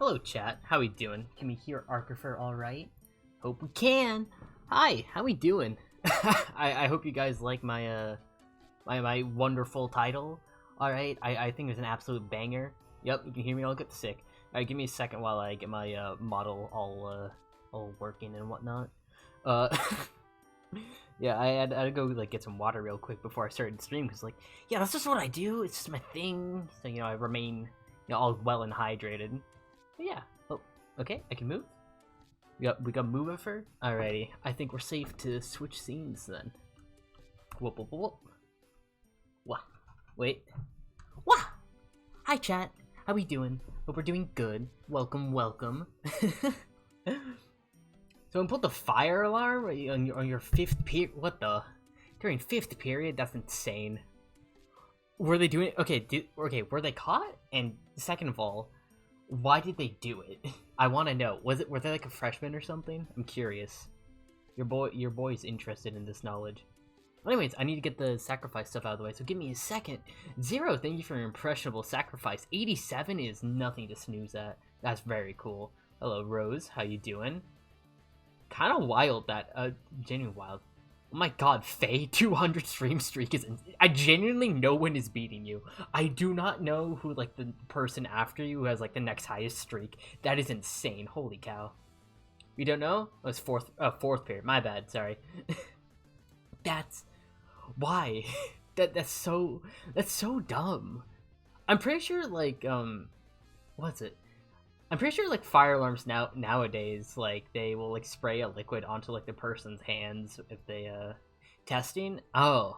Hello, chat. How we doing? Can we hear Archifer all right? Hope we can. Hi, how we doing? I hope you guys like my my wonderful title. All right, I think it's an absolute banger. Yep, you can hear me all get sick. All right, give me a second while I get my model all working and whatnot. Uh, yeah, I had to go like get some water real quick before I started the stream because yeah, that's just what I do. It's just my thing. So I remain all well and hydrated. But yeah. Oh, okay, I can move. We got mover. Alrighty, I think we're safe to switch scenes then. Whoop whoop whoop. Wah. Wait. Wah. Hi chat. How we doing? Hope we're doing good. Welcome, welcome. So put the fire alarm on your fifth period. What the? During fifth period? That's insane. Were they doing? Okay, were they caught? And second of all, why did they do it? I want to know. Were they like a freshman or something? I'm curious. Your boy's interested in this knowledge. Anyways, I need to get the sacrifice stuff out of the way, so give me a second. Zero, thank you for your impressionable sacrifice. 87 is nothing to snooze at. That's very cool. Hello, Rose. How you doing? Kind of wild that, genuinely wild. Oh my god, Faye, 200 stream streak is... I genuinely no one is beating you. I do not know who, like, the person after you who has, like, the next highest streak. That is insane. Holy cow. You don't know? It was fourth period. My bad, sorry. That's... Why? That's so dumb. I'm pretty sure, like, what's it? I'm pretty sure, like, fire alarms nowadays, like, they will, like, spray a liquid onto, like, the person's hands if they, testing? Oh.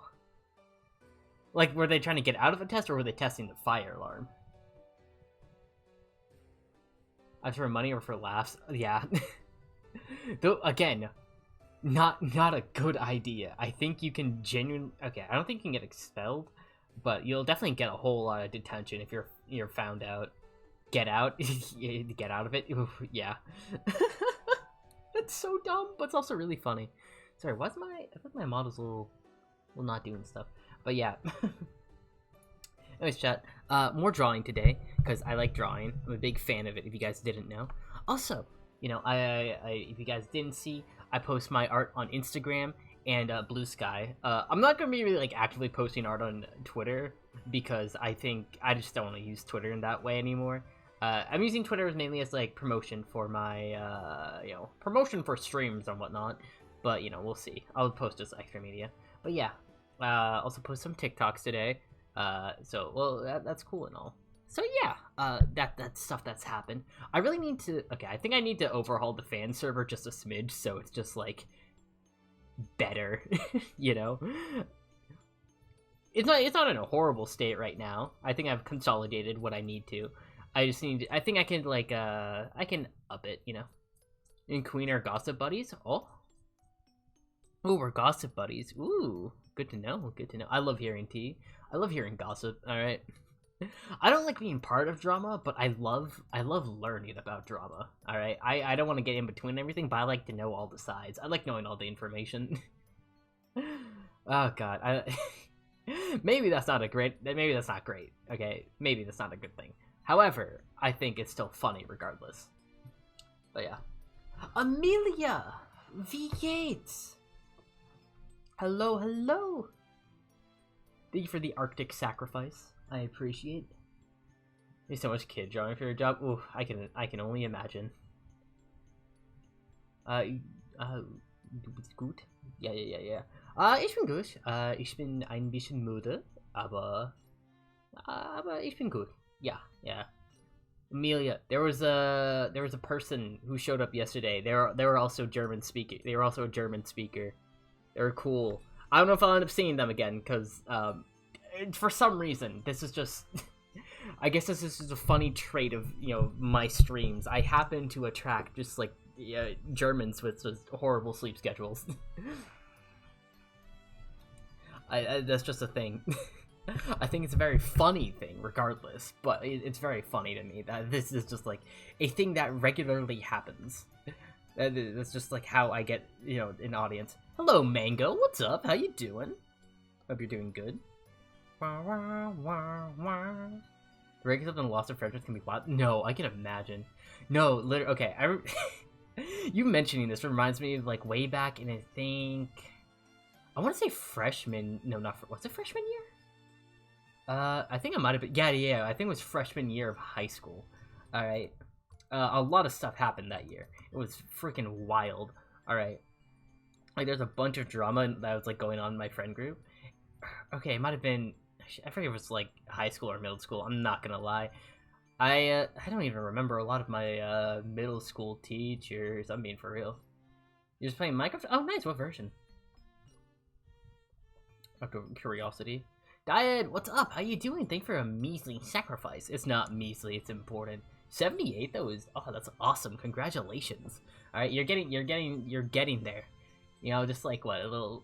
Like, were they trying to get out of a test, or were they testing the fire alarm? For money or for laughs? Yeah. Though, again, not a good idea. I think you can genuinely... Okay, I don't think you can get expelled, but you'll definitely get a whole lot of detention if you're found out. Get out? Get out of it? Oof, yeah. That's so dumb, but it's also really funny. Sorry, I think my model's a little not doing stuff. But yeah. Anyways, chat. More drawing today, because I like drawing. I'm a big fan of it, if you guys didn't know. Also, I if you guys didn't see, I post my art on Instagram and Blue Sky. I'm not going to be really, like, actively posting art on Twitter, because I think I just don't want to use Twitter in that way anymore. I'm using Twitter mainly as, like, promotion for my, promotion for streams and whatnot. But, we'll see. I'll post as extra media. But yeah, also post some TikToks today. That's cool and all. So yeah, that stuff that's happened. I really need to, I think I need to overhaul the fan server just a smidge, so it's just, like, better, It's not in a horrible state right now. I think I've consolidated what I need to. I think I can, like, I can up it, And Queen are gossip buddies? Oh, we're gossip buddies. Ooh, good to know, good to know. I love hearing tea. I love hearing gossip, alright? I don't like being part of drama, but I love learning about drama, alright? I don't want to get in between everything, but I like to know all the sides. I like knowing all the information. Oh, God. Maybe that's not great, okay? Maybe that's not a good thing. However, I think it's still funny regardless. But yeah. Amelia V. Yates! Hello, hello! Thank you for the Arctic sacrifice. I appreciate. There's so much kid drawing for your job. Ooh, I can only imagine. Du bist gut? Ja. Ich bin gut. Ich bin ein bisschen müde, aber ich bin gut. Yeah. Amelia, there was a person who showed up yesterday. They were also German speaking. They were also a German speaker. They were cool. I don't know if I'll end up seeing them again, because for some reason this is just I guess this is just a funny trait of my streams. I happen to attract just like Germans with just horrible sleep schedules. That's just a thing. I think it's a very funny thing regardless, but it's very funny to me that this is just like a thing that regularly happens. That's just like how I get, an audience. Hello, Mango. What's up? How you doing? Hope you're doing good. breaking up and loss of friendships can be wild. No, I can imagine. No, literally. Okay, you mentioning this reminds me of like way back in I want to say freshman. No, not what's it freshman year? I think it might have been. Yeah. I think it was freshman year of high school. All right. A lot of stuff happened that year. It was freaking wild. All right. Like there's a bunch of drama that was like going on in my friend group. Okay, it might have been. I forget if it was like high school or middle school. I'm not gonna lie. I don't even remember a lot of my middle school teachers. I'm being for real. You're just playing Minecraft? Oh, nice. What version? Out of curiosity. Diet, what's up? How you doing? Thank you for a measly sacrifice. It's not measly. It's important. 78. That's awesome. Congratulations. All right, you're getting there. You know, just like what a little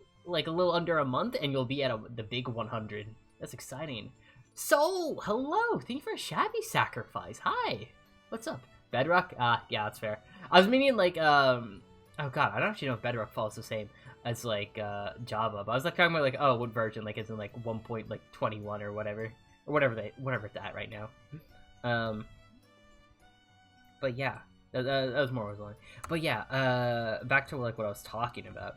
under a month, and you'll be at the big 100. That's exciting. Soul, hello. Thank you for a shabby sacrifice. Hi. What's up? Bedrock? Yeah, that's fair. I was meaning like oh god, I don't actually know if Bedrock falls the same as like Java, but I was like talking about like, oh, what version, like it's in like 1.21 or whatever it's at right now. But yeah, that was more what I was going. But yeah, back to like what I was talking about.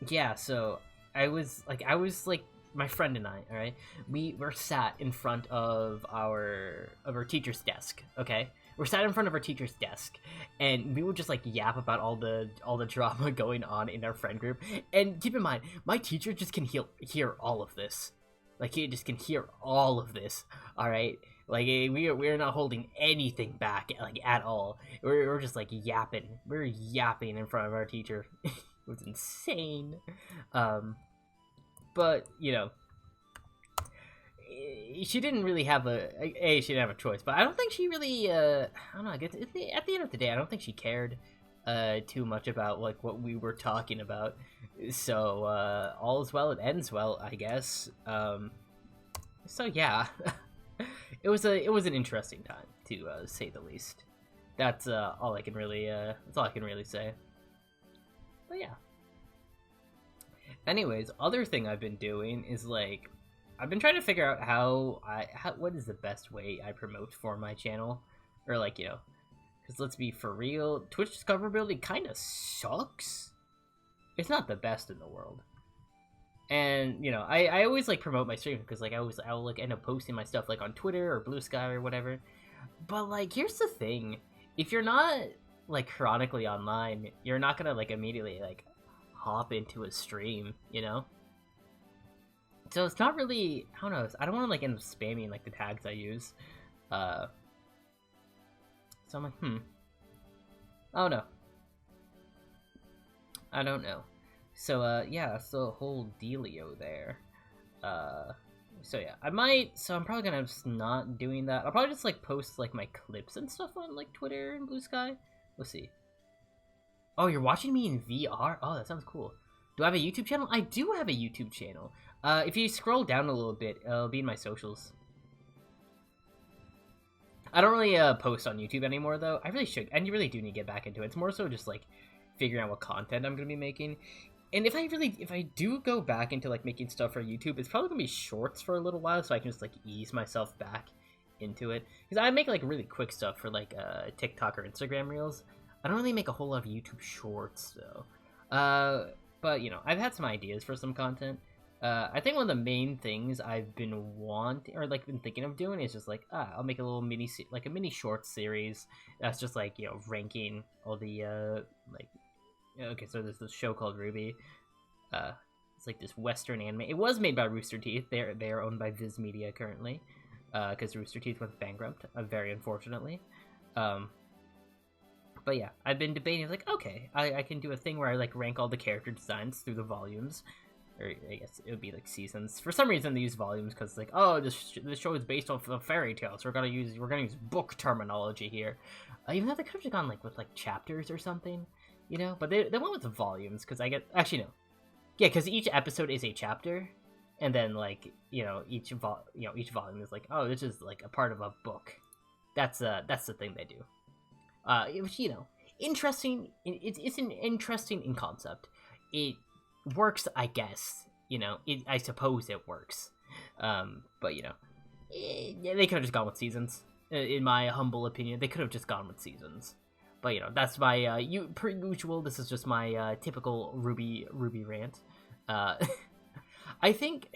Yeah, so I was like my friend and I, all right, we were sat in front of our teacher's desk. Okay, we're sat in front of our teacher's desk, and we would just like yap about all the drama going on in our friend group. And keep in mind, my teacher just can hear all of this. Like he just can hear all of this. All right, like we're not holding anything back like at all. We're just like yapping. We're yapping in front of our teacher. It was insane. But you know, she didn't really have she didn't have a choice. But I don't think she really I don't know. I guess at the end of the day, I don't think she cared too much about like what we were talking about. So all is well, it ends well, I guess. So yeah, it was an interesting time to say the least. That's all I can really say. But yeah. Anyways, other thing I've been doing is like I've been trying to figure out what is the best way I promote for my channel, or like, you know, because let's be for real, Twitch discoverability kind of sucks. It's not the best in the world. And you know, I always like promote my stream because like I'll like end up posting my stuff like on Twitter or Blue Sky or whatever. But like here's the thing, if you're not like chronically online, you're not gonna like immediately like hop into a stream, you know? So it's not really, I don't know, I don't want to like end up spamming like the tags I use. So I'm like, oh no, I don't know. So yeah, that's the whole dealio there. So yeah, I'm probably gonna just not doing that. I'll probably just like post like my clips and stuff on like Twitter and Blue Sky. We'll see. Oh, you're watching me in VR? Oh, that sounds cool. Do I have a YouTube channel? I do have a YouTube channel. If you scroll down a little bit, it'll be in my socials. I don't really post on YouTube anymore, though. I really should, and you really do need to get back into it. It's more so just like figuring out what content I'm gonna be making. And if I do go back into like making stuff for YouTube, it's probably gonna be shorts for a little while, so I can just like ease myself back into it. Because I make like really quick stuff for like TikTok or Instagram Reels. I don't really make a whole lot of YouTube shorts though. But you know, I've had some ideas for some content. I think one of the main things I've been been thinking of doing is just like, I'll make a little mini short series that's just like, you know, ranking all the okay, so there's this show called RWBY. It's like this Western anime. It was made by Rooster Teeth. They are owned by Viz Media currently, because Rooster Teeth went bankrupt, very unfortunately. But yeah, I've been debating, like, okay, I can do a thing where I, like, rank all the character designs through the volumes. Or, I guess it would be, like, seasons. For some reason, they use volumes, because, like, oh, this show is based off of a fairy tale, so we're gonna use book terminology here. Even though they could have gone, like, with, like, chapters or something, you know? But they went with the volumes, because actually, no. Yeah, because each episode is a chapter, and then, like, you know, each volume is, like, oh, this is, like, a part of a book. That's the thing they do. Which, you know, interesting. It's an interesting in concept. It works, I guess. You know, I suppose it works. But you know, they could have just gone with seasons. In my humble opinion, they could have just gone with seasons. But that's my per usual. This is just my typical Ruby rant. I think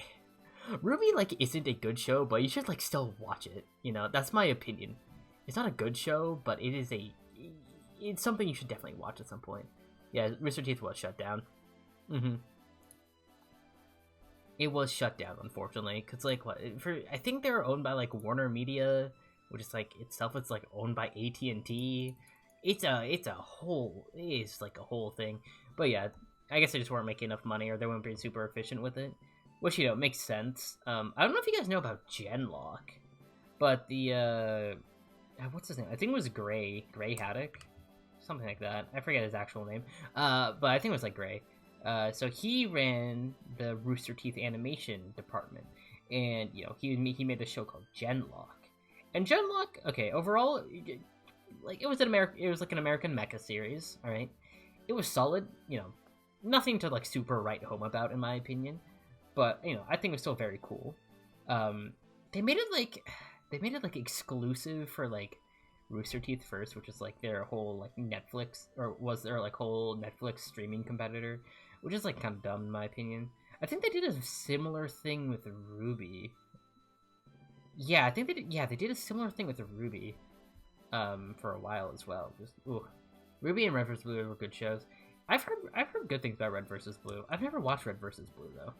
Ruby isn't a good show, but you should still watch it. That's my opinion. It's not a good show, but it's something you should definitely watch at some point. Yeah, Rooster Teeth was shut down. It was shut down, unfortunately, because I think they were owned by Warner Media, which is itself it's owned by AT&T. It's a whole thing. But yeah, I guess they just weren't making enough money, or they weren't being super efficient with it, which makes sense. I don't know if you guys know about Genlock, but the what's his name? I think it was Gray Haddock, something like that. I forget his actual name. But I think it was Gray. So he ran the Rooster Teeth animation department, and he made this show called Genlock. And Genlock, okay, overall, it was an American mecha series. All right, it was solid. Nothing to super write home about, in my opinion, but I think it was still very cool. They made it exclusive for Rooster Teeth first, which is their whole Netflix, or was their whole Netflix streaming competitor, which is kind of dumb in my opinion. I think they did a similar thing with Ruby. Yeah, I think they did a similar thing with Ruby, for a while as well. Ruby and Red vs. Blue were good shows. I've heard good things about Red vs. Blue. I've never watched Red vs. Blue though.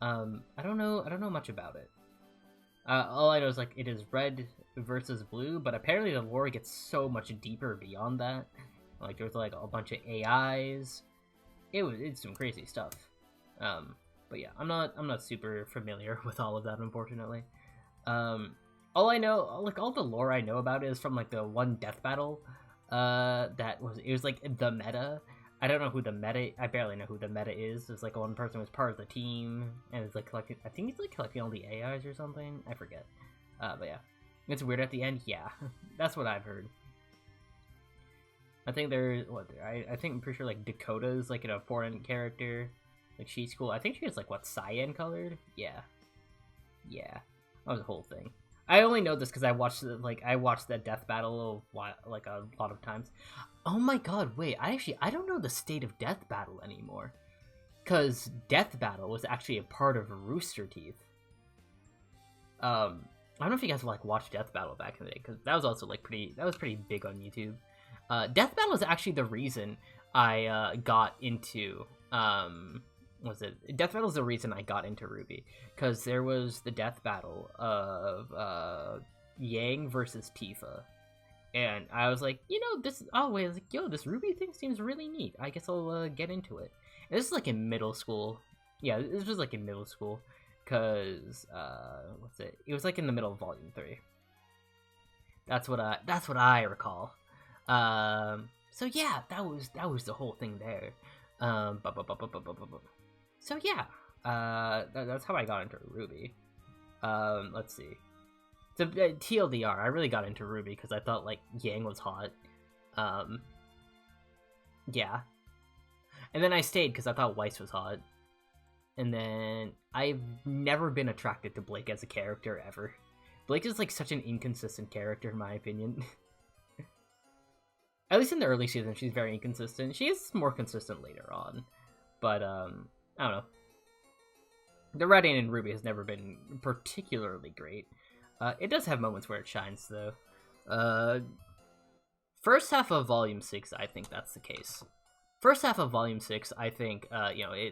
I don't know much about it. All I know is it is Red versus Blue, but apparently the lore gets so much deeper beyond that. There's a bunch of AIs. It's some crazy stuff. But yeah, I'm not super familiar with all of that, unfortunately. All I know, all the lore I know about it is from the one death battle. It was the meta. I don't know who the meta. I barely know who the meta is. It's one person was part of the team, and it's collecting. I think he's collecting all the AIs or something. I forget. But yeah, it's weird at the end. Yeah, that's what I've heard. I think there's I think I'm pretty sure Dakota's an important character. She's cool. I think she was cyan colored. Yeah, that was a whole thing. I only know this because I watched that death battle a lot of times. Oh my god, wait, I don't know the state of Death Battle anymore, because Death Battle was actually a part of Rooster Teeth. I don't know if you guys watched Death Battle back in the day, because that was also pretty big on YouTube. Death Battle is actually the reason I got into Death Battle is the reason I got into Ruby, because there was the Death Battle of Yang versus Tifa. And I was this Ruby thing seems really neat. I guess I'll get into it. And this is in middle school. Yeah, this was in middle school, cause it was in the middle of Volume 3. That's what I recall. So yeah, that was the whole thing there. So yeah, that's how I got into Ruby. Let's see. So TLDR, I really got into Ruby because I thought Yang was hot. Yeah. And then I stayed because I thought Weiss was hot. And then I've never been attracted to Blake as a character ever. Blake is such an inconsistent character in my opinion. At least in the early season, she's very inconsistent. She is more consistent later on. But I don't know. The writing in Ruby has never been particularly great. It does have moments where it shines, though. First half of Volume 6, I think that's the case. First half of Volume 6, I think,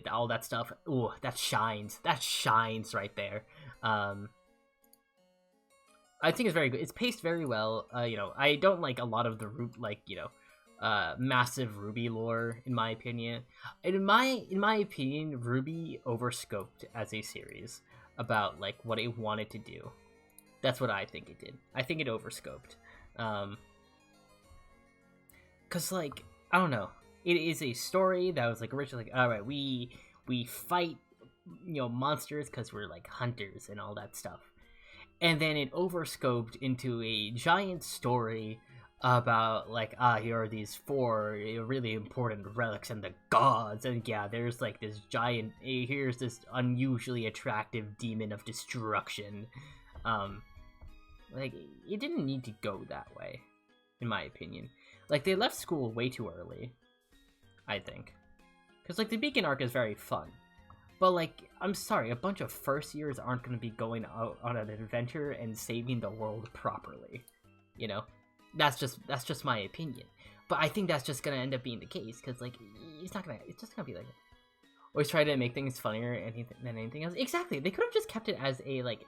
all that stuff, ooh, that shines. That shines right there. I think it's very good. It's paced very well. I don't like a lot of the massive Ruby lore, in my opinion. In my opinion, Ruby overscoped as a series about what it wanted to do. That's what I think it did. I think it overscoped. Cause I don't know. It is a story that was originally all right. We fight monsters because we're hunters and all that stuff. And then it overscoped into a giant story about here are these 4 really important relics and the gods, and yeah, there's this giant, here's this unusually attractive demon of destruction, Like, it didn't need to go that way, in my opinion. Like, they left school way too early, I think. Because, like, the Beacon arc is very fun. But, like, I'm sorry, a bunch of first years aren't going to be going out on an adventure and saving the world properly. You know? That's just my opinion. But I think that's just going to end up being the case, because, like, it's just going to be like, always try to make things funnier than anything else. Exactly, they could have just kept it as a, like,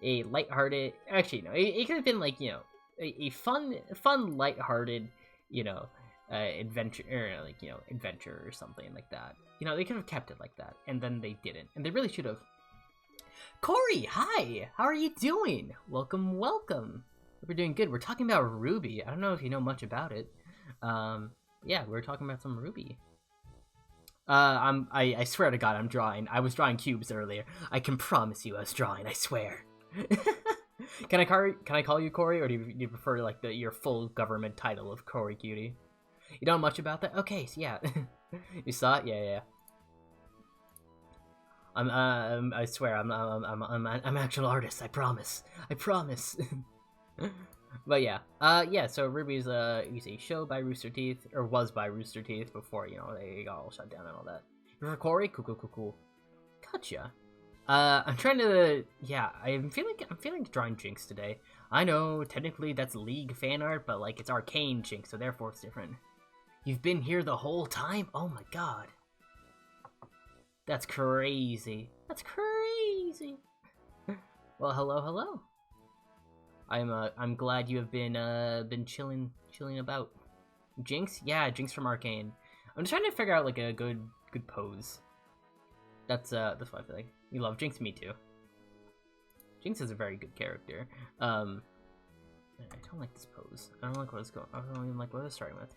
a lighthearted, actually, no, it could have been, like, you know, a fun, lighthearted, you know, adventure, or, like, you know, adventure or something like that. You know, they could have kept it like that, and then they didn't, and they really should have. Corey, hi! How are you doing? Welcome, welcome. Hope you're doing good. We're talking about RWBY. I don't know if you know much about it. Yeah, we're talking about some RWBY. I swear to God, I'm drawing. I was drawing cubes earlier. I can promise you I was drawing, I swear. Can I call you Corey, or do you prefer, like, your full government title of Corey Cutie? You don't know much about that? Okay, so yeah. You saw it? Yeah. I swear, I'm an actual artist. I promise. But yeah, so RWBY is a show by Rooster Teeth, or was by Rooster Teeth before, you know, they got all shut down and all that. You're for Corey? Cool. Gotcha. I'm trying to, yeah, I'm feeling drawing Jinx today. I know, technically that's League fan art, but, like, it's Arcane Jinx, so therefore it's different. You've been here the whole time? Oh my god. That's crazy. Well, hello. I'm glad you have been chilling about. Jinx? Yeah, Jinx from Arcane. I'm just trying to figure out, like, a good pose. That's what I feel like. You love Jinx? Me too. Jinx is a very good character. I don't like this pose. I don't even like what I was starting with.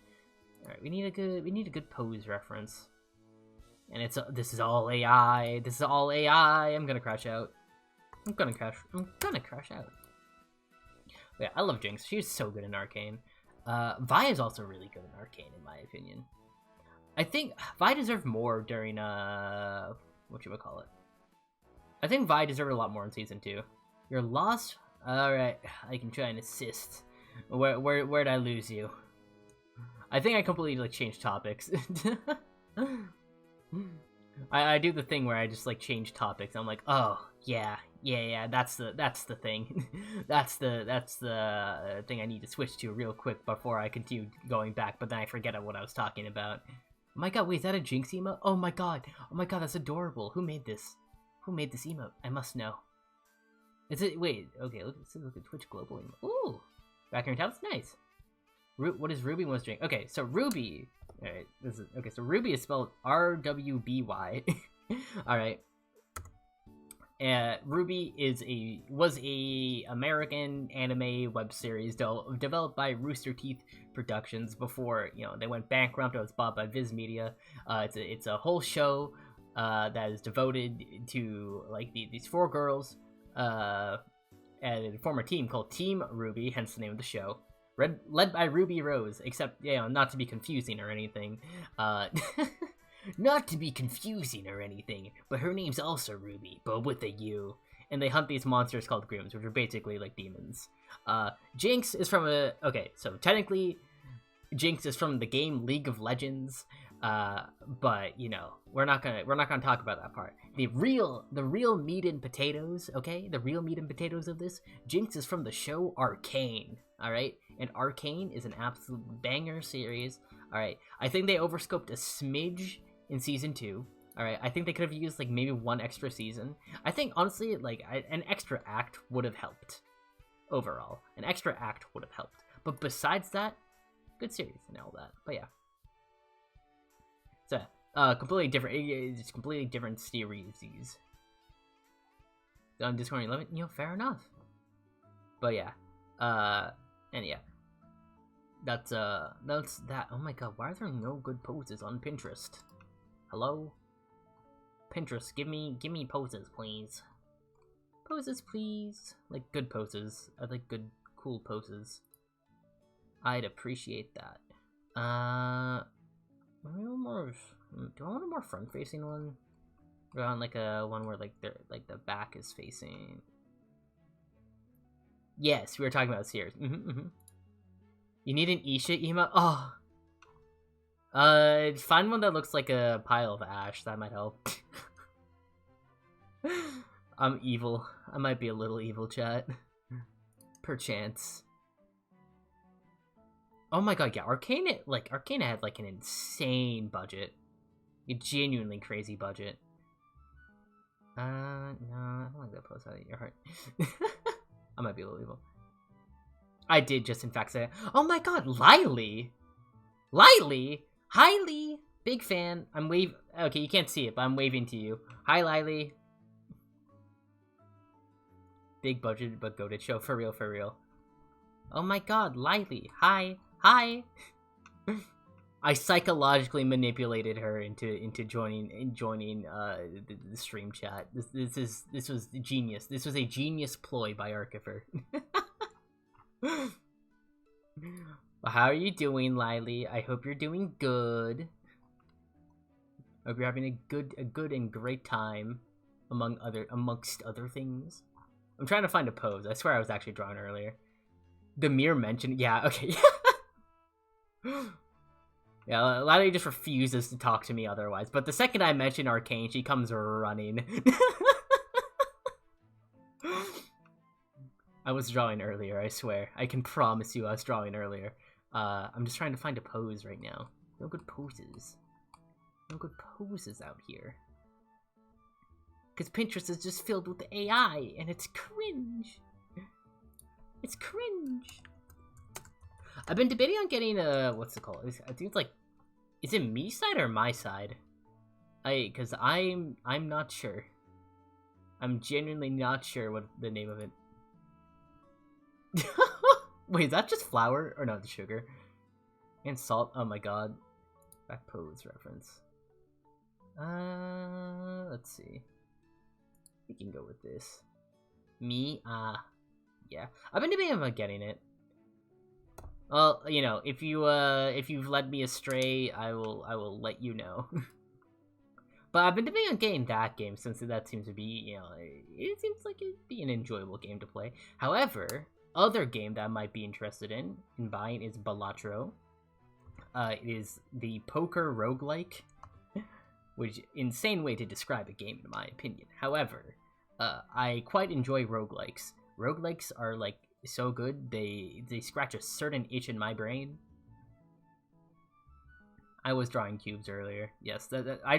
Alright, we need a good pose reference. And this is all AI. I'm gonna crash out. I'm gonna crash out. But yeah, I love Jinx. She's so good in Arcane. Vi is also really good in Arcane, in my opinion. I think Vi deserved more during whatchamacallit. I think Vi deserved a lot more in season 2. You're lost? Alright, I can try and assist. Where'd I lose you? I think I completely, like, changed topics. I do the thing where I just, like, change topics. I'm like, oh yeah, that's the thing. that's the thing I need to switch to real quick before I continue going back, but then I forget what I was talking about. Oh my god, wait, is that a Jinx emote? Oh my god, that's adorable. Who made this emote? I must know. Is it, wait, okay, look at Twitch Global emote. Ooh, back in your tabs, nice. What is RWBY was doing? Okay, so RWBY. Alright, so RWBY is spelled RWBY. Alright. RWBY was a American anime web series developed by Rooster Teeth Productions before, you know, they went bankrupt. It was bought by Viz Media. It's a whole show that is devoted to, like, these 4 girls and a former team called Team RWBY, hence the name of the show. Led by Ruby Rose, except, you know, not to be confusing or anything. Not to be confusing or anything, but her name's also Ruby, but with a U. And they hunt these monsters called Grims, which are basically like demons. Jinx is from okay, so technically, Jinx is from the game League of Legends. But, you know, we're not gonna talk about that part. The real meat and potatoes, okay? The real meat and potatoes of this, Jinx is from the show Arcane, alright? And Arcane is an absolute banger series, alright? I think they overscoped a smidge in season 2, alright? I think they could have used, like, maybe 1 extra season. I think, honestly, like, an extra act would have helped, overall. An extra act would have helped. But besides that, good series and all that, but yeah. So, completely different series. On Discord 11, you know, fair enough. But yeah, and yeah, that's that. Oh my god, why are there no good poses on Pinterest? Hello, Pinterest, give me poses, please. Poses, please. Like, good poses. I like good, cool poses. I'd appreciate that. Do I want a more front-facing one? Or on, like, a one where, like, the back is facing? Yes, we were talking about Sears. You need an Isha emote? Oh. Find one that looks like a pile of ash. That might help. I'm evil. I might be a little evil, chat. Perchance. Oh my god, yeah, Arcana had like an insane budget. A genuinely crazy budget. No, I don't like that post out of your heart. I might be a little evil. I did just in fact say, oh my god, Lily! Lily! Hi, Lee! Big fan. I'm okay, you can't see it, but I'm waving to you. Hi, Lily. Big budget, but goated show. For real, for real. Oh my god, Lily. Hi. Hi! I psychologically manipulated her into joining the stream chat. This was genius. This was a genius ploy by Arkifer. How are you doing, Lily? I hope you're doing good. Hope you're having a good and great time, amongst other things. I'm trying to find a pose. I swear I was actually drawing earlier. The mere mention, yeah, okay. Yeah, Lily just refuses to talk to me otherwise. But the second I mention Arcane, she comes running. I was drawing earlier, I swear. I can promise you I was drawing earlier. I'm just trying to find a pose right now. No good poses. No good poses out here. Because Pinterest is just filled with AI, and it's cringe. It's cringe. I've been debating on getting what's it called? I think it's like, is it me side or my side? Because I'm not sure. I'm genuinely not sure what the name of it. Wait, is that just flour? Or no, the sugar. And salt. Oh my god. Back pose reference. Let's see. We can go with this. Me? Yeah. I've been debating about getting it. Well, you know, if you've led me astray, I will let you know. But I've been debating on getting that game since that seems to be, you know, it seems like it'd be an enjoyable game to play. However, other game that I might be interested in buying is Balatro. It is the poker roguelike, which insane way to describe a game in my opinion. However, I quite enjoy roguelikes. Roguelikes are like so good, they scratch a certain itch in my brain. I was drawing cubes earlier. Yes,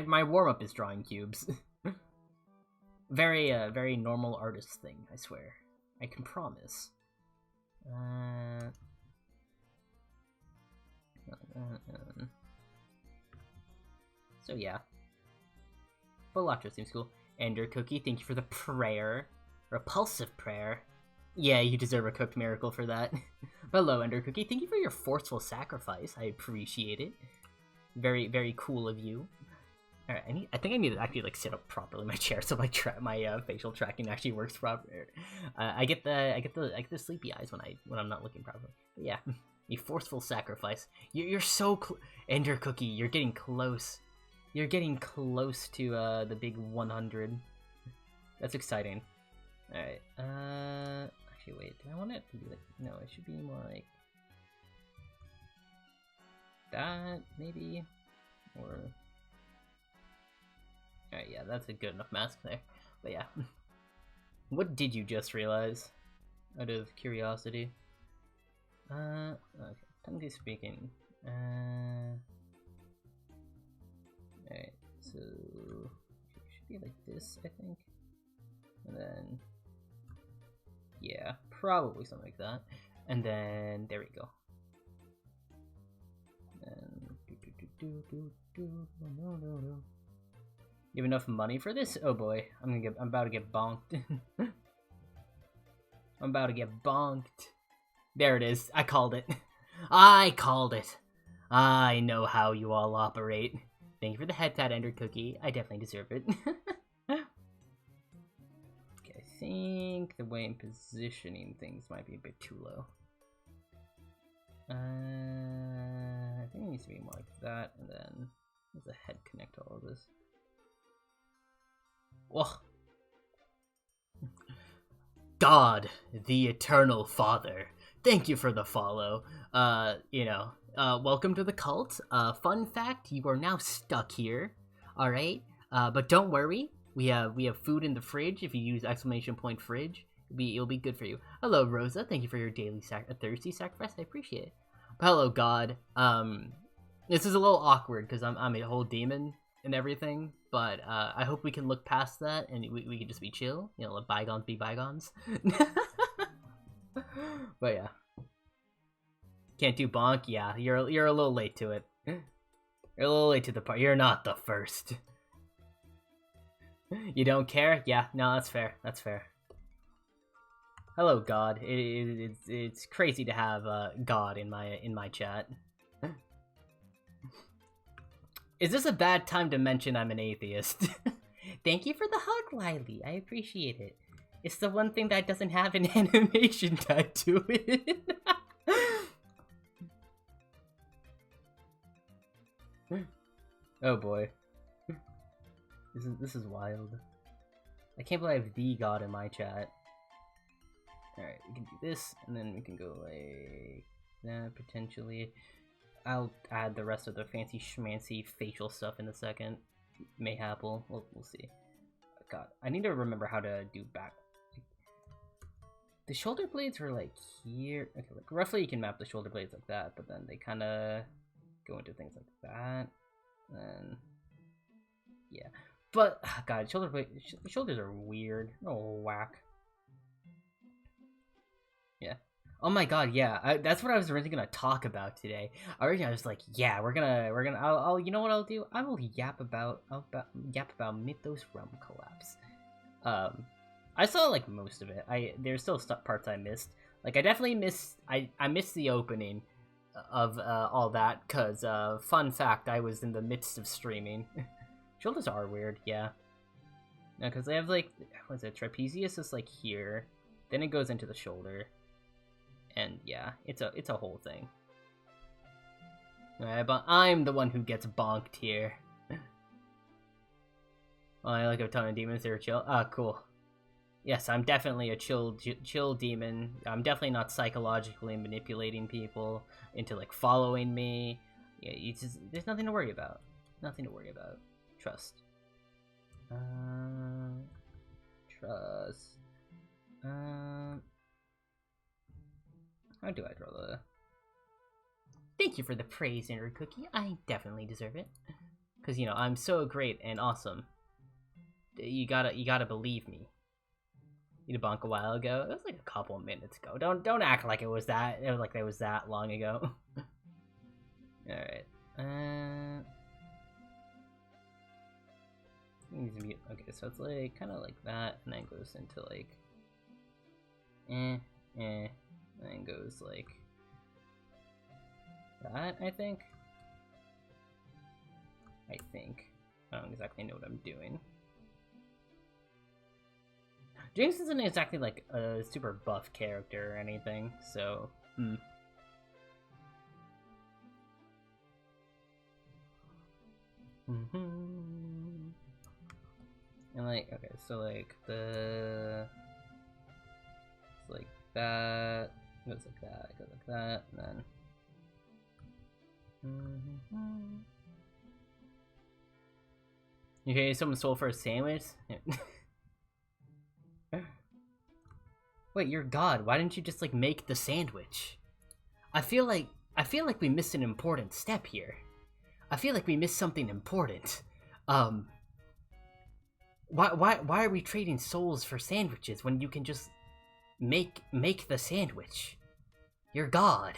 my warm-up is drawing cubes. Very normal artist thing, I swear. I can promise. So yeah. Balatro seems cool. Ender Cookie, thank you for the prayer. Repulsive prayer. Yeah, you deserve a cooked miracle for that. Hello, Ender Cookie. Thank you for your forceful sacrifice. I appreciate it. Very, very cool of you. All right, I think I need to actually like sit up properly in my chair so my facial tracking actually works properly. I get the sleepy eyes when I'm not looking properly. But yeah, a forceful sacrifice. You're so Ender Cookie. You're getting close. You're getting close to the big 100. That's exciting. All right. Actually, wait. Do I want it to be like? No, it should be more like that, maybe, or. Alright, yeah, that's a good enough mask there. But yeah. What did you just realize? Out of curiosity. Okay. Technically speaking. Alright, so it should be like this, I think. And then yeah, probably something like that. And then there we go. And you have enough money for this? Oh boy, I'm about to get bonked. I'm about to get bonked. There it is. I called it. I called it. I know how you all operate. Thank you for the head tat, Ender Cookie. I definitely deserve it. Okay, I think the way I'm positioning things might be a bit too low. I think it needs to be more like that, and then there's a head connect to all of this. Whoa. God, the Eternal Father. Thank you for the follow. Welcome to the cult. Fun fact, you are now stuck here. Alright? But don't worry. We have food in the fridge. If you use !fridge, it'll be good for you. Hello, Rosa. Thank you for your daily thirsty sacrifice. I appreciate it. Hello, God. This is a little awkward because I'm a whole demon and everything, but I hope we can look past that and we can just be chill. You know, let bygones be bygones. But yeah. Can't do bonk? Yeah, you're a little late to it. You're a little late to the part. You're not the first. You don't care? Yeah, no, that's fair. That's fair. Hello, God. It's crazy to have God in my chat. Is this a bad time to mention I'm an atheist? Thank you for the hug, Wiley. I appreciate it. It's the one thing that doesn't have an animation tied to it. Oh boy. This is wild. I can't believe I have the God in my chat. Alright, we can do this, and then we can go like that, potentially. I'll add the rest of the fancy schmancy facial stuff in a second. Mayhapple. We'll see. God, I need to remember how to do back. The shoulder blades are like here. Okay, like roughly you can map the shoulder blades like that, but then they kind of go into things like that. And yeah, but God, shoulders are weird. Oh, whack. Yeah. Oh my God, yeah. That's what I was originally gonna talk about today. Originally, I was like, yeah, we're gonna. I'll you know what I'll do? I will yap about Mythos Realm Collapse. I saw like most of it. There's still parts I missed. Like I definitely missed. I missed the opening of all that because fun fact, I was in the midst of streaming. Shoulders are weird, yeah. No, because they have like, what's it? Trapezius is like here, then it goes into the shoulder. And yeah, it's a whole thing. Alright, but I'm the one who gets bonked here. Oh, I like a ton of demons. They're chill. Ah, cool. Yes, I'm definitely a chill demon. I'm definitely not psychologically manipulating people into like following me. Yeah, there's nothing to worry about. Nothing to worry about. Trust. Trust. How do I draw the... Thank you for the praise, Inner Cookie. I definitely deserve it. Because, you know, I'm so great and awesome. You gotta believe me. You did bonk a while ago. It was like a couple minutes ago. Don't act like it was that long ago. Alright. Okay, so it's like kind of like that, and then goes into like and then goes like that, I think. I don't exactly know what I'm doing. James isn't exactly like a super buff character or anything, so And like, okay, so like it's like that, it goes like that, it goes like that, and then okay, someone stole for a sandwich. Wait, you're God. Why didn't you just like make the sandwich? I feel like we missed an important step here. I feel like we missed something important. Why are we trading souls for sandwiches when you can just make the sandwich? You're God.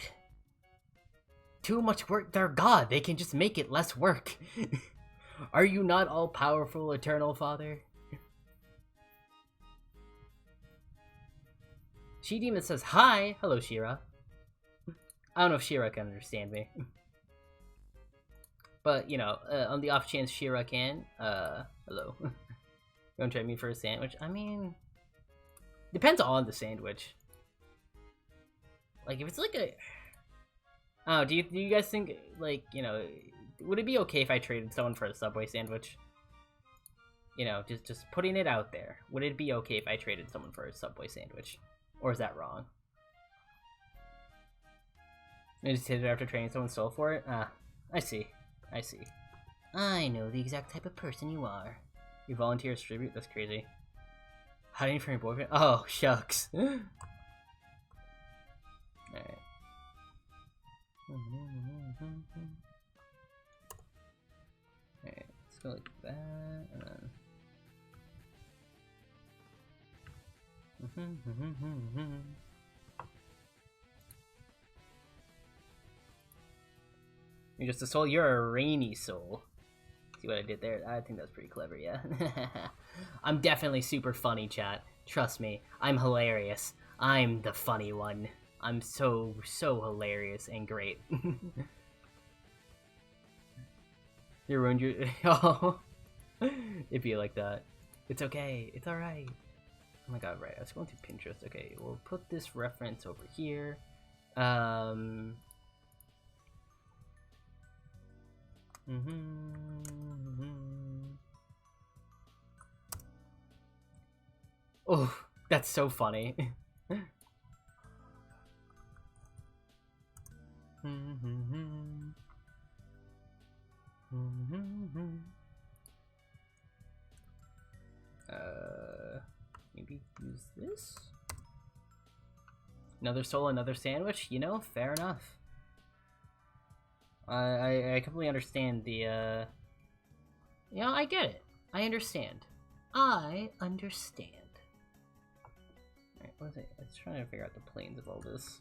Too much work. They're God. They can just make it less work. Are you not all powerful, Eternal Father? She-Demon says hi. Hello, Shira. I don't know if Shira can understand me. But, you know, on the off chance Shira can, hello. You wanna trade me for a sandwich? I mean, depends on the sandwich. Like, if it's like a... Oh, do you guys think, like, you know, would it be okay if I traded someone for a Subway sandwich? You know, just putting it out there. Would it be okay if I traded someone for a Subway sandwich? Or is that wrong? I just hit it after trading someone stole for it? Ah, I see. I see. I know the exact type of person you are. You volunteer as tribute? That's crazy. Hiding from your boyfriend? Oh, shucks. Alright. Alright, let's go like that, and then... You're just a soul, you're a rainy soul. See what I did there? I think that's pretty clever, yeah. I'm definitely super funny, chat. Trust me, I'm hilarious. I'm the funny one. I'm so hilarious and great. You ruined your... Oh. It'd be like that. It's okay, it's alright. Oh my god, right, I was going through Pinterest. Okay, we'll put this reference over here. Oh, that's so funny. Maybe use this? Another soul, another sandwich? You know, fair enough. I completely understand the, You know, I get it. I understand. I understand. Alright, what is it? I was trying to figure out the planes of all this.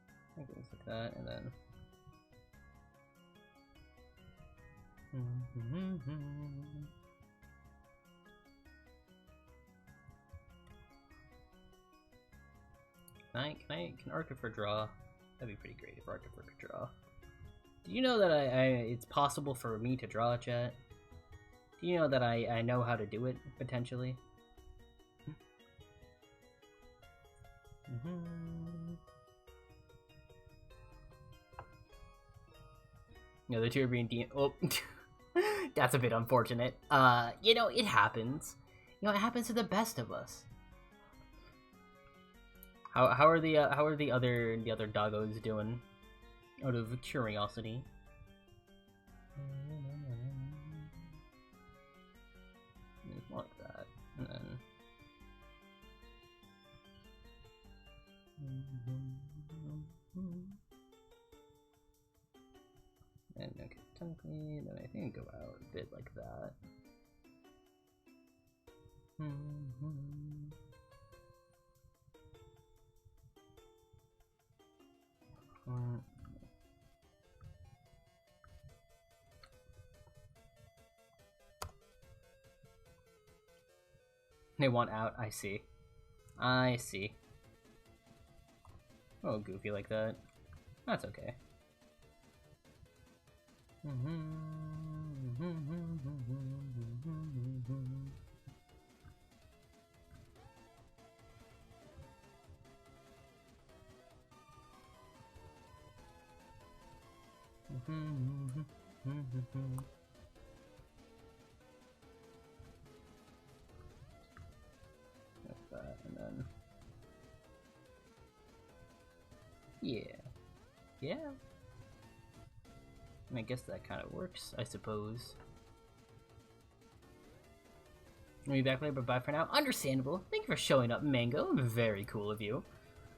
I think it looks like that, and then... Can Artifer draw? That'd be pretty great if Artifer could draw. Do you know that it's possible for me to draw a chat? Do you know that I know how to do it, potentially? No, the two are being oh, that's a bit unfortunate. You know, it happens. You know, it happens to the best of us. How are the other doggos doing? Out of curiosity. Like that, and then. And okay, technically, then I think go out a bit like that. They want out, I see. I see. Oh, goofy like that. That's okay. Like that, and then... Yeah. Yeah. I guess that kind of works, I suppose. I'll be back later, but bye for now. Understandable. Thank you for showing up, Mango. Very cool of you.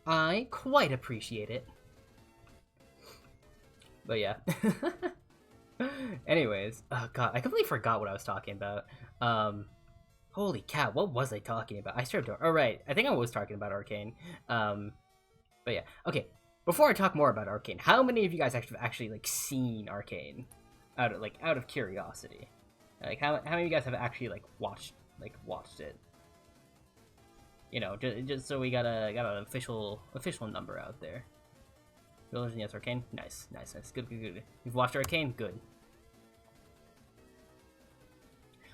I quite appreciate it. But yeah. Anyways, oh god, I completely forgot what I was talking about. Holy cow, what was I talking about? I started to... Oh, right. I think I was talking about Arcane. But yeah. Okay. Before I talk more about Arcane, how many of you guys have actually like seen Arcane? Out of curiosity. Like how many of you guys have actually watched it? You know, just so we got an official number out there. Village, yes, Arcane. Nice. Good. You've watched Arcane? Good.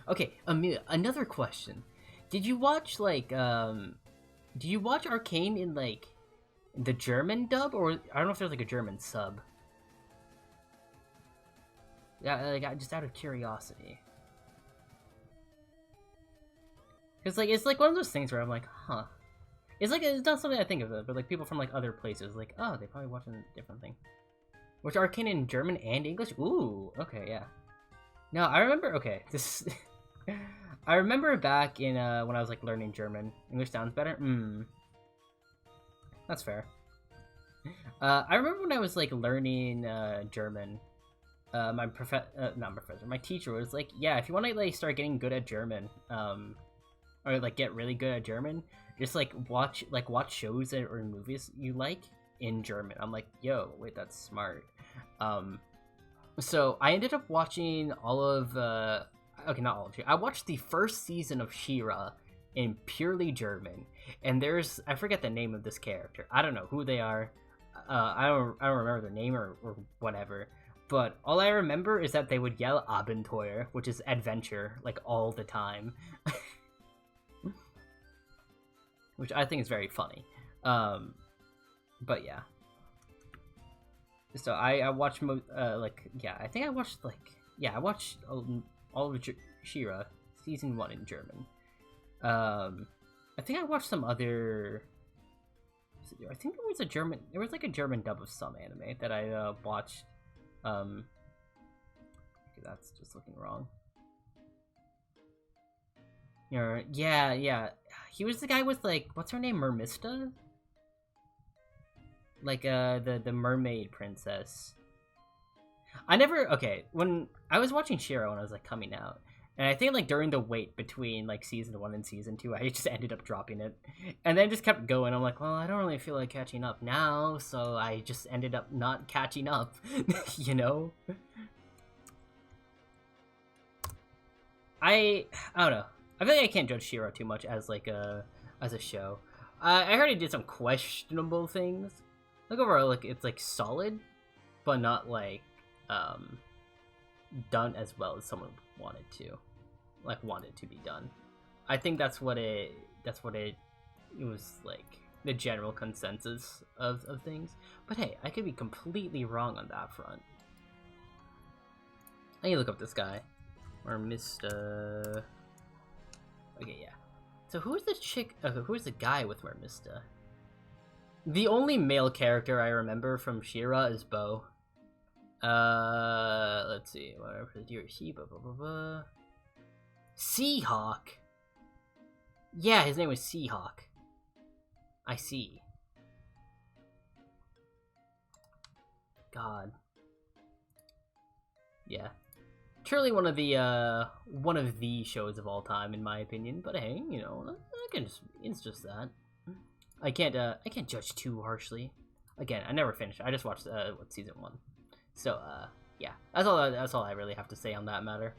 Okay, Amelia, another question. Did you watch Arcane in the German dub, or I don't know if there's a German sub? Yeah, just out of curiosity. It's like one of those things where I'm like, huh. It's not something I think of it, but like people from like other places, like, oh, they probably watching a different thing. Which Arcane in German and English? Ooh, okay, yeah. No, I remember. Okay, this. I remember back in when I was like learning German. English sounds better. That's fair. I remember when I was like learning German. My my teacher was like, yeah, if you want to like start getting good at German, or like get really good at German, just like watch shows or movies you like in German. I'm like, yo, wait, that's smart. So I ended up watching all of okay, not all of I watched the first season of She-Ra in purely German, and I forget the name of this character. I don't know who they are. I don't remember their name or whatever. But all I remember is that they would yell Abenteuer, which is adventure, like all the time. Which I think is very funny. But yeah. So I watched I watched all of She-Ra season 1 in German. I think I watched some other. I think there was like a German dub of some anime that I watched. Okay, that's just looking wrong. Yeah. He was the guy with like, what's her name, Mermista? Like the mermaid princess. When I was watching She-Ra when I was like coming out, and I think like during the wait between like season 1 and season 2, I just ended up dropping it, and then just kept going. I'm like, well, I don't really feel like catching up now, so I just ended up not catching up. You know. I don't know. I feel like I can't judge She-Ra too much as like as a show. I heard it did some questionable things. Like overall, like it's like solid, but not like done as well as someone wanted to be done. I think that's what it was like, the general consensus of things. But hey, I could be completely wrong on that front. I need to look up this guy. Or Mr. Okay, yeah. So who's the chick? Okay, who's the guy with Mermista? The only male character I remember from She-Ra is Bo. Let's see. Whatever. Seahawk. Yeah, his name was Seahawk. I see. God. Yeah. Truly one of the shows of all time, in my opinion. But hey, you know, it's just that. I can't judge too harshly. Again, I never finished. I just watched season 1. So yeah, that's all I really have to say on that matter.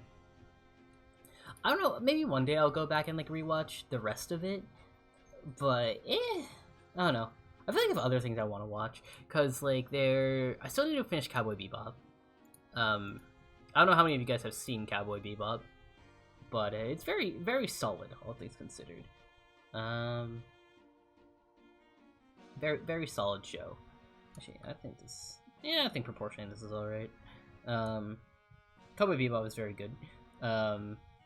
I don't know. Maybe one day I'll go back and like rewatch the rest of it. But I don't know. I feel like I have other things I want to watch, because like I still need to finish Cowboy Bebop. I don't know how many of you guys have seen Cowboy Bebop, but it's very, very solid, all things considered. Very, very solid show. Actually, I think proportionally this is alright. Cowboy Bebop is very good. At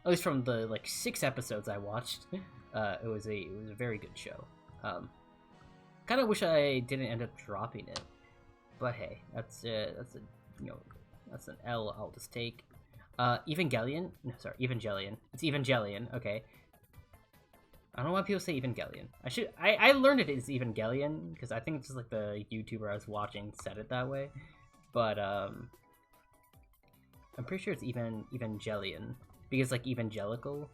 least from the like 6 episodes I watched, it was a very good show. Kind of wish I didn't end up dropping it, but hey, that's an L I'll just take. Evangelion? No, sorry, Evangelion. It's Evangelion, okay. I don't know why people say Evangelion. I learned it as Evangelion, because I think it's just like the YouTuber I was watching said it that way. But, I'm pretty sure it's Evangelion, because like evangelical.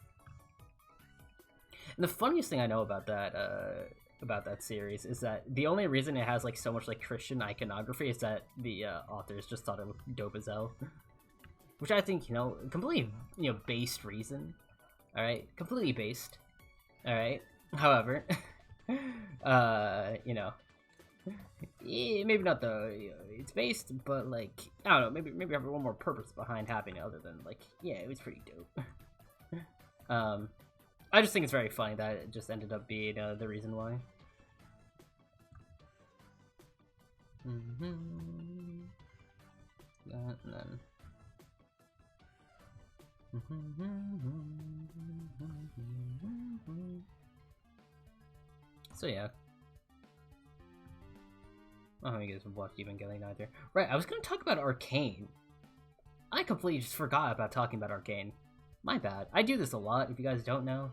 And the funniest thing I know about that series is that the only reason it has like so much like Christian iconography is that the authors just thought it looked dope as hell, which I think, completely based reason. All right, completely based. All right. However, maybe not it's based, but like I don't know, maybe have one more purpose behind having it other than like, yeah, it was pretty dope. I just think it's very funny that it just ended up being the reason why. And then. So yeah. I don't think it's watched Evangelion either. Right, I was gonna talk about Arcane. I completely just forgot about talking about Arcane. My bad. I do this a lot, if you guys don't know.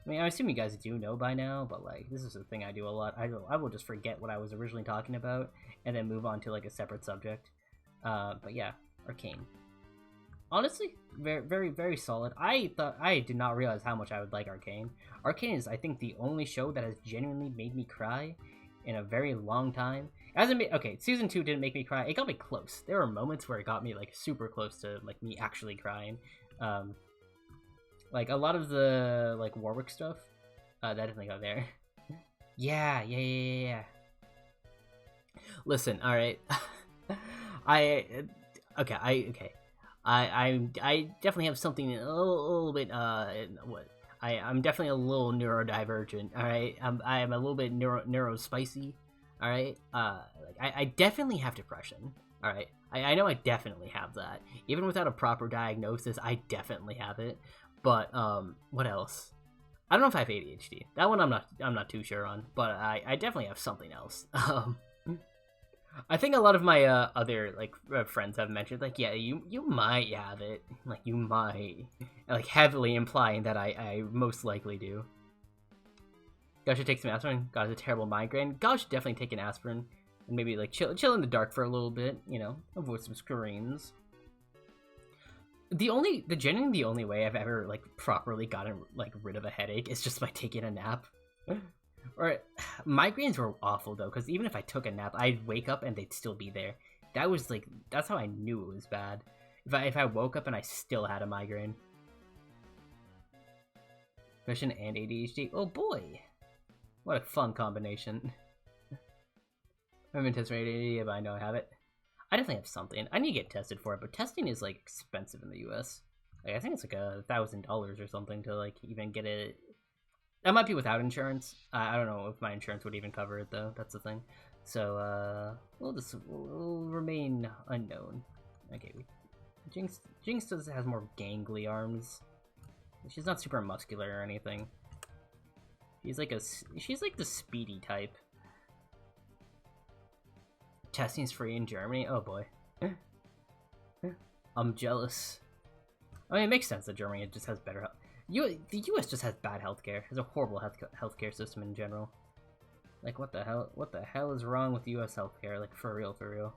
I mean, I assume you guys do know by now, but like, this is a thing I do a lot. I will just forget what I was originally talking about, and then move on to like a separate subject. But yeah, Arcane. Honestly, very, very, very solid. I did not realize how much I would like Arcane. Arcane is, I think, the only show that has genuinely made me cry in a very long time. Okay, season 2 didn't make me cry. It got me close. There were moments where it got me like super close to like me actually crying. Like a lot of the like Warwick stuff, that definitely got there. Yeah. Listen, all right. I definitely have something a little bit I'm definitely a little neurodivergent. All right, I am a little bit neurospicy. All right, like I definitely have depression. All right, I know I definitely have that. Even without a proper diagnosis, I definitely have it. But what else? I don't know if I have ADHD. That one I'm not too sure on. But I definitely have something else. I think a lot of my other like friends have mentioned like, yeah, you might have it, like you might, like heavily implying that I most likely do. God should take some aspirin. God has a terrible migraine. God should definitely take an aspirin and maybe like chill in the dark for a little bit. You know, avoid some screens. The only way I've ever like properly gotten like rid of a headache is just by taking a nap. Or migraines were awful though, because even if I took a nap, I'd wake up and they'd still be there. That's how I knew it was bad. If I woke up and I still had a migraine. Depression and ADHD. Oh boy, what a fun combination. I haven't tested ADHD, but I know I have it. I definitely have something. I need to get tested for it, but testing is like expensive in the U.S. Like, I think it's like $1,000 or something to like even get it. That might be without insurance. I don't know if my insurance would even cover it though. That's the thing. So we'll remain unknown. Okay, Jinx has more gangly arms. She's not super muscular or anything. She's like the speedy type. Testing's free in Germany. Oh boy, I'm jealous. I mean, it makes sense that Germany just has better health. The U.S. just has bad healthcare. Has a horrible healthcare system in general. Like, what the hell? What the hell is wrong with U.S. healthcare? Like, for real, for real.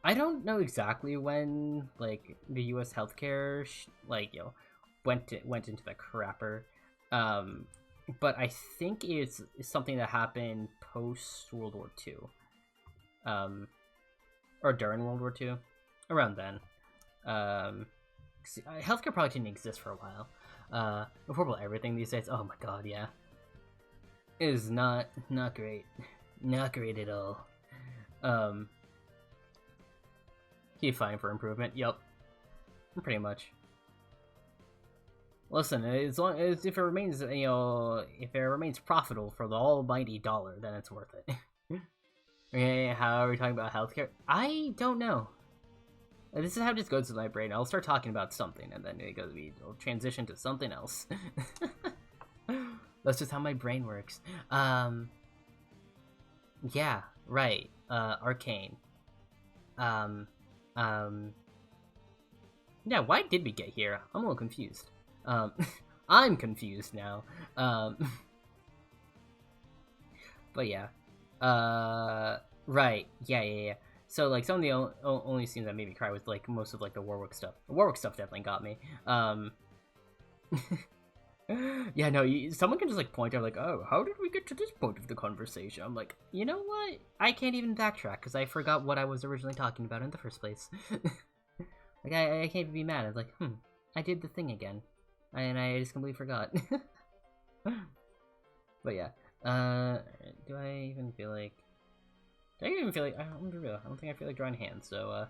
I don't know exactly when like the U.S. healthcare went into the crapper, but I think it's something that happened post World War II. Or during World War II, around then. Healthcare probably didn't exist for a while. Horrible everything these days. Oh my god, yeah. It is not great. Not great at all. Keep fighting for improvement. Yup. Pretty much. Listen, as long as if it remains, if it remains profitable for the almighty dollar, then it's worth it. Okay, how are we talking about healthcare? I don't know. This is how it just goes with my brain. I'll start talking about something, and then it'll transition to something else. That's just how my brain works. Yeah, right. Arcane. Yeah, why did we get here? I'm a little confused. I'm confused now. But yeah. Right. Yeah. So, like, some of the only scenes that made me cry was, like, most of, like, the Warwick stuff. The Warwick stuff definitely got me. Yeah, no, someone can just, like, point out, like, oh, how did we get to this point of the conversation? I'm like, you know what? I can't even backtrack, because I forgot what I was originally talking about in the first place. Like, I can't even be mad. I was like, I did the thing again. And I just completely forgot. But yeah. Do I even feel like... I don't think I feel like drawing hands, so,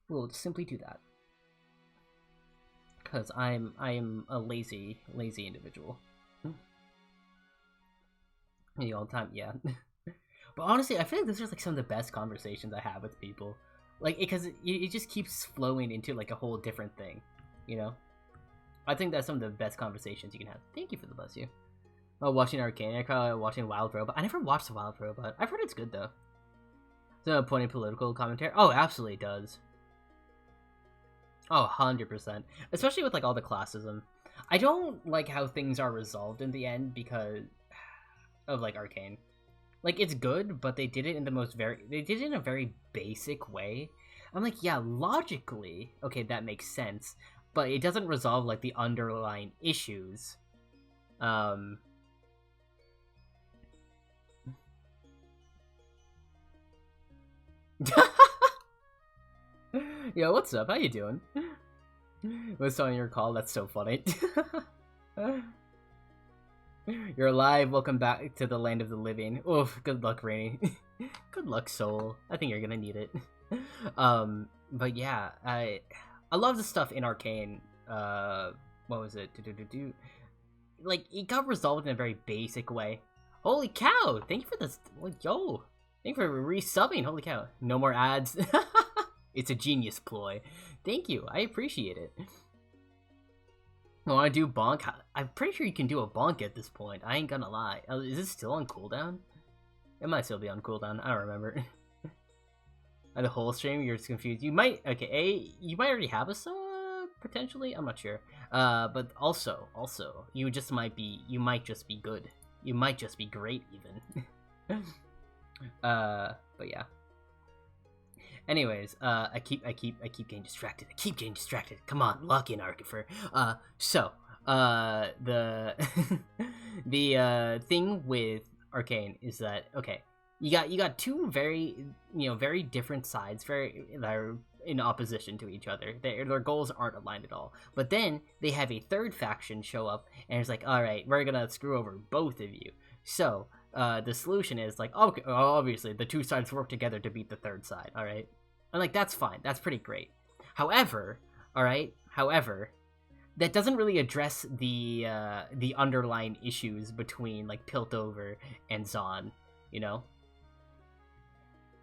we'll simply do that. Because I am a lazy individual. The all time, yeah. But honestly, I feel like those are like some of the best conversations I have with people, like because it just keeps flowing into like a whole different thing, you know. I think that's some of the best conversations you can have. Thank you for the bless you. Oh, watching Arcane, I call watching Wild Robot. I never watched Wild Robot. I've heard it's good though. So pointing political commentary. Oh, absolutely does. Oh, 100%. Especially with like all the classism. I don't like how things are resolved in the end because of like Arcane. Like it's good, but they did it in a very basic way. I'm like, yeah, logically, okay, that makes sense, but it doesn't resolve like the underlying issues. Yo, what's up? How you doing? What's on your call? That's so funny. You're alive. Welcome back to the land of the living. Oof, good luck, Rainy. Good luck, Soul. I think you're gonna need it. But yeah, I love the stuff in Arcane. What was it? Like, it got resolved in a very basic way. Holy cow! Thank you for this. Yo! Thank you for resubbing. Holy cow. No more ads. It's a genius ploy. Thank you. I appreciate it. I want to do bonk. I'm pretty sure you can do a bonk at this point. I ain't gonna lie. Is it still on cooldown? It might still be on cooldown. I don't remember. The whole stream, you're just confused. You might. Okay, you might already have a sub potentially. I'm not sure. But also, you just might be. You might just be good. You might just be great even. But yeah. Anyways, I keep getting distracted. Come on, lock in, Arkifer. The the thing with Arcane is that okay, you got two very very different sides, that are in opposition to each other. Their goals aren't aligned at all. But then they have a third faction show up, and it's like, all right, we're gonna screw over both of you. So the solution is like, okay, obviously the two sides work together to beat the third side. All right, and like that's fine, that's pretty great. However, that doesn't really address the underlying issues between like Piltover and Zaun, you know.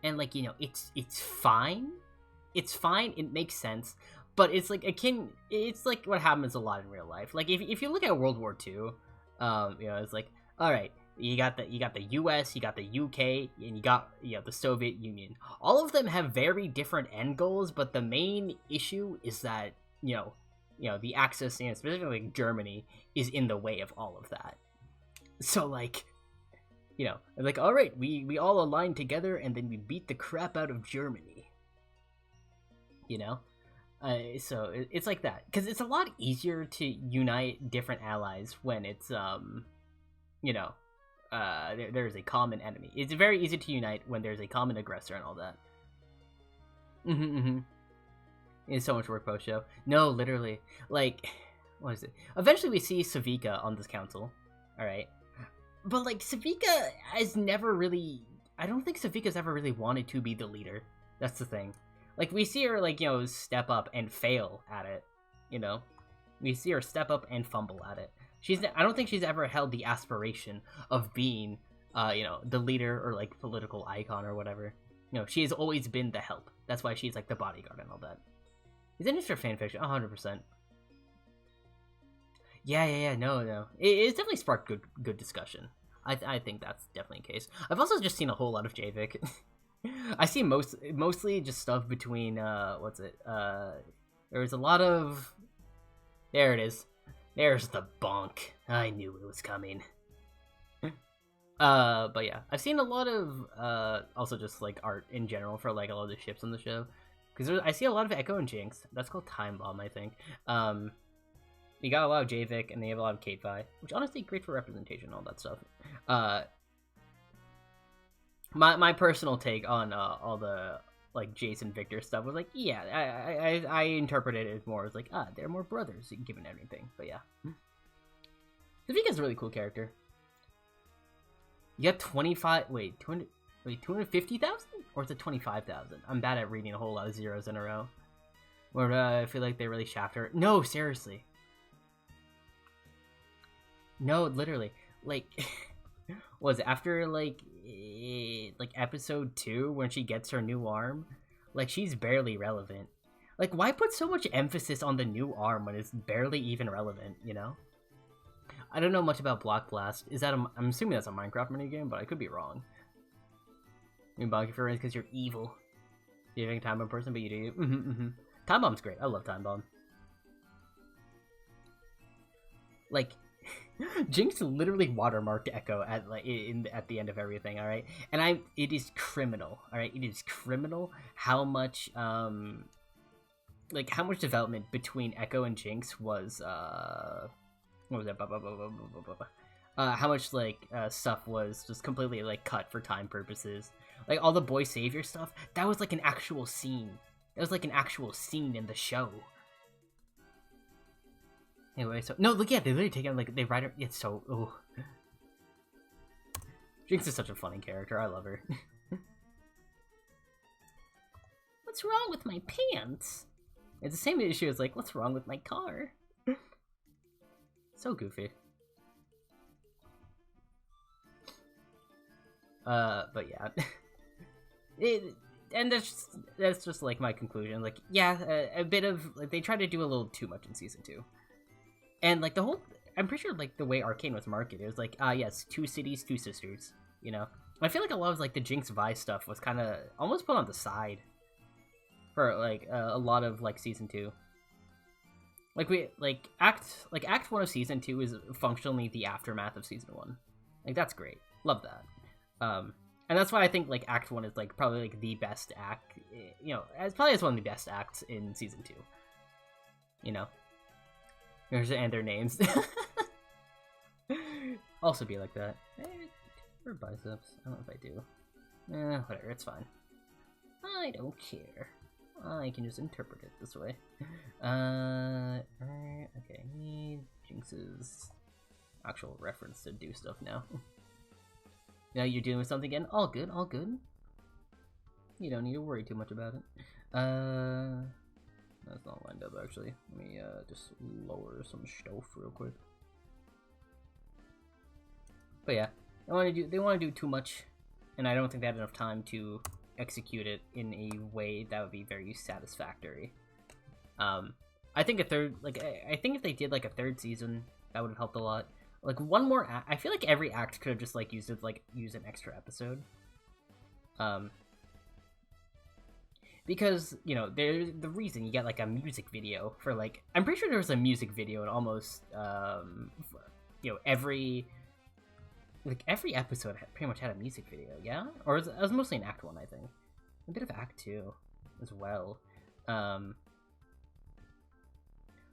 And like it's fine, it makes sense, but it's like it's like what happens a lot in real life. Like if you look at World War II, it's like, all right, you got the US, you got the UK, and you got the Soviet Union. All of them have very different end goals, but the main issue is that the Axis, specifically Germany, is in the way of all of that. So like, like, all right, we all align together and then we beat the crap out of Germany. So it's like that, because it's a lot easier to unite different allies when it's there's a common enemy. It's very easy to unite when there's a common aggressor and all that. It's so much work post show. No, literally, like, what is it? Eventually we see Savika on this council, all right, but like Savika has never really. I don't think Savika's ever really wanted to be the leader. That's the thing. Like we see her like step up and fail at it. We see her step up and fumble at it. I don't think she's ever held the aspiration of being, the leader or like political icon or whatever. She has always been the help. That's why she's like the bodyguard and all that. Is it just fanfiction? 100%. Yeah. No. It's definitely sparked good discussion. I think that's definitely the case. I've also just seen a whole lot of Javik. I see mostly just stuff between what's it? There was a lot of. There it is. There's the bonk. I knew it was coming. But yeah, I've seen a lot of also just like art in general for like a lot of the ships on the show, because I see a lot of Echo and Jinx. That's called Time Bomb, I think. You got a lot of Javik, and they have a lot of Kate Vi, which honestly great for representation and all that stuff. My personal take on all the like Jason Victor stuff was like, yeah, I interpreted it as more as like, they're more brothers given everything. But yeah, Savika's a really cool character. You got 250,000, or is it 25,000? I'm bad at reading a whole lot of zeros in a row. Where I feel like they really shaft her. No, seriously. No, literally, like, was after like episode 2 when she gets her new arm, like she's barely relevant. Like, why put so much emphasis on the new arm when it's barely even relevant, you know? I don't know much about Block Blast. Is that I'm assuming that's a Minecraft minigame, but I could be wrong. You mean Bonky for because you're evil. You think Time Bomb person, but you do. Time Bomb's great. I love Time Bomb. Like, Jinx literally watermarked Echo at at the end of everything. All right, and it is criminal. All right, it is criminal how much like how much development between Echo and Jinx was what was that? How much stuff was just completely like cut for time purposes. Like all the boy savior stuff, that was like an actual scene. That was like an actual scene in the show. Anyway, so no, look, yeah, they literally take it like they write her. It's so Jinx is such a funny character. I love her. What's wrong with my pants? It's the same issue as like, what's wrong with my car? So goofy. But yeah. And that's just like my conclusion. Like, yeah, a bit of like they tried to do a little too much in season 2. And like the whole I'm pretty sure like the way Arcane was marketed, it was like, yes, 2 cities, 2 sisters, you know? I feel like a lot of like the Jinx Vi stuff was kind of almost put on the side for like a lot of like season 2. Like act 1 of season 2 is functionally the aftermath of season 1. Like that's great. Love that. And that's why I think like act 1 is like probably like the best act, you know, as probably as one of the best acts in season 2. You know? And their names. Also be like that. Or biceps. I don't know if I do. Whatever, it's fine. I don't care. I can just interpret it this way. Alright, okay, need Jinx's actual reference to do stuff now. Now you're dealing with something again? All good, all good. You don't need to worry too much about it. That's not lined up actually. Let me just lower some stuff real quick. But yeah, they want to do too much, and I don't think they had enough time to execute it in a way that would be very satisfactory. I think I think if they did like a 3rd season, that would have helped a lot. Like one more act, I feel like every act could have just like used an extra episode. Because, you know, there's the reason you get like a music video for like, I'm pretty sure there was a music video in almost you know, every episode pretty much had a music video, yeah? Or it was mostly in Act 1, I think. A bit of Act 2 as well.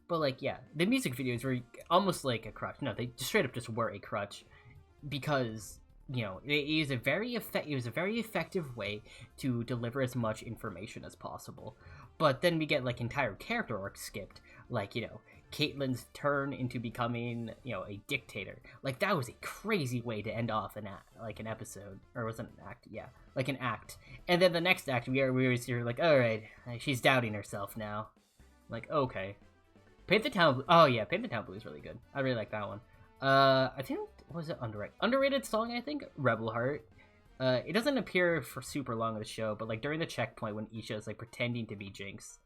But like, yeah, the music videos were almost like a crutch. No, they straight up just were a crutch because, you know, it was a very effective way to deliver as much information as possible. But then we get like entire character arcs skipped, like, you know, Caitlyn's turn into becoming, you know, a dictator. Like that was a crazy way to end off an episode, or was it an act? Yeah, like an act. And then the next act, we were like, all right, she's doubting herself now. Like, okay, Paint the Town. Oh yeah, Paint the Town Blue is really good. I really like that one. I think was it underrated song? I think Rebel Heart. It doesn't appear for super long in the show, but like during the checkpoint when Isha is like pretending to be Jinx.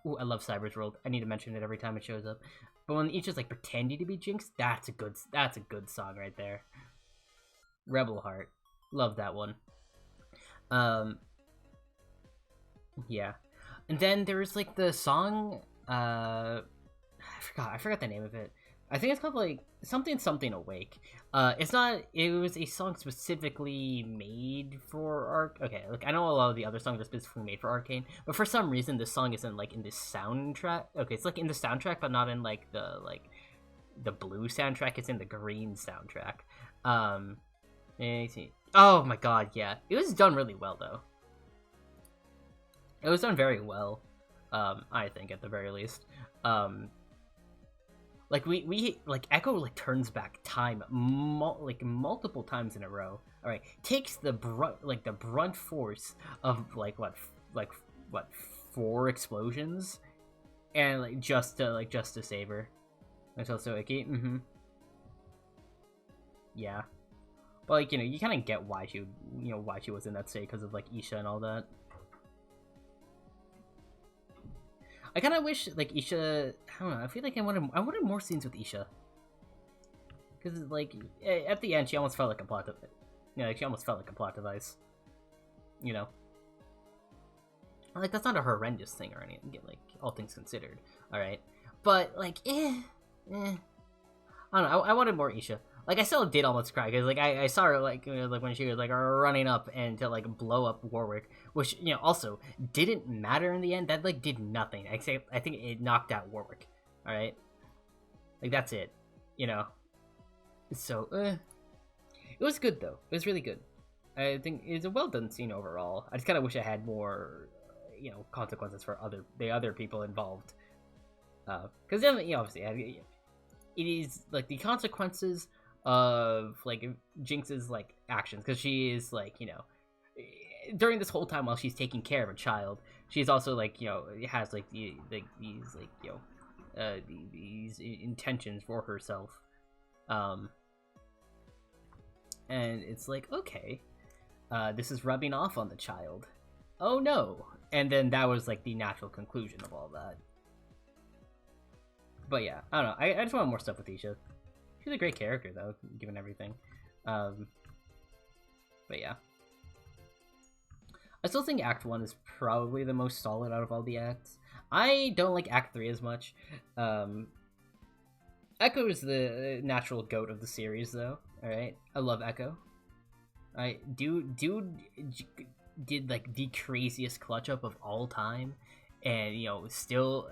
Ooh, I love Cyber's World. I need to mention it every time it shows up. But when Isha's like pretending to be Jinx, that's a good song right there. Rebel Heart, love that one. Yeah, and then there's like the song. I forgot the name of it. I think it's called like something Awake. It was a song specifically made for Arc. Okay, like I know a lot of the other songs are specifically made for Arcane, but for some reason this song isn't like in the soundtrack. Okay, it's like in the soundtrack, but not in like the blue soundtrack. It's in the green soundtrack. Oh my god, yeah, it was done really well though. It was done very well. I think at the very least. Like we like Echo like turns back time multiple times in a row. All right, takes the brunt force of like what 4 explosions, and like just to save her. That's also icky. Yeah. But like, you know, you kind of get why she, why she was in that state because of like Isha and all that. I kind of wish like Isha. I don't know. I feel like I wanted more scenes with Isha. Because like at the end, she almost felt like a plot. She almost felt like a plot device. You know. Like that's not a horrendous thing or anything. Like all things considered, all right. But like, I don't know. I wanted more Isha. Like I still did almost cry because like I saw her like like when she was like running up and to like blow up Warwick, which also didn't matter in the end. That like did nothing. Except I think it knocked out Warwick. All right, like that's it. So it was good though. It was really good. I think it's a well done scene overall. I just kind of wish I had more, consequences for the other people involved. Because then obviously it is like the consequences of like Jinx's like actions, because she is like during this whole time while she's taking care of a child, she's also like has like these intentions for herself, and it's like, okay, this is rubbing off on the child. Oh no. And then that was like the natural conclusion of all that. But yeah, I don't know. I just want more stuff with Isha. She's a great character though, given everything. But yeah. I still think Act 1 is probably the most solid out of all the acts. I don't like Act 3 as much. Echo is the natural goat of the series though, alright? I love Echo. Dude did like the craziest clutch up of all time, and still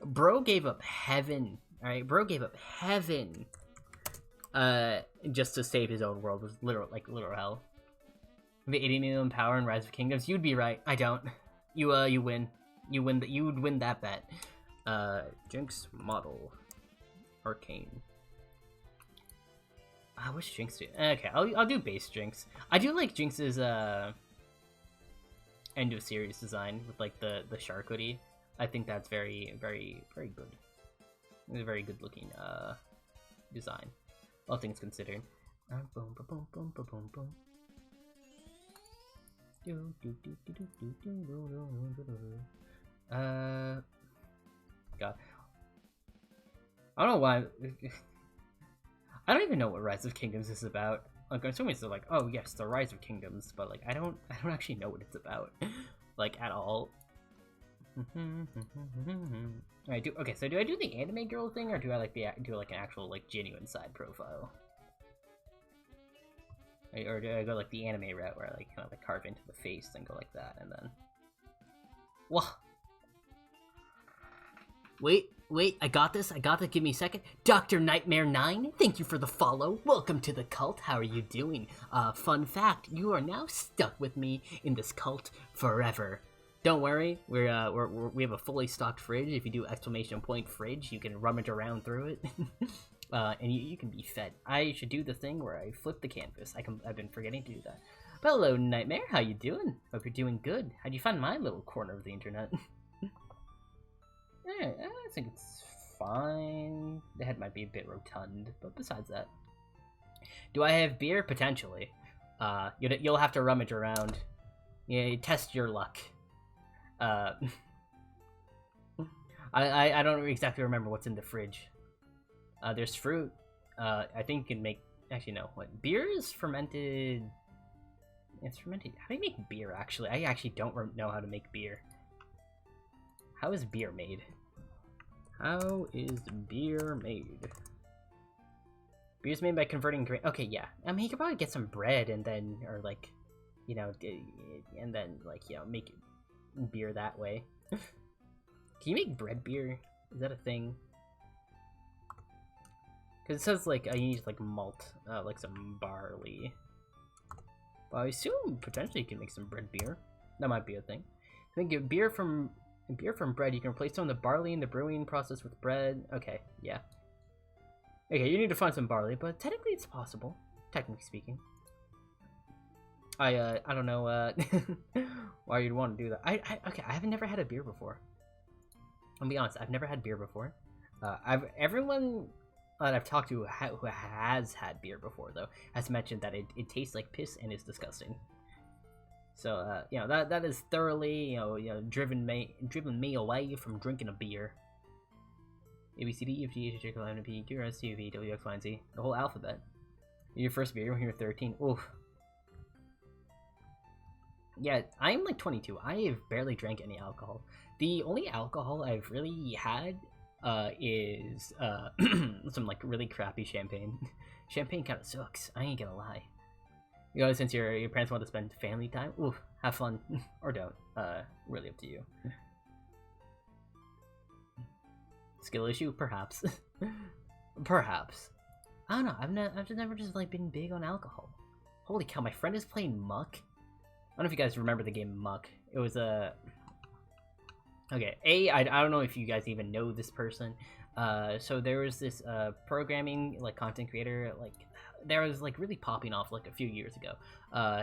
bro gave up heaven. All right, bro gave up heaven just to save his own world. It was literal hell. The 80 million power in Rise of Kingdoms. You'd be right. I don't. You win. You would win that bet. Jinx model arcane. I wish Jinx do. Okay, I'll do base Jinx. I do like Jinx's end of series design with like the shark hoodie. I think that's very, very, very good. It's a very good looking design, all things considered. Boom, boom, boom, boom, boom, boom. God, I don't know why. I don't even know what Rise of Kingdoms is about. Like, I'm assuming it's like, oh yes, the Rise of Kingdoms, but like, I don't actually know what it's about, like at all. Okay, so do I do the anime girl thing, or do I like do like an actual like genuine side profile, or do I go like the anime route where I like kind of like carve into the face and go like that, and then what? Wait, I got this, give me a second. Dr. Nightmare 9, thank you for the follow. Welcome to the cult, how are you doing? Fun fact, you are now stuck with me in this cult forever. Don't worry, we have a fully stocked fridge. If you do exclamation point fridge, you can rummage around through it. And you can be fed. I should do the thing where I flip the canvas. I've been forgetting to do that. Hello, Nightmare, how you doing? Hope you're doing good. How'd you find my little corner of the internet? Yeah, I think it's fine. The head might be a bit rotund, but besides that. Do I have beer? Potentially. You'll have to rummage around. Yeah, test your luck. I don't exactly remember what's in the fridge. There's fruit. I think you can make... Actually, no. What? Beer is fermented... It's fermented... How do you make beer, actually? I actually don't know how to make beer. How is beer made? How is beer made? Beer's made by converting grain. Okay, yeah. I mean, you could probably get some bread and then, or like, and then like, make beer that way. Can you make bread beer? Is that a thing? Because it says like you need like malt, like some barley. But I assume potentially you can make some bread beer. That might be a thing. I think beer from bread, you can replace some of the barley in the brewing process with bread. Okay, yeah. Okay, you need to find some barley, but technically it's possible. Technically speaking. I don't know why you'd want to do that. Okay, I've never had a beer before. I'll be honest, I've never had beer before. Everyone that I've talked to who has had beer before, though, has mentioned that it tastes like piss and is disgusting. So, you know, that is thoroughly, driven me away from drinking a beer. A, B, C, D, E, F, G, H, I, J, K, L, M, N, P, Q, R, S, T, U, V, W, X, Y, and Z. The whole alphabet. Your first beer when you were 13. Oof. Yeah, I'm like 22. I have barely drank any alcohol. The only alcohol I've really had is some like really crappy champagne. Champagne kind of sucks. I ain't gonna lie. You know, since your parents want to spend family time, ooh, have fun or don't. Really up to you. Skill issue, perhaps. Perhaps. I don't know. I've just never just like been big on alcohol. Holy cow! My friend is playing Muck. I don't know if you guys remember the game Muck. It was a. Okay, I don't know if you guys even know this person. So there was this programming like content creator there was like really popping off like a few years ago.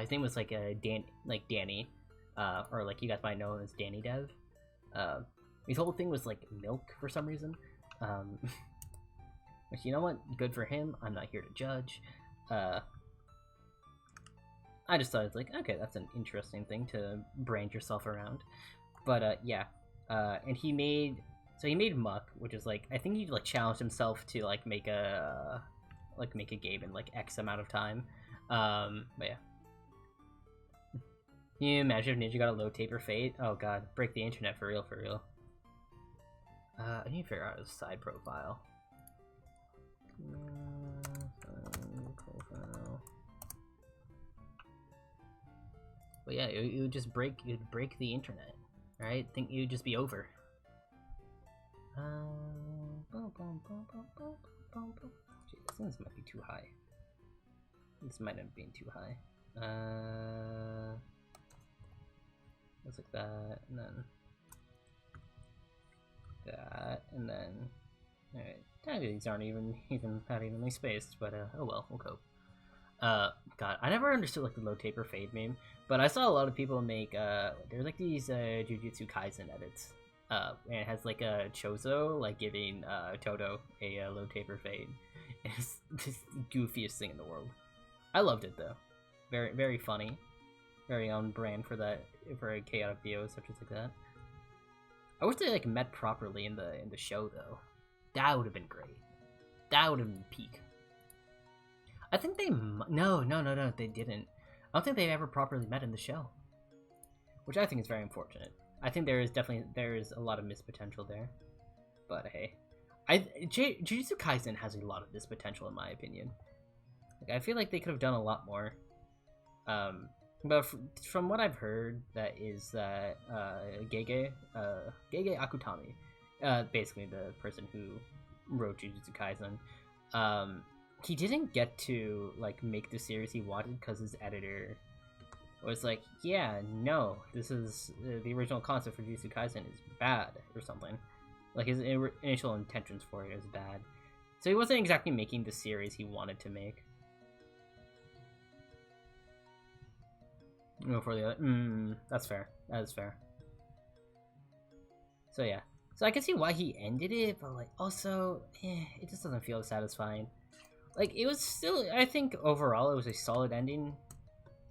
His name was like Danny, or like you guys might know him as Danny Dev. His whole thing was like milk for some reason. Which, you know what? Good for him. I'm not here to judge. I just thought it's like, okay, that's an interesting thing to brand yourself around. But yeah, and he made Muck, which is like, I think he like challenged himself to like make a game in like X amount of time. But yeah. Can you imagine if Ninja got a low taper fade? Oh god, break the internet for real, for real. I need to figure out his side profile. But yeah, it would just break the internet, right? Think it would just be over. Gee, this might be too high. This might end up being too high. Looks like that, and then that, and then alright. These aren't even not evenly spaced, but oh well, we'll cope. God, I never understood like the low taper fade meme, but I saw a lot of people make there's like these Jujutsu Kaisen edits. And it has like a Chozo like giving Todo a low taper fade. It's just the goofiest thing in the world. I loved it though. Very, very funny. Very on brand for a chaotic VO such as like that. I wish they like met properly in the show though. That would have been great. That would have been peak. I think they no, they didn't. I don't think they ever properly met in the show, which I think is very unfortunate. I think there is a lot of missed potential there, but hey, Jujutsu Kaisen has a lot of missed potential in my opinion. Like, I feel like they could have done a lot more. But from what I've heard, that is that Gege Akutami, basically the person who wrote Jujutsu Kaisen, he didn't get to like make the series he wanted because his editor was like, yeah, no, this is the original concept for Jujutsu Kaisen is bad or something. Like his initial intentions for it is bad, so he wasn't exactly making the series he wanted to make. No, for the other, that's fair. That is fair. So yeah, so I can see why he ended it, but like also, it just doesn't feel satisfying. Like, it was still, I think overall it was a solid ending.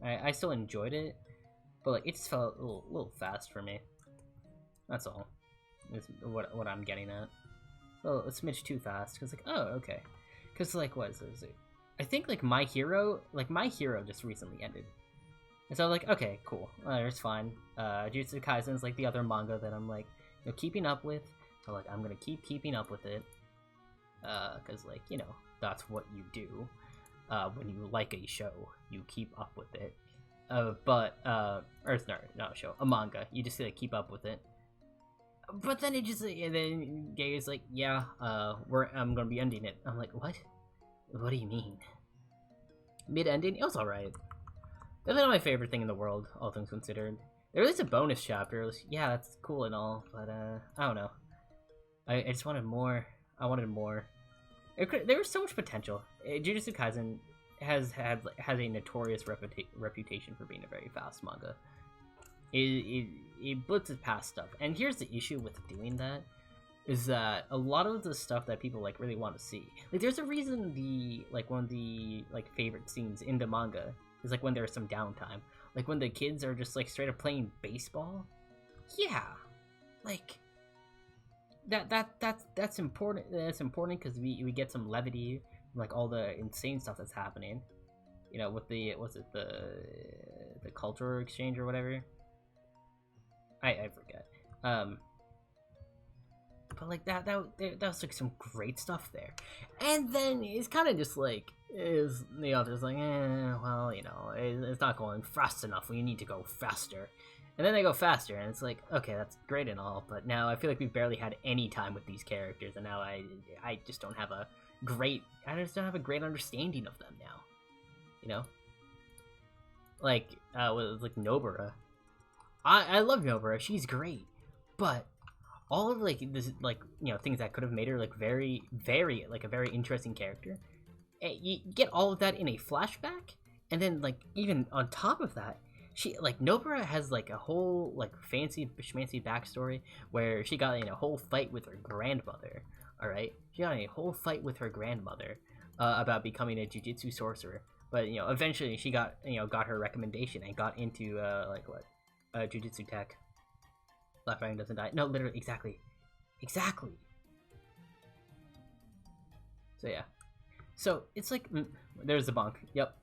I still enjoyed it, but like it just felt a little fast for me. That's all. Is what I'm getting at. Well, a smidge too fast, cause like, oh, okay, cause like what is it? I think like My Hero just recently ended, and so I was like, okay, cool, it's fine. Jujutsu Kaisen is like the other manga that I'm like, keeping up with. So like I'm gonna keeping up with it, cause like that's what you do. When you like a show, you keep up with it. Or it's not a show, a manga. You just like keep up with it. But then it just, and then Gay is like, yeah, I'm gonna be ending it. I'm like, what? What do you mean? Mid-ending? It was alright. That's not my favorite thing in the world, all things considered. There is a bonus chapter. It was, yeah, that's cool and all, but I don't know. I just wanted more. I wanted more. There was so much potential. Jujutsu Kaisen has a notorious reputation for being a very fast manga. It blitzes past stuff, and here's the issue with doing that. is that a lot of the stuff that people like really want to see, like there's a reason the like one of the like favorite scenes in the manga is like when there's some downtime, like when the kids are just like straight up playing baseball. Yeah, like that's important. That's important because we get some levity, like all the insane stuff that's happening, you know, with the the cultural exchange or whatever. I forget. But like that was like some great stuff there, and then it's kind of just like is the author's like, well, you know, it's not going fast enough. We need to go faster, and then they go faster, and it's like, okay, that's great and all, but now I feel like we barely had any time with these characters, and now I just don't have a great understanding of them now, you know, like with like Nobara. I love Nobara. She's great, but all of like this like, you know, things that could have made her like very like a very interesting character, you get all of that in a flashback, and then like even on top of that, she like Nobara has like a whole like fancy schmancy backstory where she got in a whole fight with her grandmother. All right, she got in a whole fight with her grandmother about becoming a jujitsu sorcerer, but you know, eventually she got, you know, got her recommendation and got into like what jujitsu tech. Black Dragon doesn't die. No, literally, exactly. So yeah. So it's like, there's the bonk. Yep.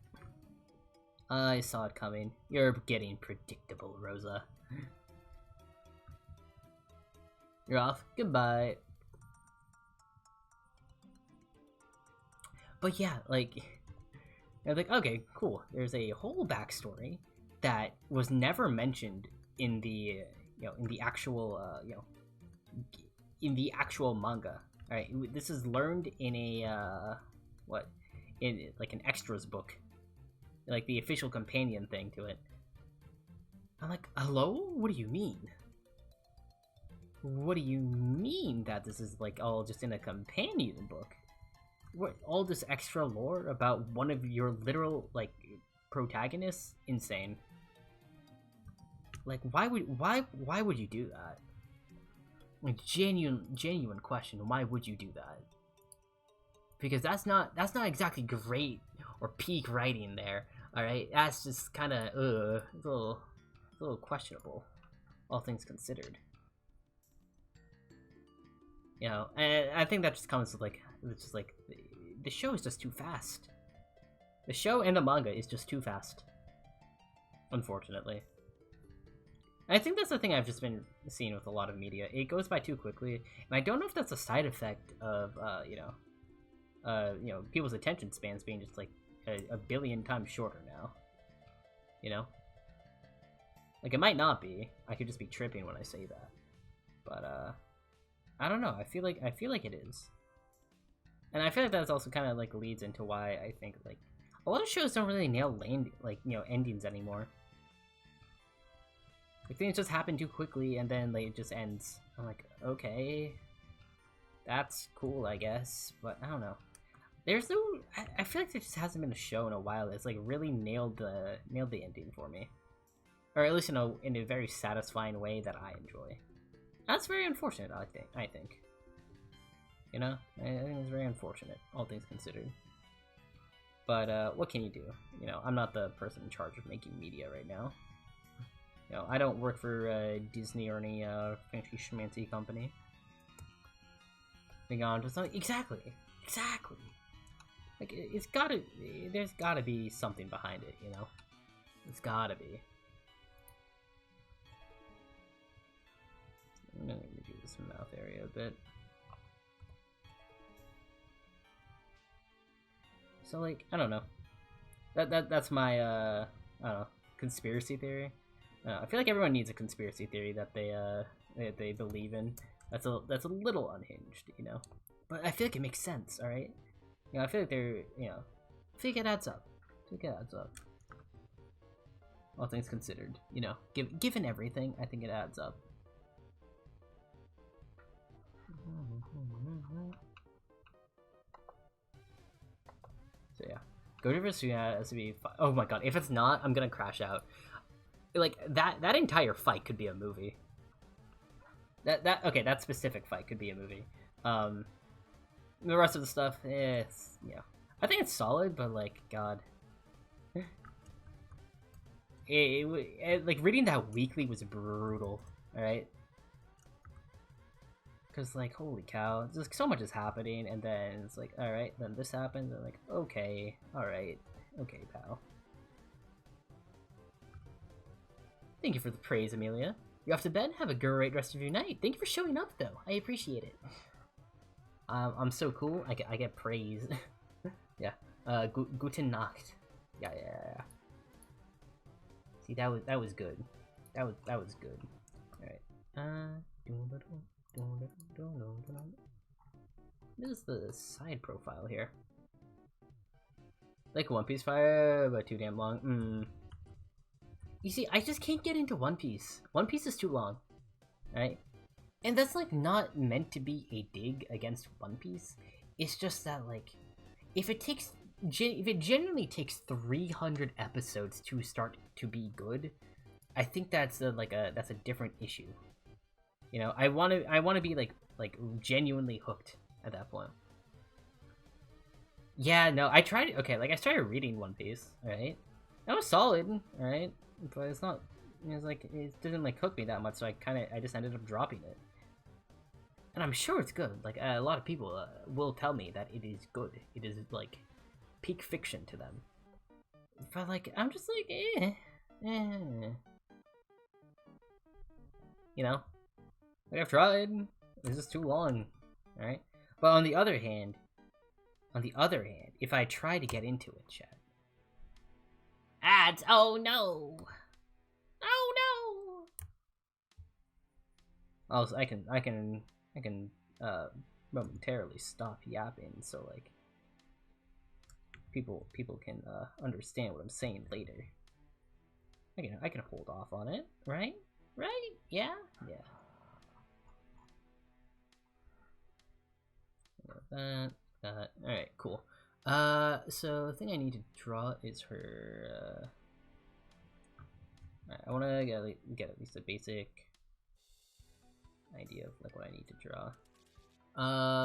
I saw it coming. You're getting predictable, Rosa. You're off. Goodbye. But yeah, like, I was like, okay, cool. There's a whole backstory that was never mentioned in the you know, in the actual you know, in the actual manga. All right, this is learned in a what, in like an extras book, like the official companion thing to it. I'm like, hello? What do you mean? What do you mean that this is like all just in a companion book? What, all this extra lore about one of your literal like protagonists? Insane. Like, why would you do that? Like, genuine question. Why would you do that? Because that's not exactly great or peak writing there. All right, that's just kind of it's a little questionable, all things considered. You know, and I think that just comes with like, it's just like the show is just too fast. The show and the manga is just too fast, unfortunately. I think that's the thing I've just been seeing with a lot of media. It goes by too quickly, and I don't know if that's a side effect of you know, people's attention spans being just like a billion times shorter now. You know, like it might not be. I could just be tripping when I say that, but I don't know. I feel like it is, and I feel like that's also kind of like leads into why I think like a lot of shows don't really nail endings anymore. Like, things just happen too quickly, and then like, it just ends. I'm like, okay, that's cool, I guess, but I don't know. There's no, I feel like there just hasn't been a show in a while that's like really nailed the ending for me, or at least in a very satisfying way that I enjoy. That's very unfortunate. I think. You know, I think it's very unfortunate, all things considered. But what can you do? You know, I'm not the person in charge of making media right now. You know, I don't work for Disney or any fancy schmancy company. Being on to something exactly. Like there's gotta be something behind it, you know. It's gotta be. I'm gonna redo this mouth area a bit. So like, I don't know. That's my I don't know, conspiracy theory. I feel like everyone needs a conspiracy theory that they believe in. That's a little unhinged, you know. But I feel like it makes sense. All right. You know, I feel like they're, you know, I think it adds up. All things considered, you know, given everything, I think it adds up. So yeah, go to Vesuvius SCV. Oh my god, if it's not, I'm gonna crash out. Like that entire fight could be a movie. Okay, that specific fight could be a movie. The rest of the stuff, it's I think it's solid, but like, God, like reading that weekly was brutal. All right, because like, holy cow, just so much is happening, and then it's like, all right, then this happens, and like, okay, all right, okay, pal. Thank you for the praise, Amelia. You're off to bed? Have a great rest of your night. Thank you for showing up, though. I appreciate it. I'm so cool. I get praise. Yeah. Guten Nacht. Yeah. See, that was good. That was good. All right. This is the side profile here. Like One Piece Fire, but too damn long. You see, I just can't get into One Piece. One Piece is too long, right? And that's like not meant to be a dig against One Piece. It's just that like, if it genuinely takes 300 episodes to start to be good, I think that's that's a different issue. You know, I want to be like genuinely hooked at that point. Yeah, no, I tried. Okay, like I started reading One Piece. Right, that was solid. All right, but it's not. It's like it didn't like hook me that much, so I just ended up dropping it. And I'm sure it's good. Like a lot of people will tell me that it is good. It is like peak fiction to them. But like I'm just like you know, like I've tried. It's just too long. All right. But on the other hand, if I try to get into it, chat. Ads. Oh no. Oh no. Also, I can momentarily stop yapping, so like people can understand what I'm saying later. I can hold off on it, right? Right? Yeah. All right, cool. So the thing I need to draw is her. Alright, I want to get at least a basic idea of like what I need to draw.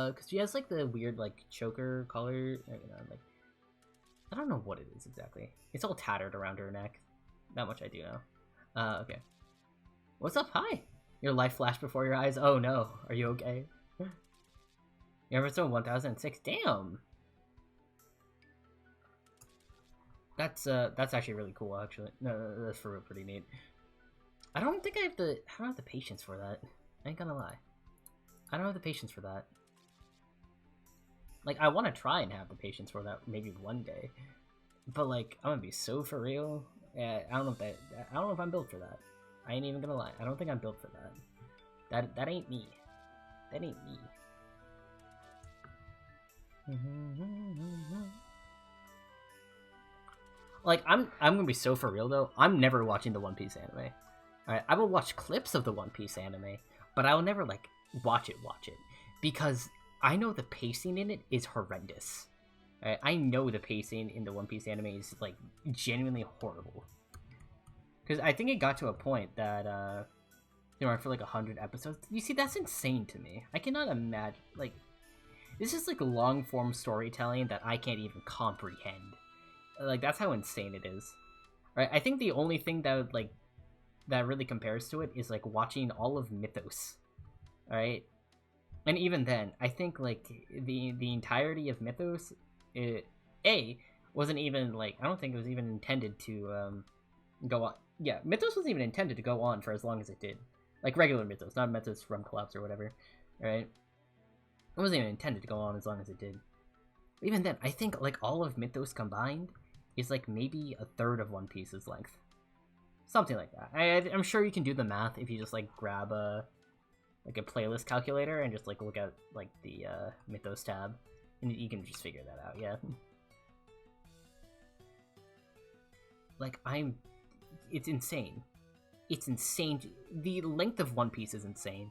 Because she has like the weird like choker collar. Like I don't know what it is exactly. It's all tattered around her neck. That much I do know. Okay. What's up? Hi. Your life flashed before your eyes. Oh no. Are you okay? Your episode 1006. Damn. That's actually really cool. Actually, no, that's for real pretty neat. I don't have the patience for that. I ain't gonna lie. I don't have the patience for that. Like, I want to try and have the patience for that maybe one day, but like, I'm gonna be so for real. Yeah, I don't know if I'm built for that. I ain't even gonna lie. I don't think I'm built for that. That ain't me. That ain't me. Like, I'm gonna be so for real though. I'm never watching the One Piece anime. Alright, I will watch clips of the One Piece anime, but I will never like watch it because I know the pacing in it is horrendous. Alright, I know the pacing in the One Piece anime is like genuinely horrible. Because I think it got to a point that for like 100 episodes. You see, that's insane to me. I cannot imagine like this is like long form storytelling that I can't even comprehend. Like that's how insane it is, right? I think the only thing that really compares to it is like watching all of Mythos, right? And even then, I think like the entirety of Mythos, wasn't even like I don't think it was even intended to go on. Yeah, Mythos wasn't even intended to go on for as long as it did, like regular Mythos, not Mythos from Collapse or whatever, right? It wasn't even intended to go on as long as it did. Even then, I think like all of Mythos combined is like maybe a third of One Piece's length, something like that. I'm sure you can do the math if you just like grab a playlist calculator and just like look at like the Mythos tab, and you can just figure that out. Yeah. Like it's insane. It's insane. The length of One Piece is insane.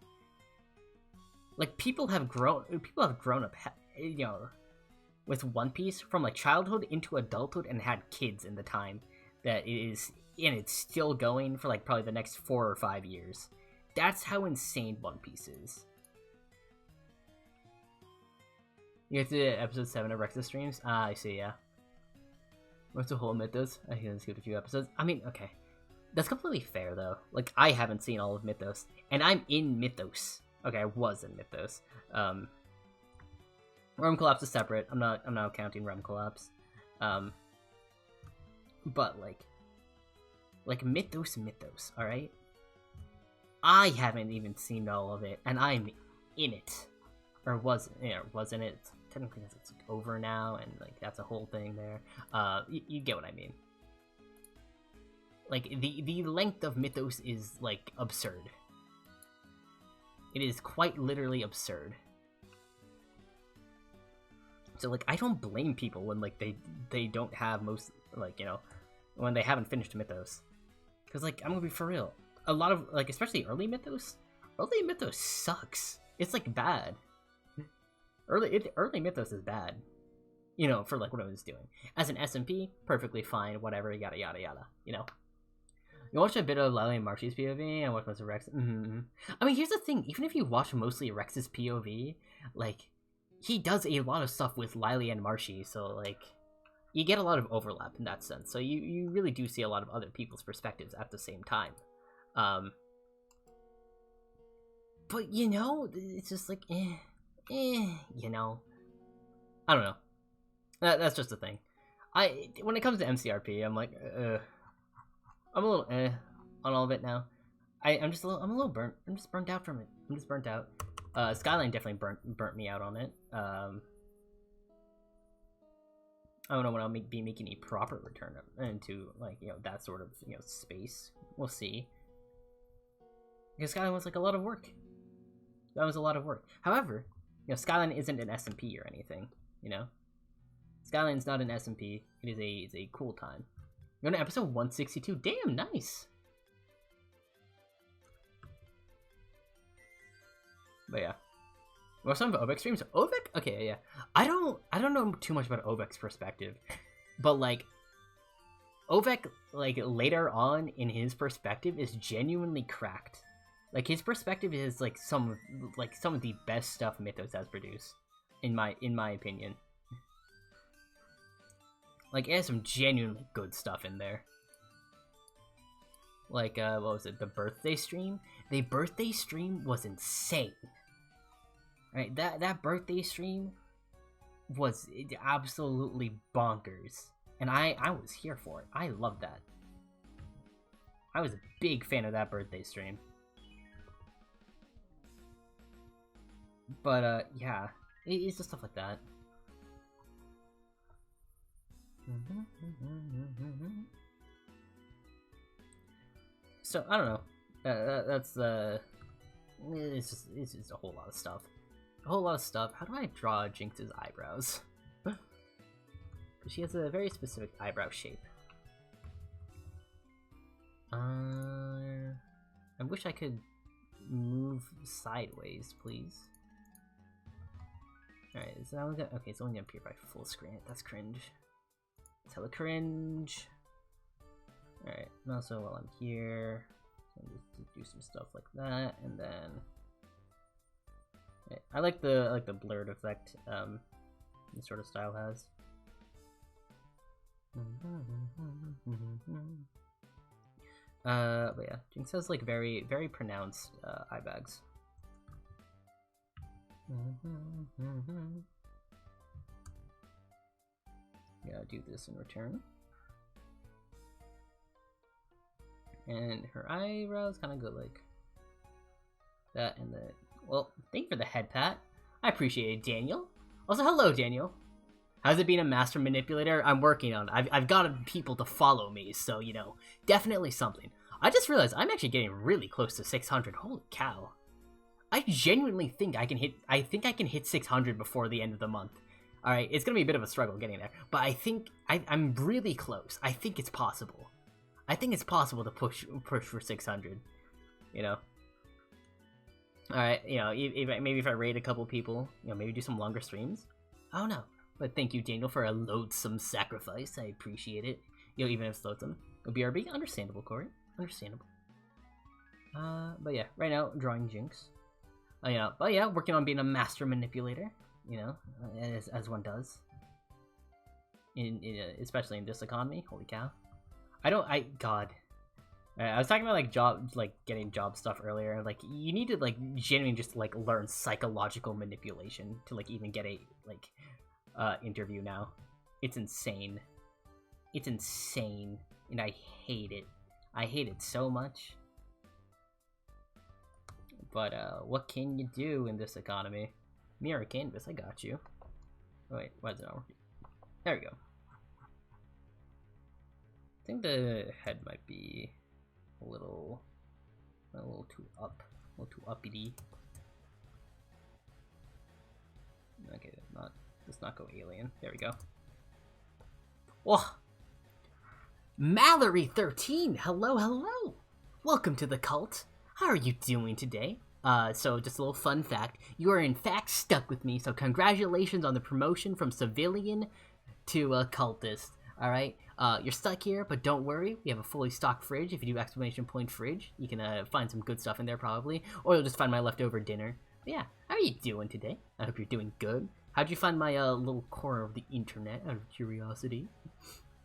Like people have grown up, with One Piece from like childhood into adulthood and had kids in the time that it is, and it's still going for like probably the next 4 or 5 years. That's how insane One Piece is. You get to episode 7 of Rex's streams? Ah, I see, yeah. What's the whole Mythos? I can skip a few episodes. I mean, okay. That's completely fair, though. Like, I haven't seen all of Mythos. And I'm in Mythos. Okay, I was in Mythos. Realm Collapse is separate. I'm not counting Realm Collapse. But, like Mythos, alright? I haven't even seen all of it, and I'm in it. Or was in it. Technically, it's like over now, and like that's a whole thing there. You get what I mean. Like the length of Mythos is like absurd. It is quite literally absurd. So like I don't blame people when like they don't have most, like, you know, when they haven't finished Mythos, because like I'm gonna be for real. A lot of like, especially early Mythos sucks. It's like bad. Early Mythos is bad, you know, for like what I was doing. As an SMP, perfectly fine, whatever, yada yada yada, you know. You watch a bit of Lily and Marcy's POV, and watch most of Rex. I mean, here's the thing: even if you watch mostly Rex's POV, like he does a lot of stuff with Lily and Marcy, so like you get a lot of overlap in that sense. So you really do see a lot of other people's perspectives at the same time. But you know, it's just like you know, I don't know. That's just the thing. When it comes to MCRP, I'm like, I'm a little on all of it now. I'm a little burnt. I'm just burnt out from it. I'm just burnt out. Skyline definitely burnt me out on it. I don't know when I'll be making a proper return into, like, you know, that sort of, you know, space. We'll see. Because Skyline was like a lot of work. That was a lot of work. However, you know, Skyline isn't an SMP or anything, you know? Skyline's not an SMP. It's a cool time. You're on episode 162. Damn, nice! But yeah. What's some of Obek streams? Obek? Okay, yeah. I don't know too much about Obek's perspective. But like Obek, like later on in his perspective, is genuinely cracked. Like his perspective is like some of the best stuff Mythos has produced, in my opinion. Like it has some genuinely good stuff in there. Like what was it? The birthday stream? The birthday stream was insane. Right, that birthday stream was absolutely bonkers, and I was here for it. I loved that. I was a big fan of that birthday stream. But yeah, it's just stuff like that. So I don't know. That's it's just a whole lot of stuff. A whole lot of stuff. How do I draw Jinx's eyebrows? Because she has a very specific eyebrow shape. I wish I could move sideways, please. Alright, is that only gonna, okay, it's only gonna appear by full screen. That's cringe. It's hella cringe. Alright, and also while I'm here, I'm just do some stuff like that, and then I like the blurred effect this sort of style has. But yeah, Jinx has like very pronounced eye bags. Yeah, do this in return. And her eyebrows kind of go like that, and the, well, thank you for the head pat. I appreciate it, Daniel. Also, hello, Daniel. How's it being a master manipulator? I'm working on it. I've got people to follow me, so, you know, definitely something. I just realized I'm actually getting really close to 600. Holy cow. I genuinely think I can hit 600 before the end of the month. Alright, it's gonna be a bit of a struggle getting there, but I think I'm really close. I think it's possible. I think it's possible to push for 600, you know? Alright, you know, maybe if I raid a couple people, you know, maybe do some longer streams? I don't know. But thank you, Daniel, for a loathsome sacrifice. I appreciate it. You know, even if it's loathsome. BRB, understandable, Corey. Understandable. But yeah, right now drawing Jinx. But yeah, working on being a master manipulator. As one does. Especially in this economy. Holy cow! God. I was talking about getting job stuff earlier. Like, you need to genuinely just learn psychological manipulation to even get a interview now. It's insane. It's insane, and I hate it. I hate it so much. But what can you do in this economy? Mirror canvas, I got you. Oh, wait, why is it not working? There we go. I think the head might be a little too up, a little too uppity. Okay, let's not go alien. There we go. Oh, Mallory 13. Hello. Welcome to the cult. How are you doing today? So just a little fun fact. You are in fact stuck with me, so congratulations on the promotion from civilian to cultist. Alright? You're stuck here, but don't worry. We have a fully stocked fridge. If you do exclamation point fridge, you can find some good stuff in there probably. Or you'll just find my leftover dinner. But yeah, how are you doing today? I hope you're doing good. How'd you find my little corner of the internet, out of curiosity?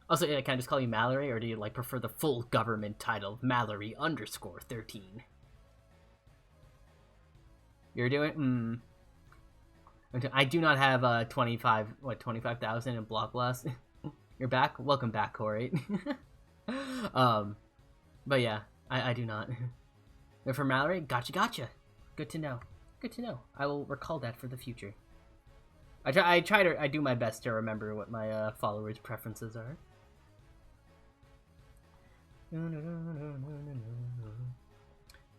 Also, yeah, can I just call you Mallory, or do you prefer the full government title, Mallory_13? You're doing? I do not have 25,000 in Block Blast. You're back? Welcome back, Corey. But yeah, I do not. But for Mallory, gotcha. Good to know. I will recall that for the future. I do my best to remember what my followers' preferences are.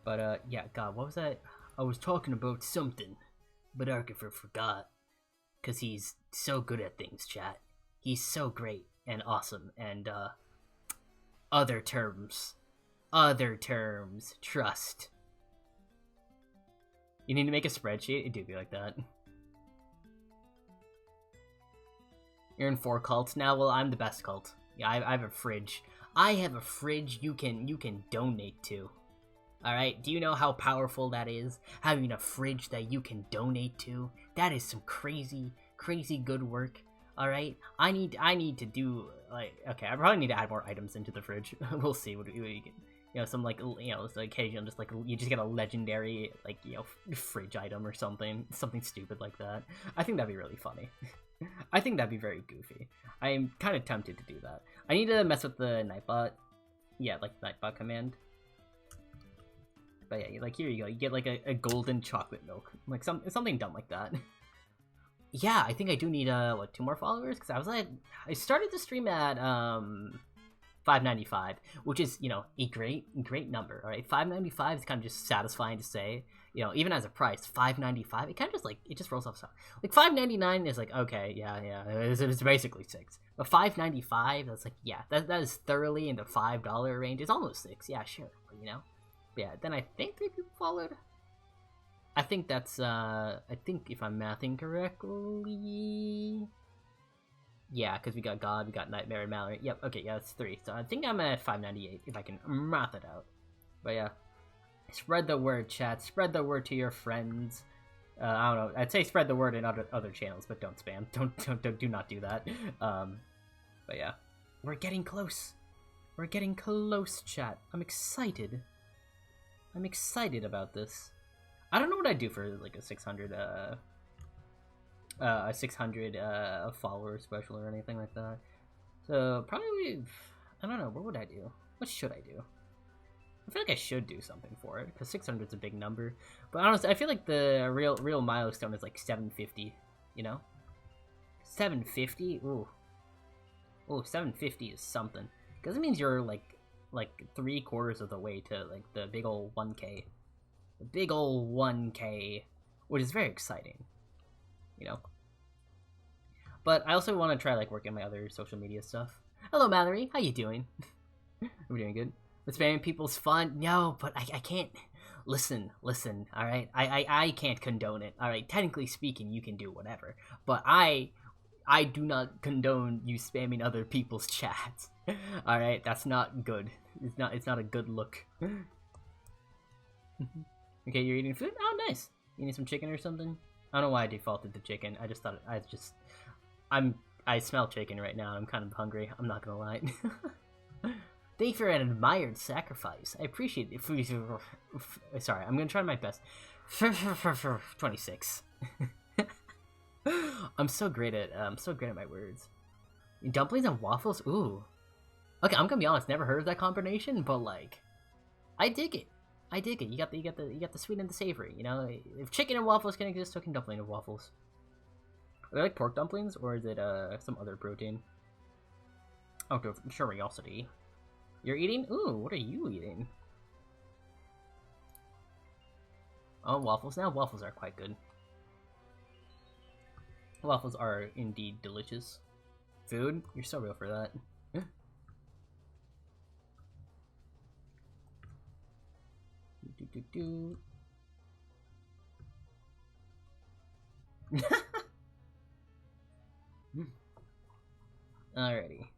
But yeah, God, what was that? I was talking about something, but Arkifer forgot. Cause he's so good at things, chat. He's so great and awesome, and other terms, trust. You need to make a spreadsheet? It do be like that. You're in 4 cults now? Well, I'm the best cult. Yeah, I have a fridge. I have a fridge you can donate to. Alright, do you know how powerful that is? Having a fridge that you can donate to? That is some crazy good work. Alright? I need to do, okay, I probably need to add more items into the fridge. We'll see what we can, some occasional, just you just get a legendary, fridge item or something stupid like that. I think that'd be really funny. I think that'd be very goofy. I'm kind of tempted to do that. I need to mess with the Nightbot. Yeah, the Nightbot command. But yeah, here you go. You get a golden chocolate milk, something dumb like that. Yeah, I think I do need 2 more followers, because I started the stream at 595, which is a great number. All right, 595 is kind of just satisfying to say. Even as a price, 595, it kind of just it just rolls off. 599 is okay, yeah, it's basically 6. But 595, that's yeah, that is thoroughly in the $5 range. It's almost 6, yeah, sure, but yeah. Then I think 3 people followed. I think that's I think if I'm mathing correctly, yeah, because we got God, we got Nightmare and Mallory. Yep, okay, yeah, that's 3. So I think I'm at 598 if I can math it out. But yeah. Spread the word, chat. Spread the word to your friends. I don't know. I'd say spread the word in other channels, but don't spam. Do not do that. But yeah, we're getting close. We're getting close, chat. I'm excited. I'm excited about this. I don't know what I'd do for a 600 follower special or anything like that. So probably, I don't know. What would I do? What should I do? I feel like I should do something for it, because 600 is a big number. But honestly, I feel like the real milestone is 750, 750? Ooh. Ooh, 750 is something. Because it means you're, 3/4 of the way to, the big ol' 1K. The big ol' 1K, which is very exciting, But I also want to try, working my other social media stuff. Hello, Mallory. How you doing? Are we doing good? But spamming people's fun? No, but I can't. Listen, alright? I can't condone it, alright? Technically speaking, you can do whatever. But I do not condone you spamming other people's chats. Alright? That's not good. It's not a good look. Okay, you're eating food? Oh, nice. You need some chicken or something? I don't know why I defaulted to chicken. I just thought, I smell chicken right now. I'm kind of hungry. I'm not gonna lie. Thank you for an admired sacrifice. I appreciate it. Sorry, I'm gonna try my best. 26. I'm so great at my words. Dumplings and waffles? Ooh. Okay, I'm gonna be honest, never heard of that combination, but like I dig it. I dig it. You got the sweet and the savory, you know? If chicken and waffles can exist, so can dumpling and waffles. Are they like pork dumplings, or is it some other protein? Out of curiosity. You're eating? Ooh, what are you eating? Oh, waffles now? Waffles are quite good. Waffles are indeed delicious. Food? You're so real for that. Alrighty.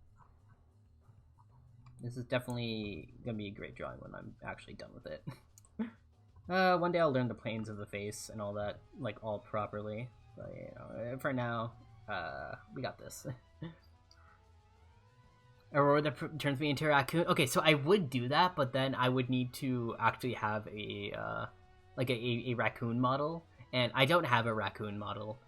This is definitely gonna be a great drawing when I'm actually done with it. One day I'll learn the planes of the face and all that, like, all properly. But, you know, for now, we got this. Aurora that turns me into a raccoon. Okay, so I would do that, but then I would need to actually have a raccoon model, and I don't have a raccoon model.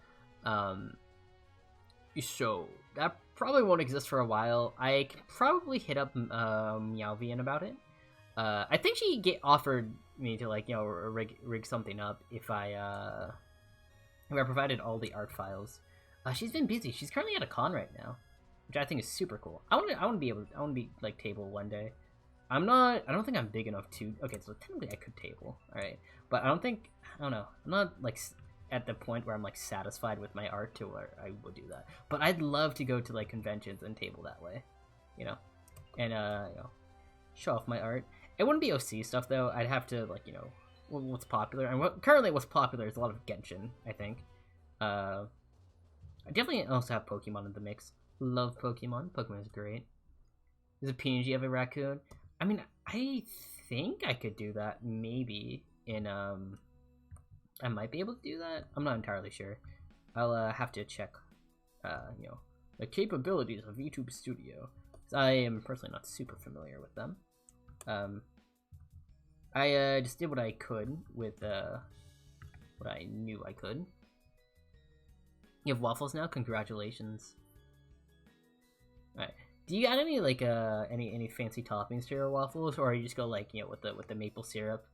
So that probably won't exist for a while. I can probably hit up Meowvian about it. I think she offered me to, like, you know, rig something up if I provided all the art files. She's been busy. She's currently at a con right now, which I think is super cool. I want to be like table one day. I don't think I'm big enough to. Okay, so technically I could table. All right, but I don't know. I'm not like at the point where I'm like satisfied with my art to where I would do that. But I'd love to go to like conventions and table that way, you know, and you know, show off my art. It wouldn't be OC stuff though. I'd have to, like, you know, what's popular, and currently what's popular is a lot of Genshin, I think. I definitely also have Pokemon in the mix. Love Pokemon. Pokemon is great. Is a PNG of a raccoon? I mean, I think I could do that maybe in I might be able to do that. I'm not entirely sure. I'll have to check you know, the capabilities of YouTube Studio. I am personally not super familiar with them. I just did what I could with what I knew I could. You have waffles now? Congratulations. Alright. Do you add any like any fancy toppings to your waffles, or you just go like, you know, with the maple syrup?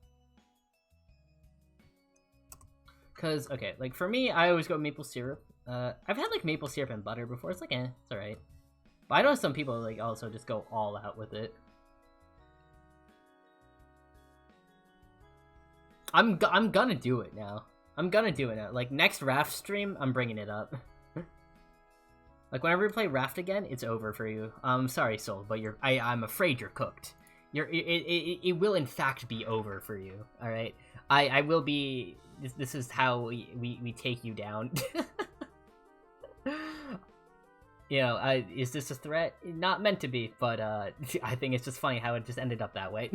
Cause okay, like for me, I always go maple syrup. I've had like maple syrup and butter before. It's like, it's alright. But I know some people like also just go all out with it. I'm gonna do it now. I'm gonna do it now. Like next Raft stream, I'm bringing it up. Like whenever we play Raft again, it's over for you. Sorry, Soul, but I'm afraid you're cooked. It will in fact be over for you. All right. I will be. This is how we take you down. You know, is this a threat? Not meant to be, but I think it's just funny how it just ended up that way.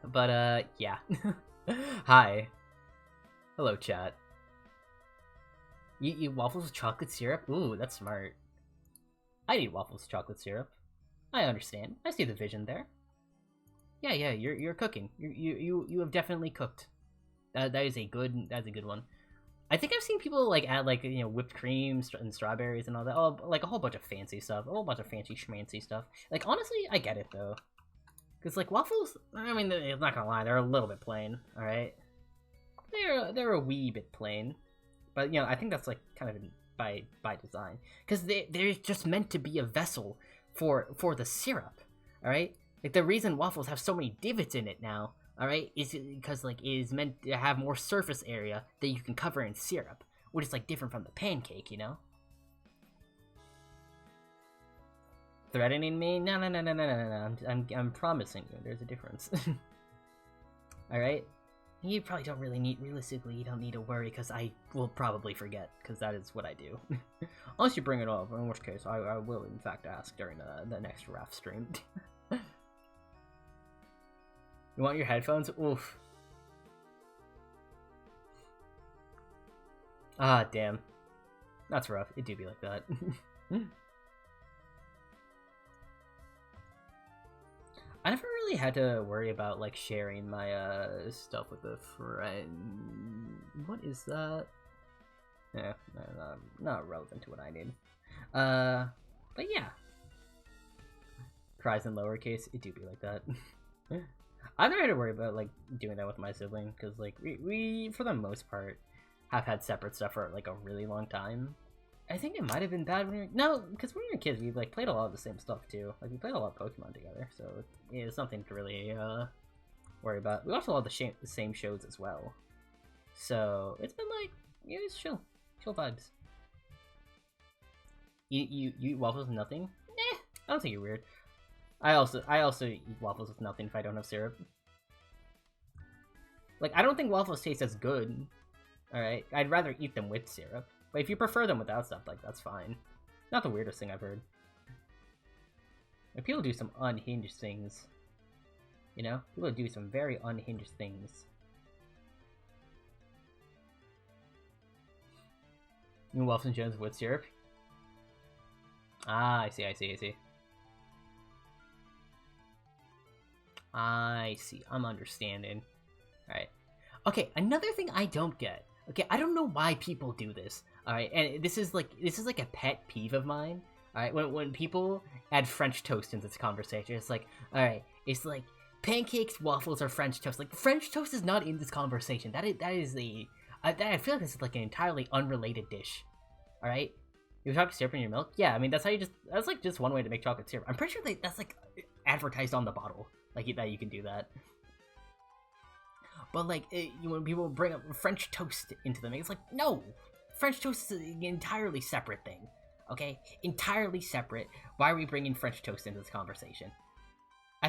But yeah. Hi. Hello, chat. You eat waffles with chocolate syrup? Ooh, that's smart. I eat waffles with chocolate syrup. I understand. I see the vision there. Yeah, you're cooking. You have definitely cooked. That's a good one. I think I've seen people like add like, you know, whipped cream and strawberries and all that. Oh, like a whole bunch of fancy stuff, a whole bunch of fancy schmancy stuff. Like honestly, I get it though, because like waffles, I mean, I'm not gonna lie, they're a little bit plain. All right, they're a wee bit plain, but you know, I think that's like kind of by design, because they're just meant to be a vessel for the syrup. All right, like the reason waffles have so many divots in it now, all right, is because like it is meant to have more surface area that you can cover in syrup, which is like different from the pancake, you know. Threatening me? No. I'm promising you, there's a difference. All right. You probably don't really need, realistically, you don't need to worry, because I will probably forget, because that is what I do. Unless you bring it up, in which case I will in fact ask during the next Raft stream. You want your headphones? Oof. Ah, damn. That's rough. It do be like that. I never really had to worry about, like, sharing my, stuff with a friend. What is that? Yeah, not relevant to what I need. But yeah. Cries in lowercase, it do be like that. I've never had to worry about, like, doing that with my sibling, because, like, we, for the most part, have had separate stuff for, like, a really long time. I think it might have been bad when we were... No, because when we were kids, we, like, played a lot of the same stuff, too. Like, we played a lot of Pokemon together, so it's something to really, worry about. We watched a lot of the same shows as well. So, it's been, like, yeah, it's chill. Chill vibes. You eat waffles with nothing? Nah, I don't think you're weird. I also eat waffles with nothing if I don't have syrup. Like, I don't think waffles taste as good. Alright? I'd rather eat them with syrup. But if you prefer them without stuff, like, that's fine. Not the weirdest thing I've heard. Like, people do some unhinged things. You know? People do some very unhinged things. You waffles and gems with syrup? Ah, I see. I see. I'm understanding. Alright. Okay, another thing I don't get. Okay, I don't know why people do this. Alright, and this is like a pet peeve of mine. Alright, when people add French toast into this conversation, it's like, alright, it's like pancakes, waffles, or French toast. Like, French toast is not in this conversation. That is I feel like this is like an entirely unrelated dish. Alright? You chocolate syrup in your milk? Yeah, I mean, that's like just one way to make chocolate syrup. I'm pretty sure that's like advertised on the bottle. Like, that you can do that. But, like, when people bring up French toast into them, it's like, no! French toast is an entirely separate thing. Okay? Entirely separate. Why are we bringing French toast into this conversation? I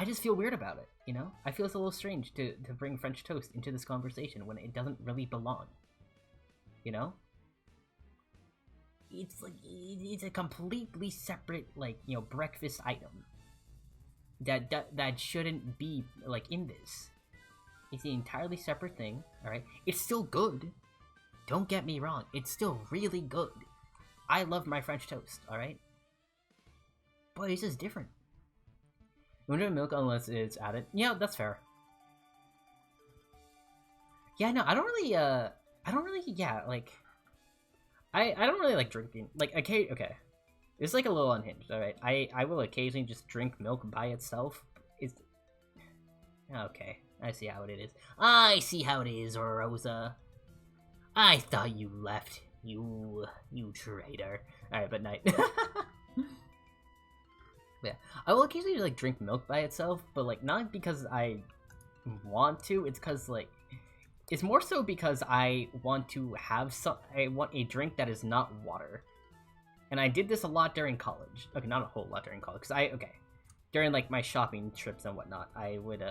just feel weird about it, you know? I feel it's a little strange to bring French toast into this conversation when it doesn't really belong. You know? It's like, it's a completely separate, like, you know, breakfast item. That shouldn't be, like, in this. It's an entirely separate thing, alright? It's still good. Don't get me wrong, it's still really good. I love my French toast, alright? But it's just different. You won't drink milk unless it's added. Yeah, that's fair. Yeah, no, I don't really, yeah, like... I don't really like drinking, like, okay. It's like a little unhinged, alright? I will occasionally just drink milk by itself. It's... Okay, I see how it is. I see how it is, Rosa. I thought you left, you traitor. Alright, but night. Yeah, I will occasionally, like, drink milk by itself, but, like, not because I want to, it's because, like, it's more so because I want to have I want a drink that is not water. And I did this a lot during college. Okay, not a whole lot during college, because during, like, my shopping trips and whatnot, I would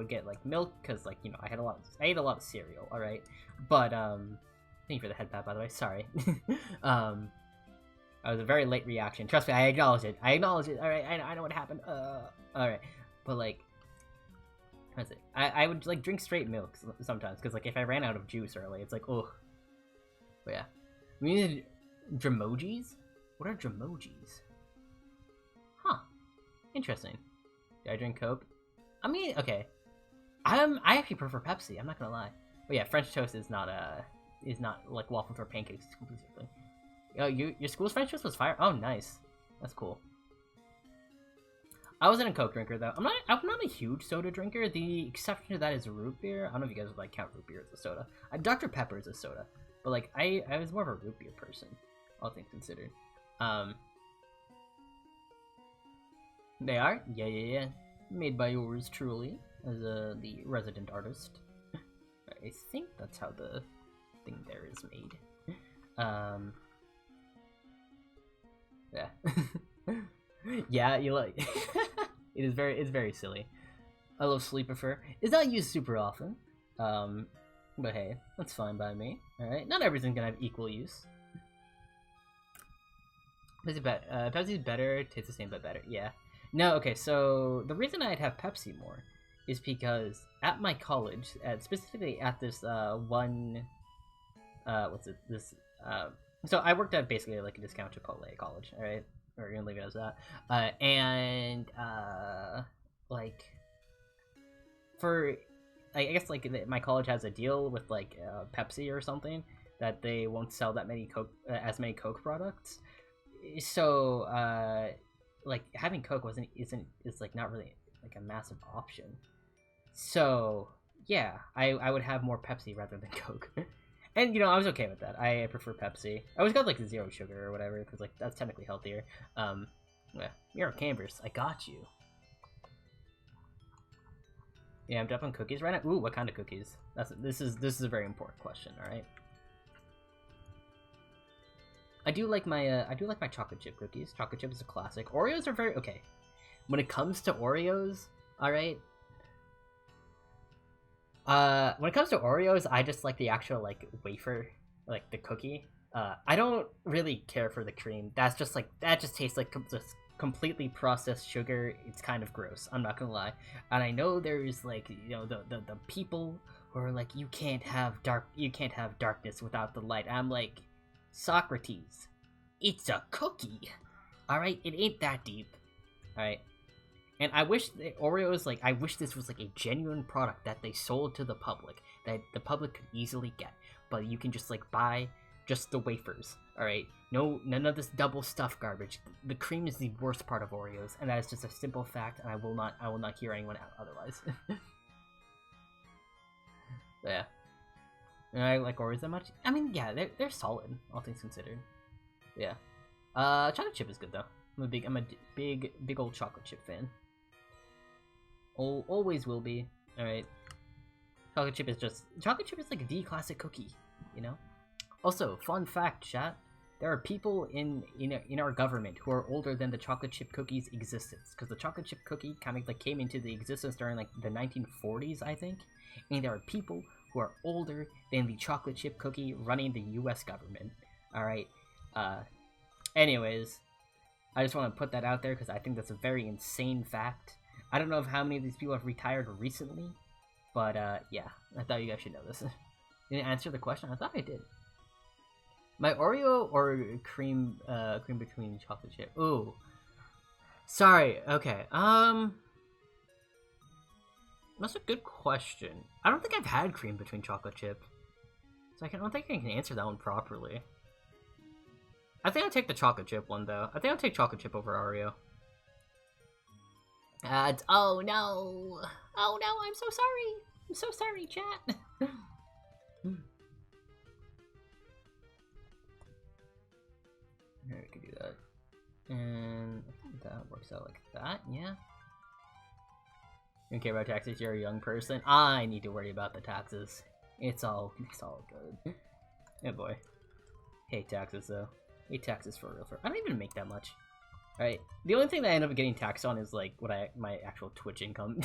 get, like, milk, because, like, you know, I ate a lot of cereal, alright? But, thank you for the head pat, by the way, sorry. That was a very late reaction. Trust me, I acknowledge it. Alright, I know what happened. Alright. But, like, that's it. I would, like, drink straight milk sometimes, because, like, if I ran out of juice early, it's like, oh. But yeah. We need Dremojis? What are Dremojis? Huh. Interesting. Do I drink Coke? I mean, okay. I actually prefer Pepsi, I'm not gonna lie. But yeah, French toast is not like waffles or pancakes completely. Oh, your school's French toast was fire? Oh, nice. That's cool. I wasn't a Coke drinker though. I'm not a huge soda drinker. The exception to that is root beer. I don't know if you guys would like count root beer as a soda. Dr. Pepper is a soda, but like I was more of a root beer person, all things considered. They are? Yeah. Made by yours truly, as the resident artist. I think that's how the thing there is made. Yeah. Yeah, you like it's very silly. I love Sleepifer. It's not used super often. But hey, that's fine by me. Alright. Not everything can have equal use. Pepsi's better, tastes the same but better. Yeah. No, okay, so the reason I'd have Pepsi more is because at my college, specifically at this one, what's it? This so I worked at basically like a discount Chipotle college. All right, we're gonna leave it as that. And like for I guess like my college has a deal with like Pepsi or something that they won't sell that many Coke as many Coke products. So like having Coke is like not really like a massive option. So yeah, I would have more Pepsi rather than Coke. And I was okay with that. I prefer Pepsi. I always got like the zero sugar or whatever because like that's technically healthier. Yeah, you're a Cambers. I got you. Yeah, I'm dropping cookies right now. Ooh, what kind of cookies? This is a very important question. All right. I do like my chocolate chip cookies. Chocolate chip is a classic. Oreos are very okay. When it comes to Oreos, all right. When it comes to Oreos, I just like the actual like wafer, like the cookie. I don't really care for the cream. That just tastes like just completely processed sugar. It's kind of gross. I'm not gonna lie. And I know there's like the people who are like you can't have darkness without the light. I'm like Socrates, it's a cookie. All right, it ain't that deep. All right. And I wish Oreos, like, I wish this was, like, a genuine product that they sold to the public, that the public could easily get. But you can just, like, buy just the wafers, alright? None of this double stuff garbage. The cream is the worst part of Oreos, and that is just a simple fact, and I will not hear anyone out otherwise. Yeah. And I like Oreos that much? I mean, yeah, they're solid, all things considered. Yeah. Chocolate chip is good, though. I'm a big old chocolate chip fan. Always will be. All right. Chocolate chip is like the classic cookie, Also, fun fact, chat. There are people in our government who are older than the chocolate chip cookie's existence, because the chocolate chip cookie kind of like came into the existence during like the 1940s, I think. And there are people who are older than the chocolate chip cookie running the U.S. government. All right. Anyways, I just want to put that out there because I think that's a very insane fact. I don't know if how many of these people have retired recently, but yeah, I thought you guys should know this. Didn't answer the question? I thought I did. My Oreo or cream between chocolate chip? Ooh. Sorry, okay. That's a good question. I don't think I've had cream between chocolate chip. So I don't think I can answer that one properly. I think I'll take the chocolate chip one, though. I think I'll take chocolate chip over Oreo. Oh no! Oh no, I'm so sorry! I'm so sorry, chat! Here, we can do that. And I think that works out like that, yeah. You don't care about taxes, you're a young person. I need to worry about the taxes. It's all good. Yeah, boy. Hate taxes, though. Hate taxes for real. I don't even make that much. Alright, the only thing that I end up getting taxed on is like my actual Twitch income.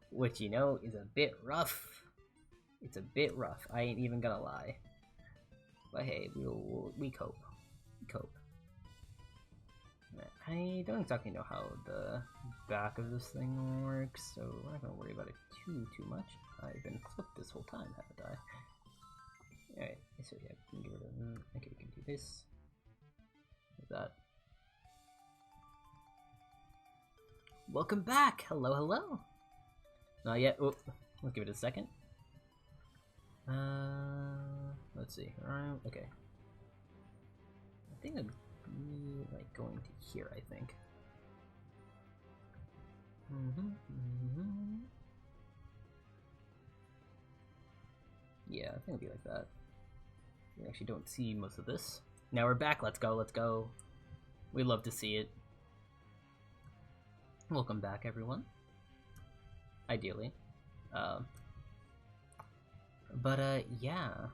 Which, is a bit rough. It's a bit rough, I ain't even gonna lie. But hey, we cope. We cope. I don't exactly know how the back of this thing works, so we're not gonna worry about it too much. I've been flipped this whole time, haven't I? Alright, so yeah, we can get rid of okay, we can do this. That. Welcome back! Hello. Not yet. Oh, let's give it a second. Let's see. Okay. I think I'd be like going to here. I think. Yeah, I think it'll be like that. We actually don't see most of this. Now we're back. Let's go. We love to see it. Welcome back, everyone. Ideally. Yeah.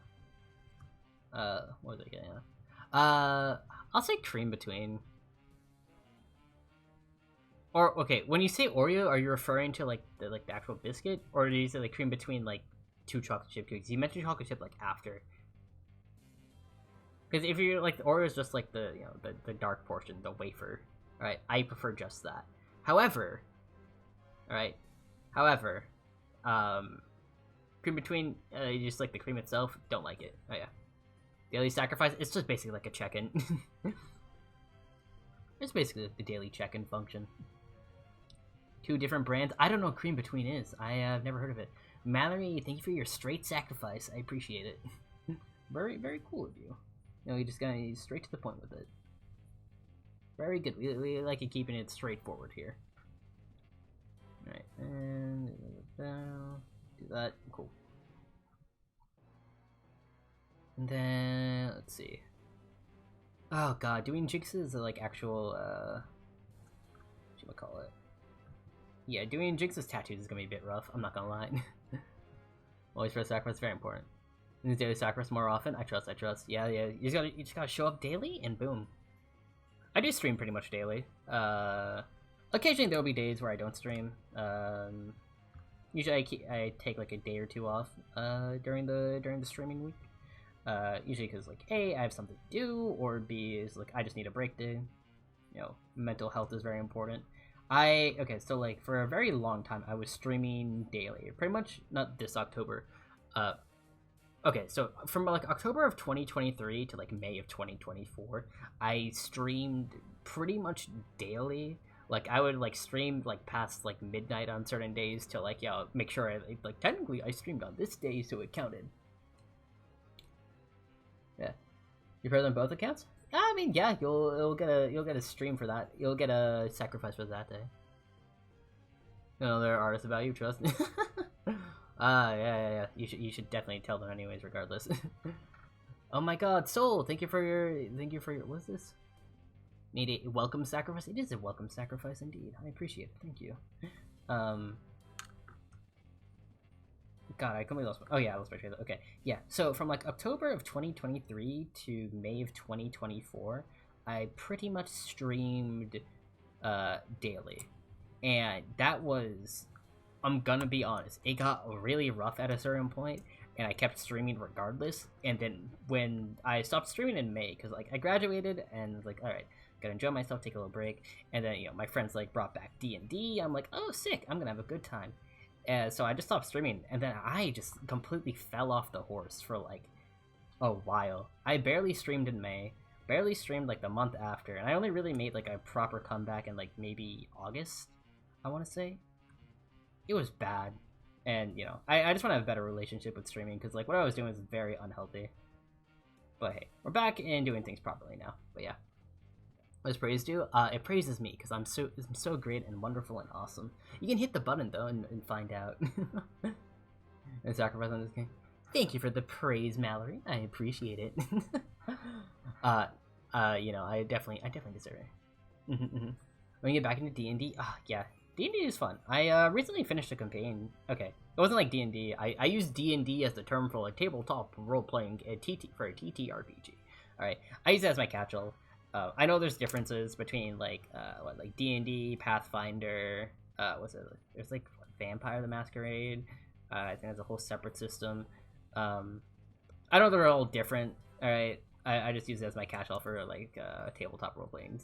What was I getting at? I'll say cream between. Or, okay, when you say Oreo, are you referring to, like, the actual biscuit? Or do you say, like, cream between, like, two chocolate chip cookies? You mentioned chocolate chip, like, after. Because if you're like the Oreo is just like the the dark portion, the wafer, right? I prefer just that. However, Alright. However, cream between, you just like the cream itself, don't like it. Oh yeah. Daily sacrifice, it's just basically like a check-in. It's basically the daily check-in function. 2 different brands. I don't know what cream between is. I have never heard of it. Mallory, thank you for your straight sacrifice. I appreciate it. Very, very cool of you. You know, you just got straight to the point with it. Very good. We like it keeping it straightforward here. Alright, and do that. Cool. And then, let's see. Oh god, doing Jigsaws are like actual, whatchamacallit. Yeah, doing Jigsaws tattoos is gonna be a bit rough, I'm not gonna lie. Always for sacrifice, very important. Need daily sacrifice more often? I trust. Yeah, you just gotta show up daily, and boom. I do stream pretty much daily. Occasionally there'll be days where I don't stream. Usually I take like a day or 2 off, during the streaming week. Usually because like A, I have something to do, or B is like I just need a break day. You know, mental health is very important. Okay, so like for a very long time I was streaming daily, pretty much. Not this October. Okay, so from like October of 2023 to like May of 2024, I streamed pretty much daily. Like I would like stream like past like midnight on certain days to like, yeah, make sure I like technically I streamed on this day, so it counted. Yeah, you play on both accounts? I mean, yeah, you'll get a stream for that. You'll get a sacrifice for that day. You know, there are artists about you, trust. Yeah. You should definitely tell them anyways, regardless. Oh my god, Soul, thank you for your what's this? Need a welcome sacrifice? It is a welcome sacrifice indeed. I appreciate it, thank you. God, I completely lost my... Oh yeah, I lost my train. Okay, yeah. So from like October of 2023 to May of 2024, I pretty much streamed daily, and that was, I'm gonna be honest, it got really rough at a certain point, and I kept streaming regardless. And then when I stopped streaming in May, because like I graduated and was like, all right, gotta enjoy myself, take a little break, and then my friends like brought back D&D. I'm like, oh sick, I'm gonna have a good time. So I just stopped streaming, and then I just completely fell off the horse for like a while. I barely streamed in May, barely streamed like the month after, and I only really made like a proper comeback in like maybe August, I want to say. It was bad, and I just want to have a better relationship with streaming, because like what I was doing was very unhealthy. But hey, we're back and doing things properly now. But yeah. What does praise do? It praises me because I'm so great and wonderful and awesome. You can hit the button though and find out. And sacrifice on this game. Thank you for the praise, Mallory. I appreciate it. I definitely deserve it. When we get back into D&D, yeah, D&D is fun. I recently finished a campaign. Okay, it wasn't like D&D. I use D&D as the term for like tabletop role playing for a TTRPG. All right, I use it as my catch-all. I know there's differences between like D&D, Pathfinder, what's it? There's like Vampire the Masquerade. I think there's a whole separate system. I know they're all different. All right, I just use it as my catch-all for like tabletop role playing,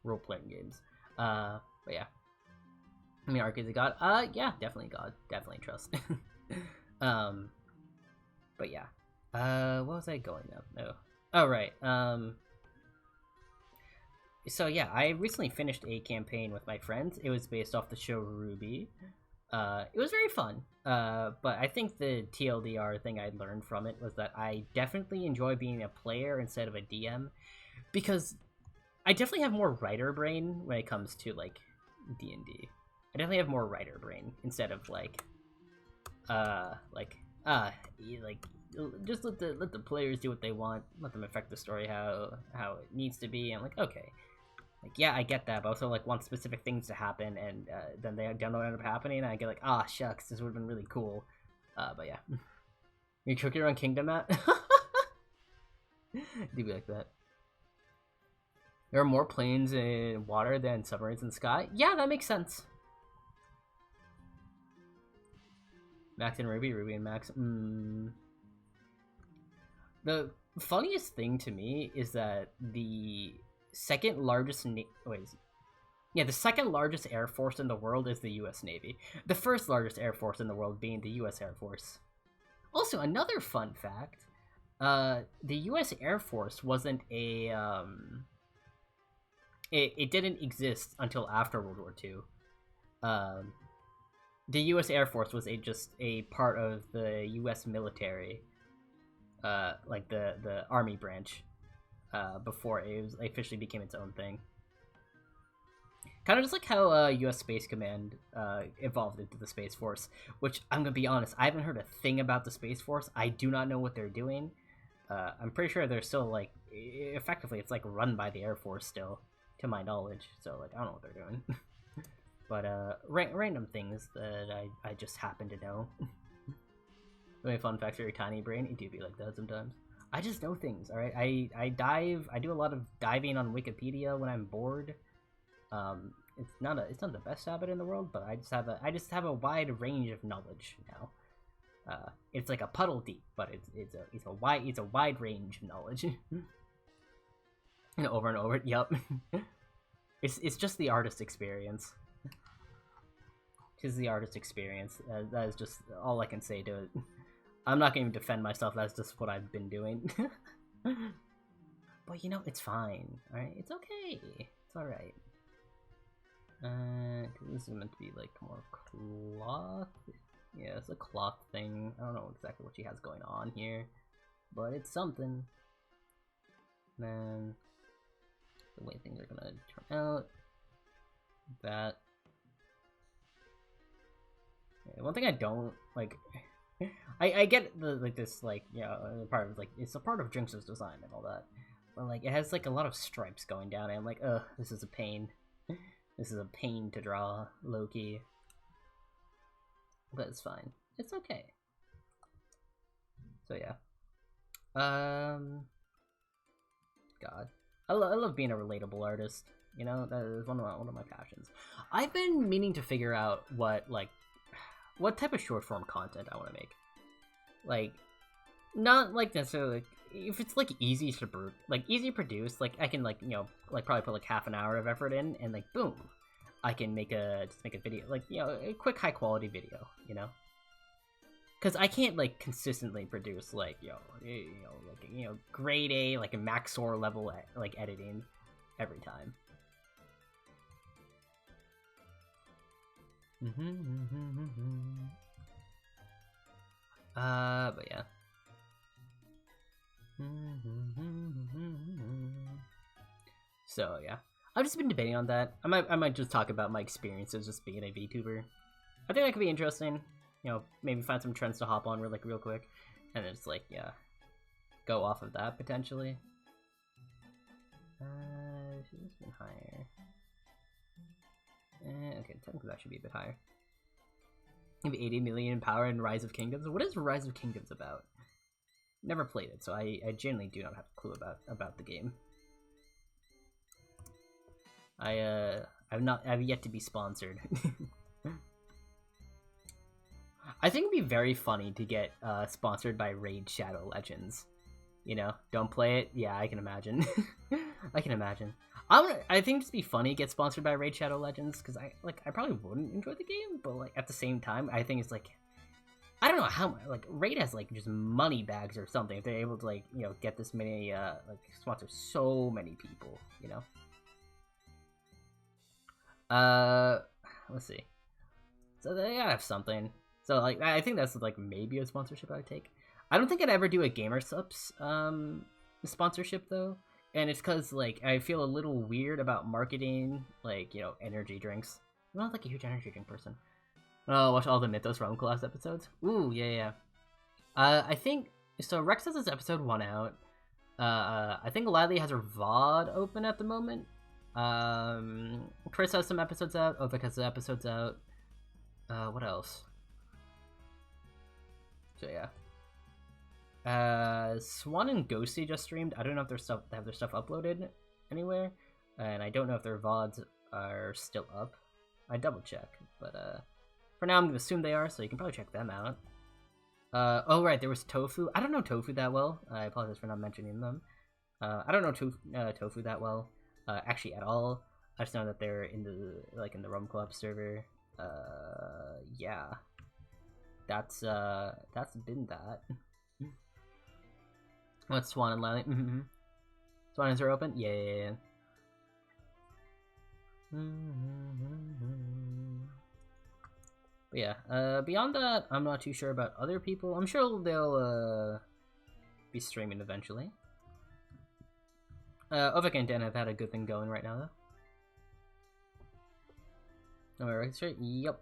role playing games. But yeah, I mean, Arcades of God. Yeah, definitely God, definitely trust. But yeah, what was I going now? No. Oh, right. So yeah, I recently finished a campaign with my friends. It was based off the show Ruby. It was very fun. But I think the TLDR thing I learned from it was that I definitely enjoy being a player instead of a DM, because I definitely have more writer brain when it comes to like D&D. I definitely have more writer brain instead of just let the players do what they want, let them affect the story how it needs to be. I'm like, okay, like yeah, I get that, but also like want specific things to happen, and then they don't end up happening, and I get like, shucks, this would have been really cool. But yeah, you cook your own kingdom, Matt. Do be like that. There are more planes in water than submarines in the sky. Yeah, that makes sense. Max and Ruby, Ruby and Max. The funniest thing to me is that the second largest Yeah, the second largest air force in the world is the U.S. Navy. The first largest air force in the world being the U.S. Air Force. Also, another fun fact: the U.S. Air Force wasn't a it didn't exist until after World War II. Um, the U.S. Air Force was just a part of the U.S. military, like the Army branch, before it officially became its own thing. Kind of just like how U.S. Space Command evolved into the Space Force, which I'm gonna be honest, I haven't heard a thing about the Space Force. I do not know what they're doing. I'm pretty sure they're still like effectively it's like run by the Air Force still, to my knowledge. So like I don't know what they're doing. But random things that I just happen to know. Really fun fact for your tiny brain. It do be like that sometimes. I just know things. All right. I dive. I do a lot of diving on Wikipedia when I'm bored. It's not the best habit in the world, but I just have a wide range of knowledge now. It's like a puddle deep, but it's a wide range of knowledge. And over and over. Yep. It's just the artist experience. It's the artist experience. That is just all I can say to it. I'm not going to defend myself. That's just what I've been doing. But you know, it's fine. All right, it's okay. It's all right. This is meant to be like more cloth. Yeah, it's a cloth thing. I don't know exactly what she has going on here, but it's something. And then the way things are gonna turn out. That. Yeah, one thing I don't like. I get the like this like part of like it's a part of Jinx's design and all that, but like it has like a lot of stripes going down and I'm like, ugh, this is a pain. This is a pain to draw, Loki. But it's fine. It's okay. So yeah. God, I love being a relatable artist. You know, that is one of my passions. I've been meaning to figure out what type of short form content I want to make. Like, not like necessarily like, if it's like easy to produce. Like I can like probably put like half an hour of effort in and like boom, I can make a video, like a quick high quality video. Because I can't like consistently produce like grade A like a Maxor level like editing every time. But yeah. So yeah, I've just been debating on that. I might just talk about my experiences just being a VTuber. I think that could be interesting. Maybe find some trends to hop on real quick, and then it's like go off of that potentially. Should this been higher? Okay, technically that should be a bit higher. Maybe 80 million in power in Rise of Kingdoms. What is Rise of Kingdoms about? Never played it, so I genuinely do not have a clue about the game. I've yet to be sponsored. I think it'd be very funny to get sponsored by Raid Shadow Legends. Don't play it. Yeah, I can imagine. I can imagine. I think it'd be funny to get sponsored by Raid Shadow Legends because I probably wouldn't enjoy the game, but like at the same time, I think it's like I don't know how like Raid has like just money bags or something if they're able to like get this many like sponsor so many people. Let's see. So they gotta have something. So like I think that's like maybe a sponsorship I'd take. I don't think I'd ever do a Gamer Subs sponsorship though, and it's because like I feel a little weird about marketing like energy drinks. I'm not like a huge energy drink person. Oh, watch all the Mythos Realm Class episodes. Ooh, yeah. I think so. Rex has his episode 1 out. I think Lily has her VOD open at the moment. Chris has some episodes out. Ovik has the episodes out. What else? So yeah. Swan and Ghosty just streamed. I don't know if they have their stuff uploaded anywhere, and I don't know if their VODs are still up. I double check, but for now I'm gonna assume they are, so you can probably check them out. Oh right, there was Tofu. I don't know Tofu that well. I apologize for not mentioning them. I don't know Tofu that well, actually at all. I just know that they're in the in the Rum Club server. Yeah, that's been that. What's Swan and Lily? Mm-hmm. Swan, is her open? Yeah. But yeah, beyond that, I'm not too sure about other people. I'm sure they'll be streaming eventually. Ovik and Dan have had a good thing going right now, though. Am I right straight? Yep.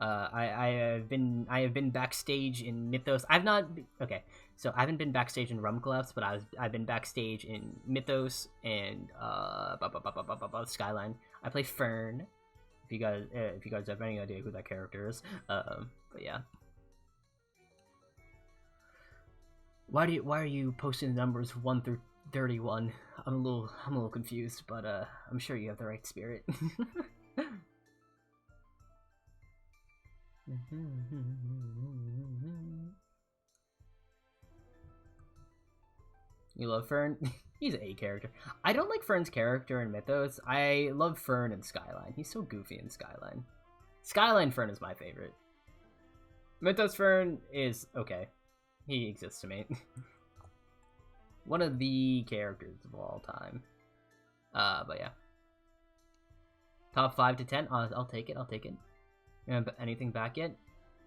I have been backstage in Mythos. I've not okay. So I haven't been backstage in Rum Collapse, but I've been backstage in Mythos and Skyline. I play Fern. If you guys have any idea who that character is, but yeah. Why are you posting the numbers 1 through 31? I'm a little confused, but I'm sure you have the right spirit. You love Fern? He's an A character. I don't like Fern's character in Mythos. I love Fern in Skyline. He's so goofy in Skyline. Skyline Fern is my favorite. Mythos Fern is okay. He exists to me. One of the characters of all time. But yeah. Top 5 to 10? I'll take it. I'll take it. Anything back yet?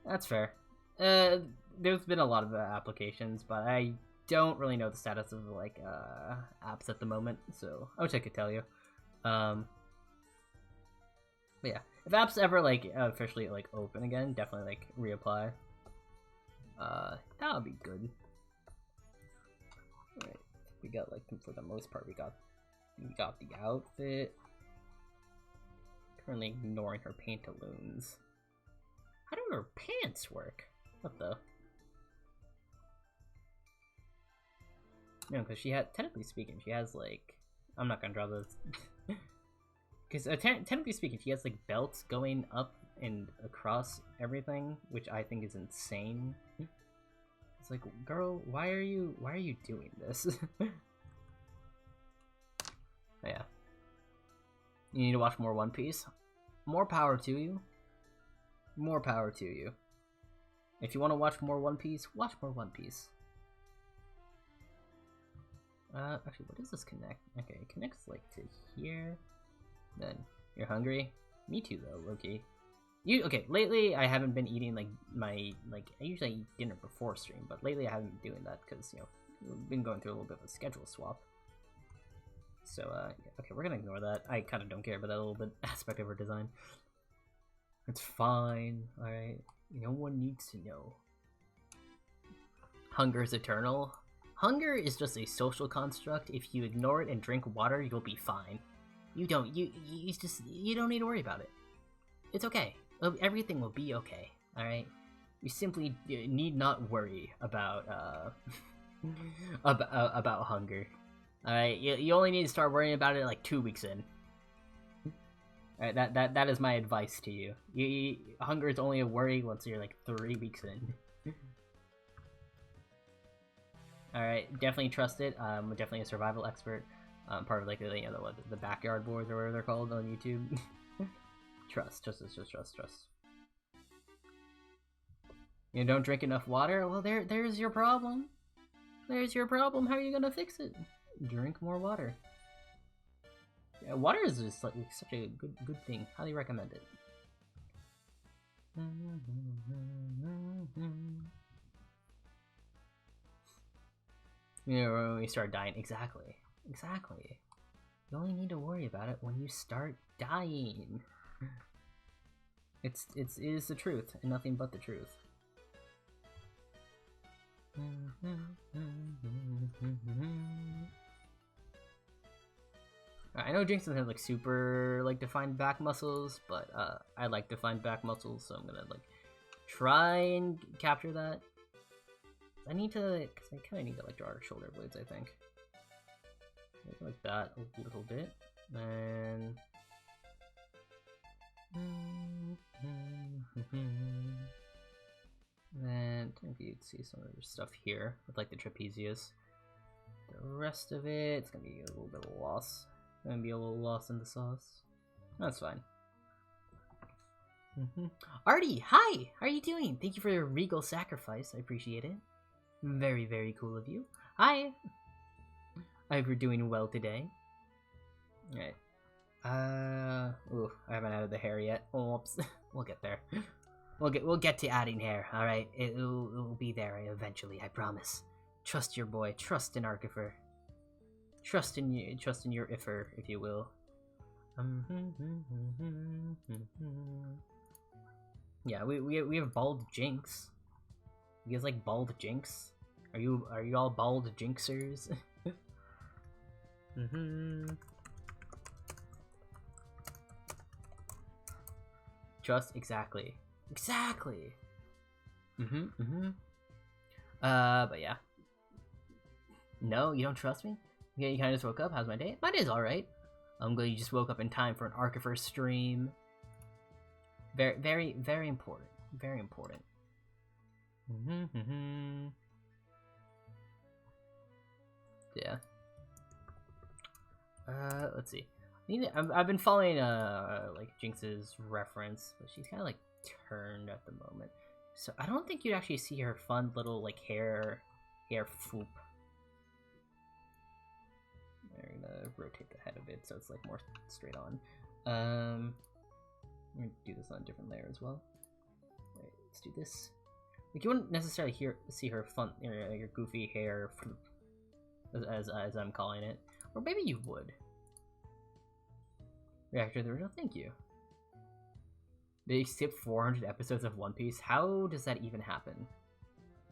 That's fair. There's been a lot of applications, but I don't really know the status of apps at the moment, so I wish I could tell you. But yeah, if apps ever officially open again, definitely reapply. That would be good. Alright, we got for the most part we got the outfit. Currently ignoring her pantaloons. How do her pants work? What the? No, because she had, technically speaking, she has I'm not gonna draw this. Because technically speaking, she has belts going up and across everything, which I think is insane. It's girl, why are you doing this? Oh, yeah. You need to watch more One Piece. More power to you. More power to you. If you want to watch more One Piece, watch more One Piece. Actually, what does this connect? Okay, it connects to here. Then you're hungry. Me too, though. Okay. Okay? Lately, I haven't been eating I usually eat dinner before stream, but lately I haven't been doing that because we've been going through a little bit of a schedule swap. So okay, we're gonna ignore that. I kind of don't care about that little bit aspect of her design. It's fine. All right. No one needs to know. Hunger is eternal. Hunger is just a social construct. If you ignore it and drink water, you'll be fine. You don't need to worry about it. It's okay. Everything will be okay. All right. You simply need not worry about about hunger. All right. You only need to start worrying about it 2 weeks in. All right. That is my advice to you. Hunger is only a worry once you're 3 weeks in. Alright, definitely trust it. I'm definitely a survival expert. Part of the backyard boards or whatever they're called on YouTube. Trust. You don't drink enough water? Well, there's your problem. There's your problem. How are you gonna fix it? Drink more water. Yeah, water is just such a good thing. Highly recommend it. When we start dying. Exactly. You only need to worry about it when you start dying. It is the truth, and nothing but the truth. I know Jinx doesn't have super defined back muscles, but I like defined back muscles, so I'm gonna try and capture that. I need to, because I kind of need to draw our shoulder blades, I think. Like that a little bit. And... then, maybe you'd see some other stuff here, with the trapezius. The rest of it, it's gonna be a little bit of a loss. Gonna be a little lost in the sauce. That's fine. Artie, hi! How are you doing? Thank you for your regal sacrifice. I appreciate it. Very, very cool of you. Hi! I hope you're doing well today. Alright. Ooh, I haven't added the hair yet. Oops. We'll get there. We'll get to adding hair, alright? It'll be there eventually, I promise. Trust your boy. Trust in Arkifer. Trust in your Ifer, if you will. Yeah, we have Bald Jinx. You guys like Bald Jinx? Are you all Bald Jinxers? Trust exactly. But yeah. No, you don't trust me? Yeah, you kind of just woke up. How's my day? My day's alright. I'm glad you just woke up in time for an Arkifer stream. Very, very, very important. Very important. Yeah. Let's see. I've been following like Jinx's reference, but she's kind of like turned at the moment, so I don't think you'd actually see her fun little like hair swoop. I'm gonna rotate the head a bit so it's like more straight on. I'm gonna do this on a different layer as well. Wait, let's do this. Like you wouldn't necessarily see her fun, your goofy hair, as I'm calling it, or maybe you would. Reactor to the original, thank you. They skipped 400 episodes of One Piece. How does that even happen?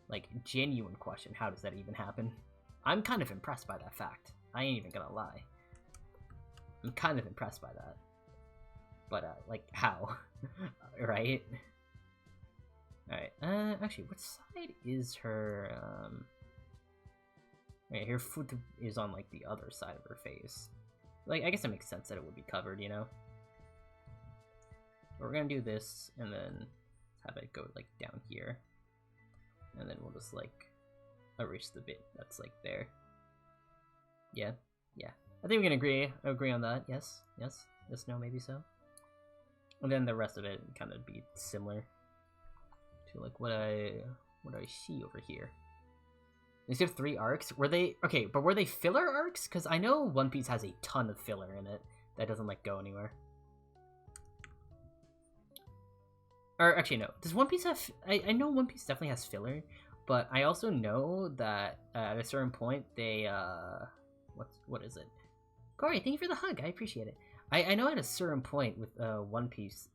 Like, genuine question. How does that even happen? I'm kind of impressed by that fact. I ain't even gonna lie. I'm kind of impressed by that. But, like, how? Right? Alright, actually, what side is her, Wait, her foot is on, like, the other side of her face. Like, I guess it makes sense that it would be covered, you know? But we're gonna do this, and then have it go, like, down here. And then we'll just, like, erase the bit that's, like, there. Yeah? Yeah. I think we can agree on that. Yes? Yes? Yes, no, maybe so? And then the rest of it kind of be similar to, like, what I see over here. Instead of 3 arcs, were they filler arcs? Because I know One Piece has a ton of filler in it that doesn't like go anywhere. Or actually, no. Does One Piece have? I know One Piece definitely has filler, but I also know that at a certain point they what is it? Corey, thank you for the hug. I appreciate it. I know at a certain point with One Piece,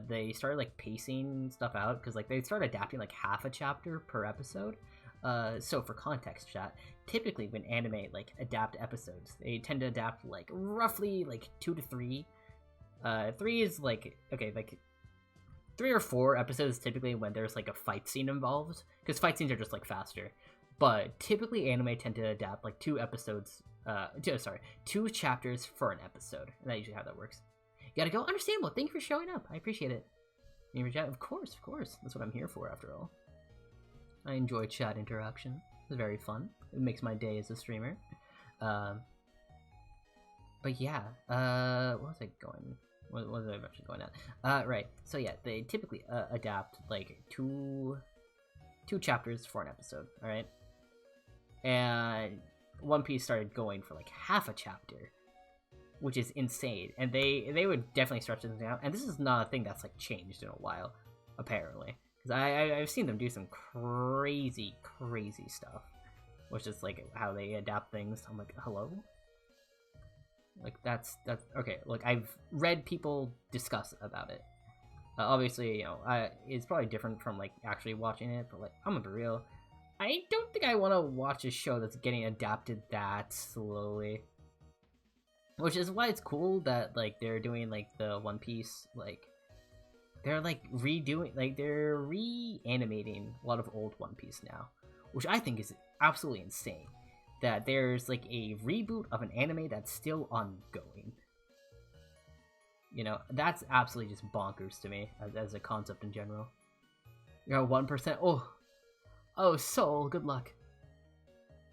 they started like pacing stuff out because like they started adapting like half a chapter per episode. So for context, chat, typically when anime like adapt episodes, they tend to adapt like roughly like 2 to 3. 3 is like okay, like 3 or 4 episodes typically when there's like a fight scene involved, because fight scenes are just like faster. But typically anime tend to adapt like 2 episodes. 2 chapters for an episode. And that's usually how that works. You gotta go. Understandable. Thank you for showing up. I appreciate it. Of course. That's what I'm here for, after all. I enjoy chat interaction. It's very fun. It makes my day as a streamer. But yeah, what was I going? What was I actually going at? Right. So yeah, they typically adapt like two chapters for an episode. All right, and One Piece started going for like half a chapter, which is insane. And they would definitely stretch this out. And this is not a thing that's like changed in a while, apparently. Because I've seen them do some crazy stuff, which is like how they adapt things. I'm like, hello? Like that's okay. Like I've read people discuss about it. Obviously, you know, it's probably different from like actually watching it. But like, I'm gonna be real. I don't think I want to watch a show that's getting adapted that slowly. Which is why it's cool that like they're doing like the One Piece like. They're like they're reanimating a lot of old One Piece now, which I think is absolutely insane. That there's like a reboot of an anime that's still ongoing. You know, that's absolutely just bonkers to me as a concept in general. You're at 1%. Oh, Soul, good luck.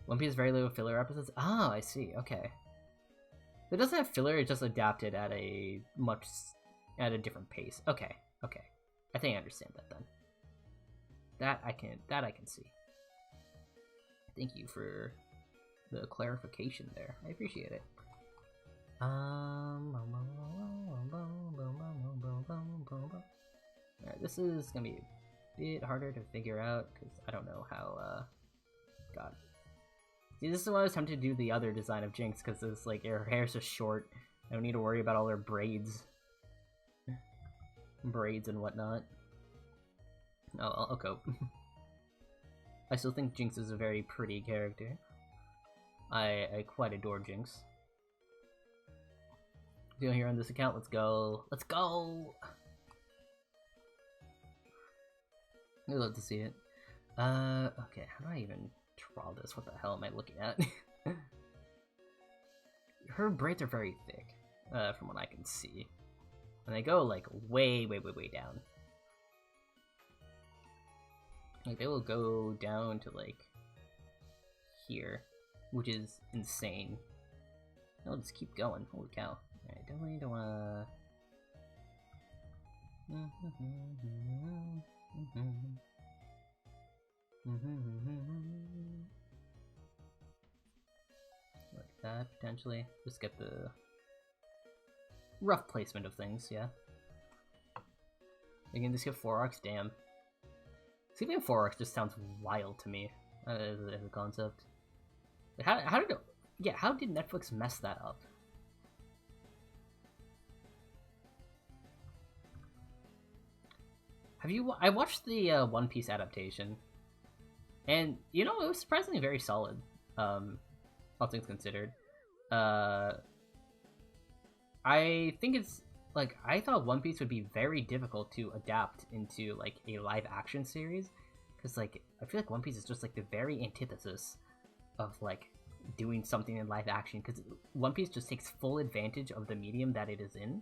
One Piece very little filler episodes. Oh, I see. Okay. It doesn't have filler, it's just adapted at a different pace. Okay, okay. I think I understand that then. That I can see. Thank you for the clarification there. I appreciate it. Alright, this is gonna be a bit harder to figure out because I don't know how. God. See, this is why I was tempted to do the other design of Jinx because it's like her hair's just short. I don't need to worry about all her braids and whatnot. Oh, I'll cope. I still think Jinx is a very pretty character. I quite adore Jinx. Deal here on this account. Let's go. Let's go. I'd love to see it. Okay. How do I even draw this? What the hell am I looking at? Her braids are very thick, from what I can see, and they go like way down. Like they will go down to like here, which is insane. I'll just keep going. Holy cow. Alright, definitely don't wanna... Like that, potentially. Just get the rough placement of things, yeah. You can just get 4 arcs, damn. Sleeping 4 arcs just sounds wild to me as a concept. How did Netflix mess that up? I watched the One Piece adaptation, and you know it was surprisingly very solid. All things considered, I think it's like I thought One Piece would be very difficult to adapt into like a live action series, because like I feel like One Piece is just like the very antithesis of like doing something in live action, because One Piece just takes full advantage of the medium that it is in.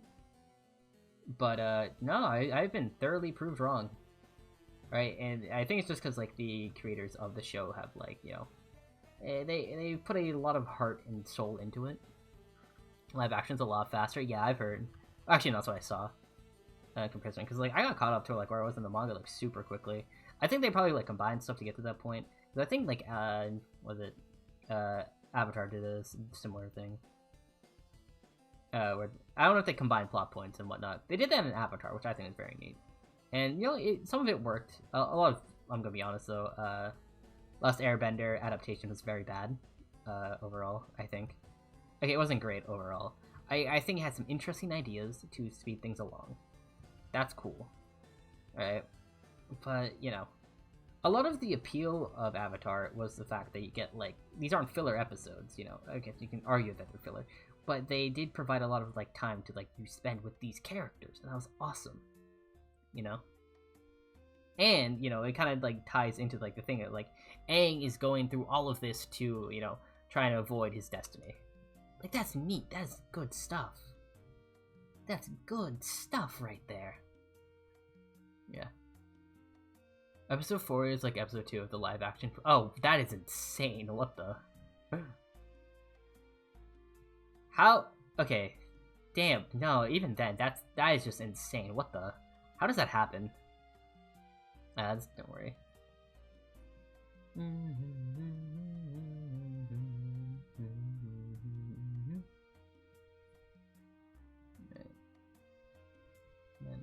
But no, I've been thoroughly proved wrong, right? And I think it's just because like the creators of the show have like, you know, they put a lot of heart and soul into it. Live action's a lot faster. Yeah, I've heard. Actually, no, that's what I saw. Comparison, because like I got caught up to like where I was in the manga like super quickly. I think they probably like combined stuff to get to that point. Because I think like Avatar did a similar thing. Where I don't know if they combined plot points and whatnot. They did that in Avatar, which I think is very neat. And you know, some of it worked. A lot of, I'm gonna be honest though, Last Airbender adaptation was very bad overall. I think. Okay, it wasn't great overall. I think it had some interesting ideas to speed things along. That's cool, right? But you know, a lot of the appeal of Avatar was the fact that you get like these aren't filler episodes. You know, I guess you can argue that they're filler. But they did provide a lot of like time to like you spend with these characters, and that was awesome, you know. And you know, it kind of like ties into like the thing that like Aang is going through all of this to, you know, trying to avoid his destiny. Like that's neat. That's good stuff. That's good stuff right there. Yeah. Episode 4 is like episode 2 of the live action. Oh, that is insane. What the? How? Okay. Damn. No, even then, that is just insane. What the? How does that happen? Don't worry. And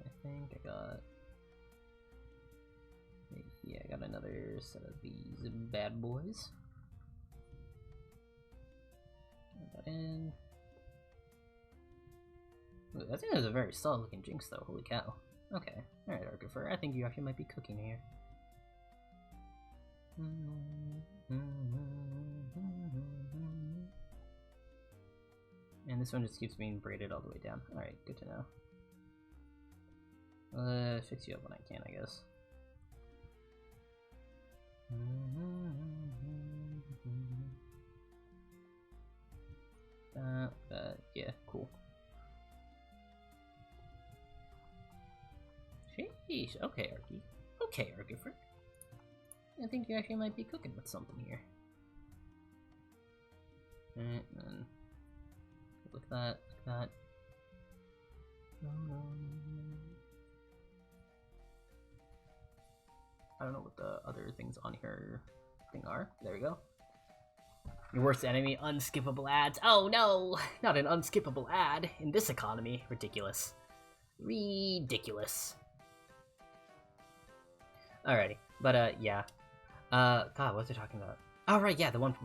I think I got... Yeah, I got another set of these bad boys. Put that in. Ooh, I think that's a very solid looking Jinx though, holy cow. Okay, alright Arkifer, I think you actually might be cooking here. And this one just keeps being braided all the way down. Alright, good to know. Fix you up when I can, I guess. Yeah, cool. Sheesh, okay, Arky. Okay, Arkifer. I think you actually might be cooking with something here. And then like that, like that. I don't know what the other things on here thing are. There we go. Your worst enemy, unskippable ads. Oh no, not an unskippable ad in this economy. Ridiculous. Ridiculous. Alrighty, but yeah. God, what was I talking about? Oh right, yeah, the One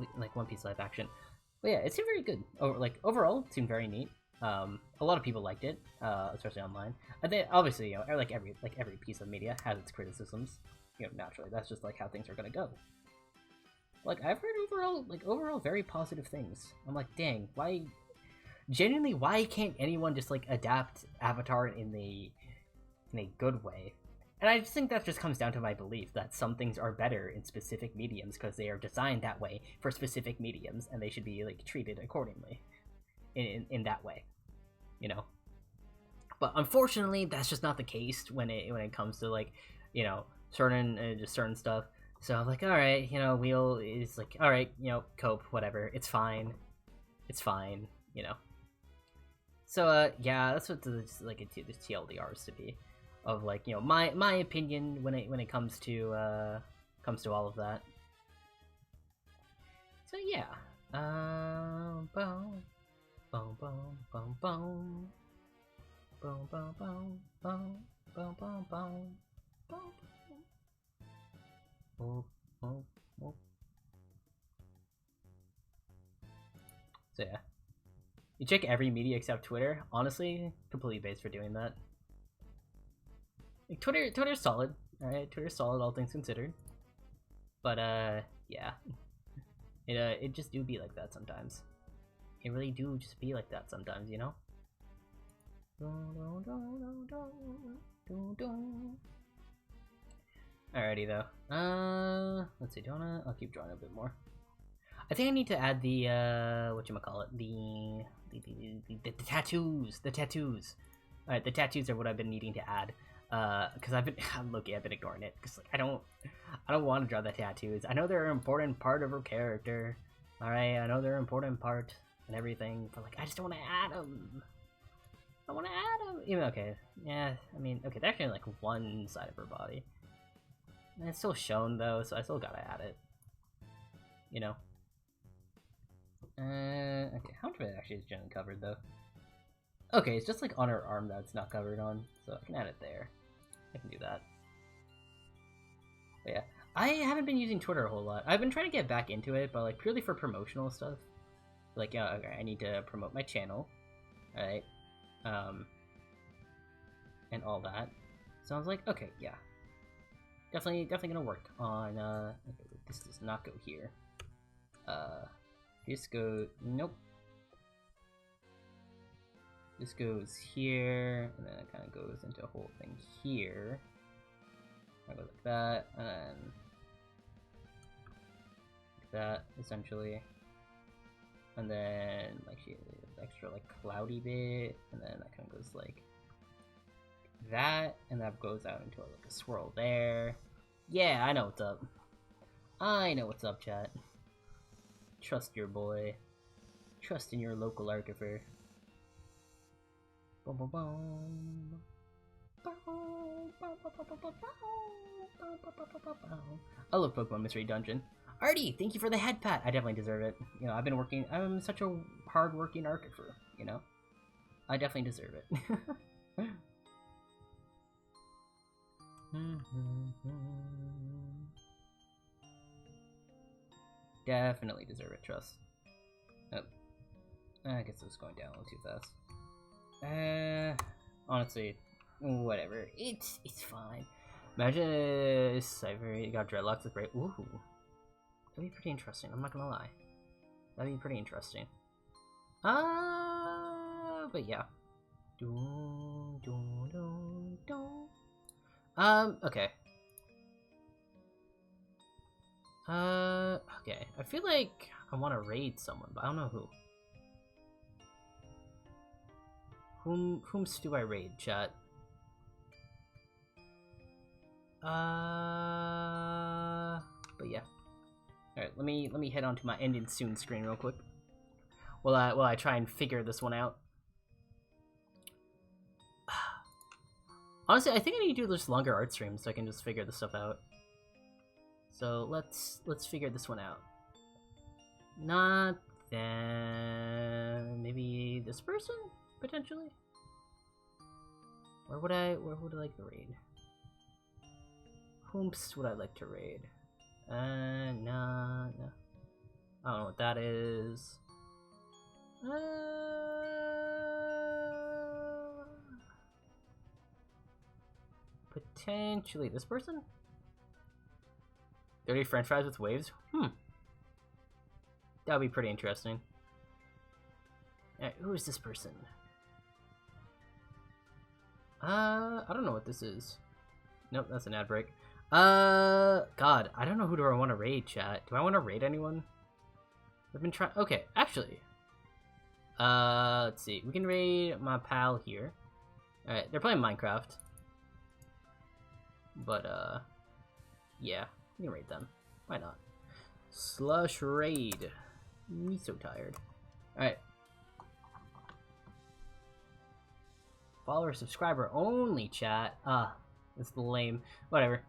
Piece live action. But yeah, it seemed very good. Overall, it seemed very neat. A lot of people liked it, especially online. I think obviously, you know, like every piece of media has its criticisms. You know, naturally, that's just like how things are gonna go. Like I've heard overall very positive things. I'm like, dang, why? Genuinely, why can't anyone just like adapt Avatar in a good way? And I just think that just comes down to my belief that some things are better in specific mediums because they are designed that way for specific mediums, and they should be like treated accordingly in that way, you know. But unfortunately, that's just not the case when it comes to like, you know, certain stuff. So I'm like, all right, you know, Wheel is like, all right, you know, cope, whatever, it's fine, you know. So yeah, that's what the TLDR is to be. Of like, you know, my opinion when it comes to all of that. So yeah, boom, boom, boom, boom, boom, boom, boom, boom, boom, boom, boom, boom, boom, boom. Oh, oh, oh. So yeah, you check every media except Twitter. Honestly, completely based for doing that. Like Twitter's solid. All right, Twitter's solid, all things considered. But yeah, it just do be like that sometimes. It really do just be like that sometimes, you know. Alrighty though. Let's see. I'll keep drawing a bit more. I think I need to add the whatchamacallit, the tattoos. The tattoos. Alright, the tattoos are what I've been needing to add. Because I've been ignoring it because like I don't want to draw the tattoos. I know they're an important part of her character. All right, I know they're an important part and everything, but like I just don't want to add them. I want to add them. Even okay, yeah. I mean, okay, they're actually like one side of her body. And it's still shown though, so I still gotta add it. You know. Okay, how much of it actually is generally covered though? Okay, it's just like on her arm that it's not covered on, so I can add it there. I can do that. But yeah, I haven't been using Twitter a whole lot. I've been trying to get back into it, but like purely for promotional stuff. Like, yeah, okay, I need to promote my channel, right? And all that. So I was like, okay, yeah, definitely gonna work on. Okay, this does not go here. This goes nope. This goes here, and then it kind of goes into a whole thing here. I go like that, and then like that, essentially. And then, like, extra, like, cloudy bit, and then that kind of goes like that, and that goes out into, like, a swirl there. Yeah, I know what's up. I know what's up, chat. Trust your boy. Trust in your local archiver. I love Pokemon Mystery Dungeon. Artie, thank you for the head pat. I definitely deserve it. You know, I'm such a hard-working archiver, you know? I definitely deserve it. Definitely deserve it, trust. Oh. I guess it was going down a little too fast. Honestly, whatever. It's fine. Imagine if Cypher got dreadlocks with great. Ooh, that'd be pretty interesting. I'm not gonna lie. That'd be pretty interesting. But yeah. Okay. Okay. I feel like I want to raid someone, but I don't know who. Whom do I raid, chat? But yeah. Alright, let me head on to my ending soon screen real quick. while I try and figure this one out. Honestly, I think I need to do just longer art streams so I can just figure this stuff out. So let's figure this one out. Not then maybe this person potentially. Where would I like to raid? Whomst would I like to raid? No. I don't know what that is. Potentially this person? 30 french fries with waves? That would be pretty interesting. Alright, who is this person? I don't know what this is. Nope, that's an ad break. God, I don't know who do I want to raid, chat. Do I want to raid anyone? I've been trying. Okay, actually. Let's see. We can raid my pal here. Alright, they're playing Minecraft. But, yeah, we can raid them. Why not? Slush raid. Me so tired. Alright. Follower, subscriber only, chat. That's lame. Whatever.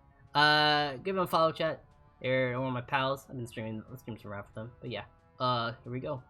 Give them a follow, chat. They're one of my pals. I've been streaming some rap with them. But yeah. Here we go.